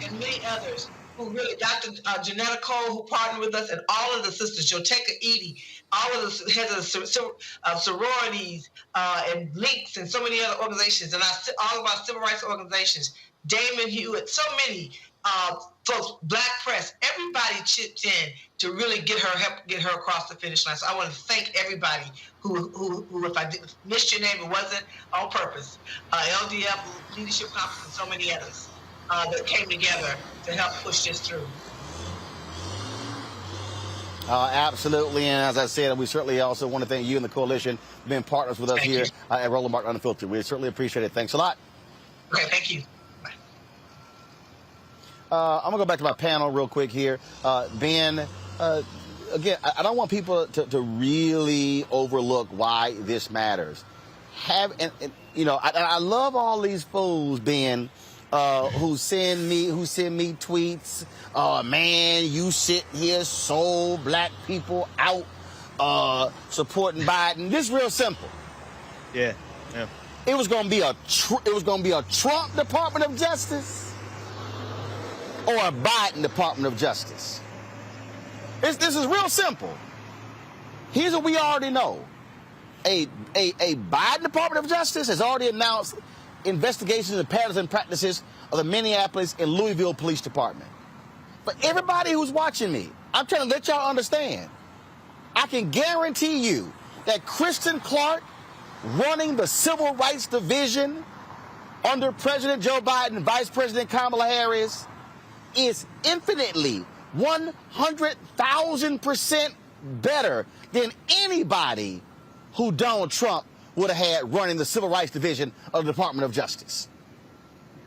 and many others who really, Dr. Janetta Cole, who partnered with us, and all of the sisters, Joteka Edie, all of the heads of sororities and links and so many other organizations, and all of our civil rights organizations, Damon Hewitt, so many folks, black press, everybody chipped in to really help get her across the finish line. So I want to thank everybody who if I missed your name, it wasn't on purpose. LDF Leadership Conference and so many others that came together to help push this through. Absolutely, and as I said, we certainly also want to thank you and the coalition for being partners with us here at Roland Martin Unfiltered. We certainly appreciate it. Thanks a lot. Okay, thank you. I'm going to go back to my panel real quick here. Ben, again, I don't want people to really overlook why this matters. I love all these fools, Ben, who send me tweets. Man, you sit here, sold black people out, supporting Biden. This is real simple. Yeah. It was going to be a Trump Department of Justice or a Biden Department of Justice. This is real simple. Here's what we already know. A Biden Department of Justice has already announced investigations of patterns and practices of the Minneapolis and Louisville Police Department. But everybody who's watching me, I'm trying to let y'all understand, I can guarantee you that Kristen Clarke running the Civil Rights Division under President Joe Biden and Vice President Kamala Harris is infinitely 100,000% better than anybody who Donald Trump would have had running the Civil Rights Division of the Department of Justice.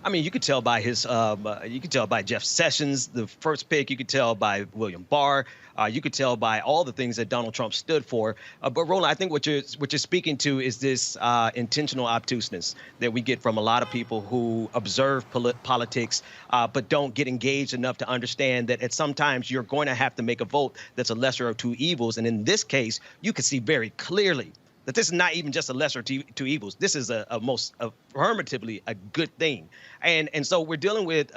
I mean, you could tell by Jeff Sessions, the first pick. You could tell by William Barr. You could tell by all the things that Donald Trump stood for. But Roland, I think what you're speaking to is this intentional obtuseness that we get from a lot of people who observe politics, but don't get engaged enough to understand that at sometimes you're going to have to make a vote that's a lesser of two evils. And in this case, you can see very clearly that this is not even just a lesser two evils. This is a most affirmatively a good thing. And so we're dealing with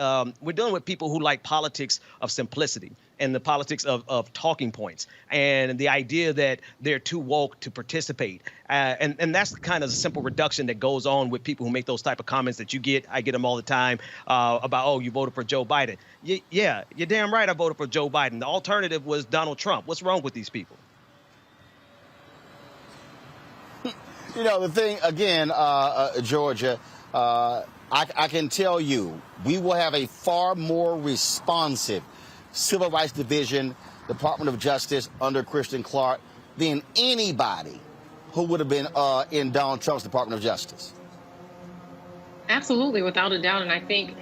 people who like politics of simplicity and the politics of talking points and the idea that they're too woke to participate. And that's the kind of simple reduction that goes on with people who make those type of comments that you get. I get them all the time about, oh, you voted for Joe Biden. Yeah, you're damn right I voted for Joe Biden. The alternative was Donald Trump. What's wrong with these people? You know, the thing, again, Georgia, I can tell you, we will have a far more responsive Civil Rights Division, Department of Justice under Kristen Clarke than anybody who would have been in Donald Trump's Department of Justice. Absolutely, without a doubt. And I think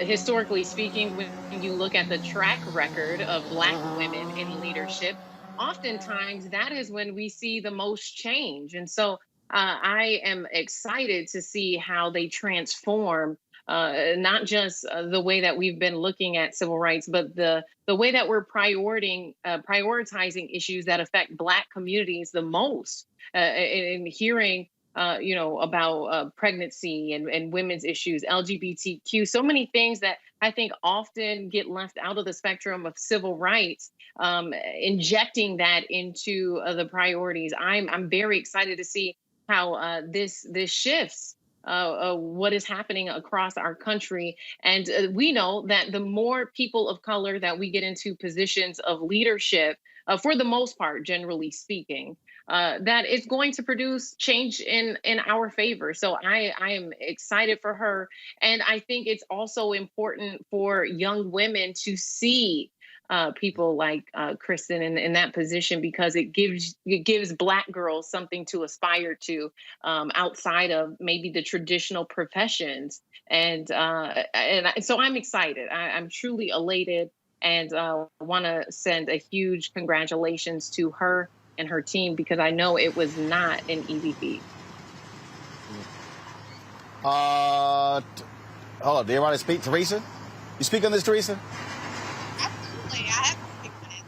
historically speaking, when you look at the track record of Black women in leadership, oftentimes that is when we see the most change. And so I am excited to see how they transform not just the way that we've been looking at civil rights, but the way that we're prioritizing issues that affect Black communities the most. And hearing, about pregnancy and women's issues, LGBTQ, so many things that I think often get left out of the spectrum of civil rights, injecting that into the priorities. I'm very excited to see how this shifts what is happening across our country. And we know that the more people of color that we get into positions of leadership, for the most part, generally speaking, that it's going to produce change in our favor. So I am excited for her. And I think it's also important for young women to see people like Kristen in that position, because it gives Black girls something to aspire to outside of maybe the traditional professions. And so I'm excited. I'm truly elated, and want to send a huge congratulations to her and her team, because I know it was not an easy feat. Hold on, do you want to speak, Teresa? You speak on this, Teresa? I have to speak on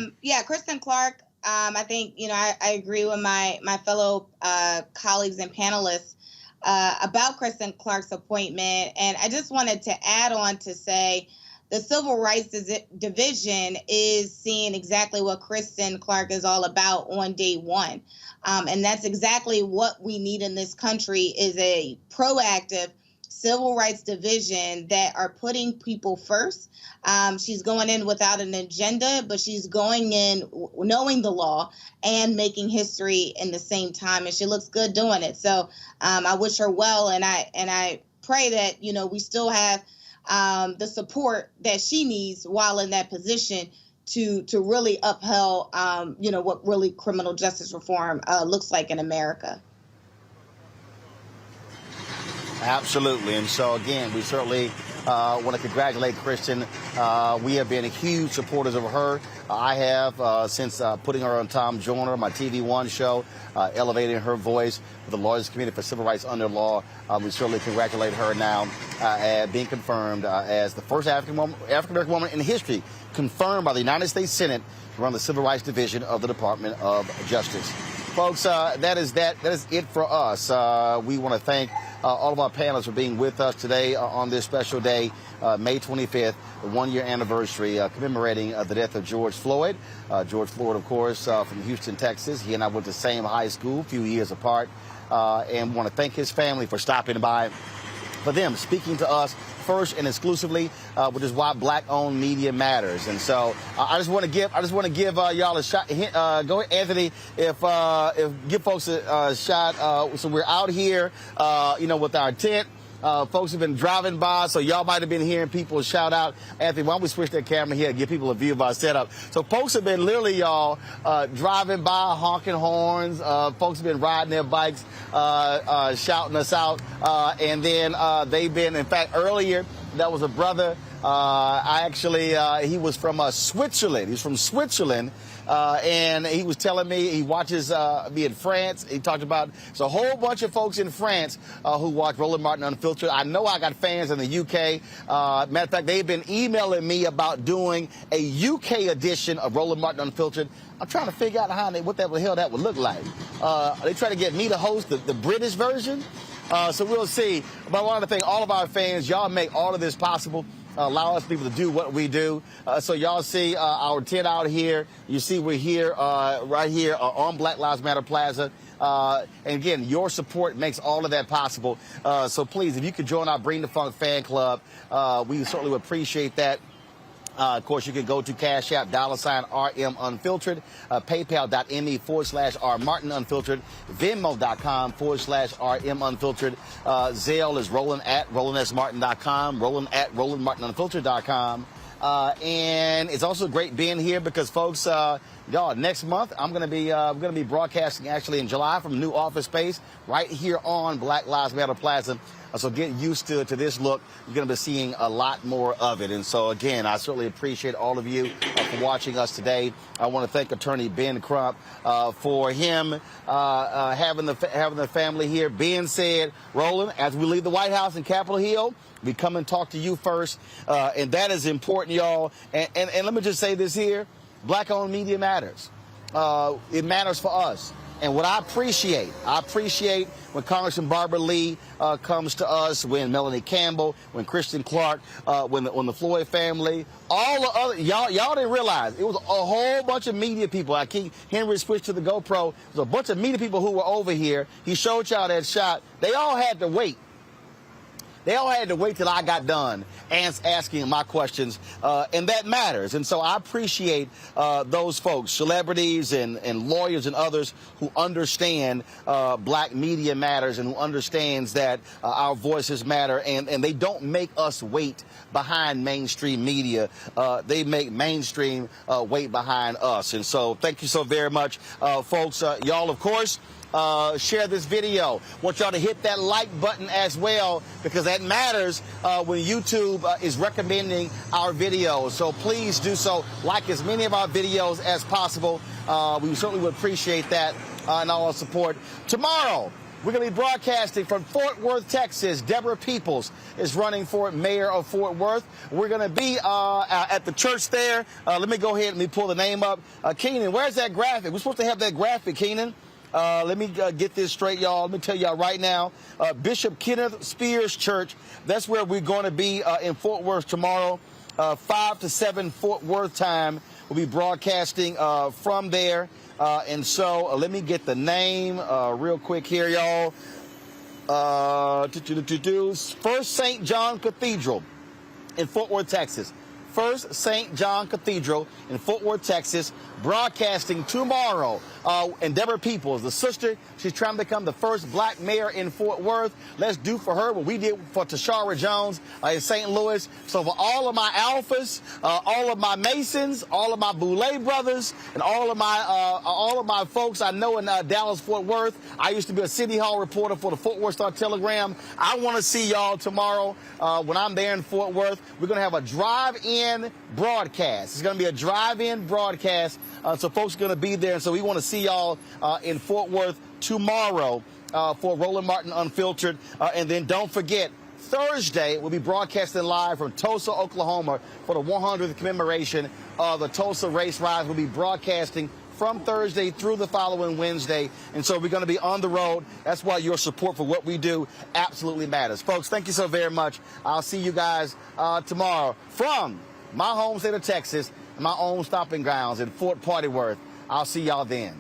it. So, Kristen Clarke, I think, I agree with my fellow colleagues and panelists about Kristen Clarke's appointment. And I just wanted to add on to say the Civil Rights Division is seeing exactly what Kristen Clarke is all about on day one. And that's exactly what we need in this country, is a proactive civil rights division that are putting people first. She's going in without an agenda, but she's going in knowing the law and making history in the same time, and she looks good doing it. So I wish her well, and I pray that, you know, we still have the support that she needs while in that position to really uphold, you know, what really criminal justice reform looks like in America. Absolutely. And so, again, we certainly want to congratulate Kristen. We have been huge supporters of her. I have since putting her on Tom Joyner, my TV One show, elevating her voice for the Lawyers Committee for Civil Rights Under Law. We certainly congratulate her now being confirmed as the first African-American woman in history confirmed by the United States Senate to run the Civil Rights Division of the Department of Justice. Folks, that is it for us. We want to thank all of our panelists for being with us today on this special day, May 25th, the one-year anniversary commemorating the death of George Floyd. George Floyd, of course, from Houston, Texas. He and I went to the same high school, a few years apart, and want to thank his family for stopping by, for them speaking to us first and exclusively, which is why Black-owned media matters. And so I just want to give y'all a shot. Go ahead, Anthony. If give folks a shot. So we're out here, you know, with our tent. Folks have been driving by, so y'all might have been hearing people shout out. Anthony, why don't we switch that camera here and give people a view of our setup? So folks have been literally, y'all, driving by, honking horns. Folks have been riding their bikes, shouting us out. And then they've been, in fact, earlier, that was a brother. He was from Switzerland. He's from Switzerland. And he was telling me he watches me in France. He talked about it's a whole bunch of folks in France who watch Roland Martin Unfiltered. I know I got fans in the UK. Matter of fact, they've been emailing me about doing a UK edition of Roland Martin Unfiltered. I'm trying to figure out what the hell that would look like. They try to get me to host the British version. So we'll see. But I want to thank all of our fans. Y'all make all of this possible. Allow us people to do what we do. So y'all see our tent out here. You see we're here, right here on Black Lives Matter Plaza. And again, your support makes all of that possible. So please, if you could join our Bring the Funk fan club, we certainly would appreciate that. Of course, you can go to Cash App, $RM Unfiltered, PayPal.me/R Martin Unfiltered, Venmo.com/RM Unfiltered. Zelle is Roland@RolandSMartin.com, Roland@RolandMartinUnfiltered.com. And it's also great being here because, folks, y'all, next month we're gonna be broadcasting actually in July from a new office space right here on Black Lives Matter Plaza. So get used to this look. You're going to be seeing a lot more of it. And so, again, I certainly appreciate all of you for watching us today. I want to thank Attorney Ben Crump for him having the family here. Ben said, Roland, as we leave the White House in Capitol Hill, we come and talk to you first. And that is important, y'all. And let me just say this here. Black-owned media matters. It matters for us. And what I appreciate when Congresswoman Barbara Lee comes to us, when Melanie Campbell, when Kristen Clarke, when the Floyd family, all the other, y'all didn't realize it was a whole bunch of media people. Henry switched to the GoPro. There's a bunch of media people who were over here. He showed y'all that shot. They all had to wait. They all had to wait till I got done asking my questions, and that matters. And so I appreciate those folks, celebrities and lawyers and others who understand black media matters and who understands that our voices matter, and they don't make us wait behind mainstream media. They make mainstream wait behind us. And so thank you so very much, folks. Y'all, of course, share this video. Want y'all to hit that like button as well, because that matters when YouTube is recommending our videos. So please do so. Like as many of our videos as possible. We certainly would appreciate that and all our support. Tomorrow, we're going to be broadcasting from Fort Worth, Texas. Deborah Peoples is running for mayor of Fort Worth. We're going to be at the church there. Let me go ahead and pull the name up. Keenan, where's that graphic? We're supposed to have that graphic, Keenan. Let me get this straight, y'all. Let me tell y'all right now, Bishop Kenneth Spears Church, that's where we're going to be in Fort Worth tomorrow, 5 to 7 Fort Worth time. We'll be broadcasting from there. And so let me get the name real quick here, y'all. First St. John Cathedral in Fort Worth, Texas. First St. John Cathedral in Fort Worth, Texas, broadcasting tomorrow. And Deborah Peoples, the sister, she's trying to become the first black mayor in Fort Worth. Let's do for her what we did for Tashara Jones in St. Louis. So for all of my alphas, all of my Masons, all of my Boulay brothers, and all of my folks I know in Dallas, Fort Worth. I used to be a City Hall reporter for the Fort Worth Star-Telegram. I want to see y'all tomorrow when I'm there in Fort Worth. We're going to have a drive-in broadcast. It's going to be a drive-in broadcast, so folks are going to be there. And so we want to see y'all in Fort Worth tomorrow for Roland Martin Unfiltered. And then don't forget, Thursday, we'll be broadcasting live from Tulsa, Oklahoma for the 100th commemoration of the Tulsa Race Riots. We'll be broadcasting from Thursday through the following Wednesday. And so we're going to be on the road. That's why your support for what we do absolutely matters. Folks, thank you so very much. I'll see you guys tomorrow from my home state of Texas and my own stomping grounds in Fort Party Worth. I'll see y'all then.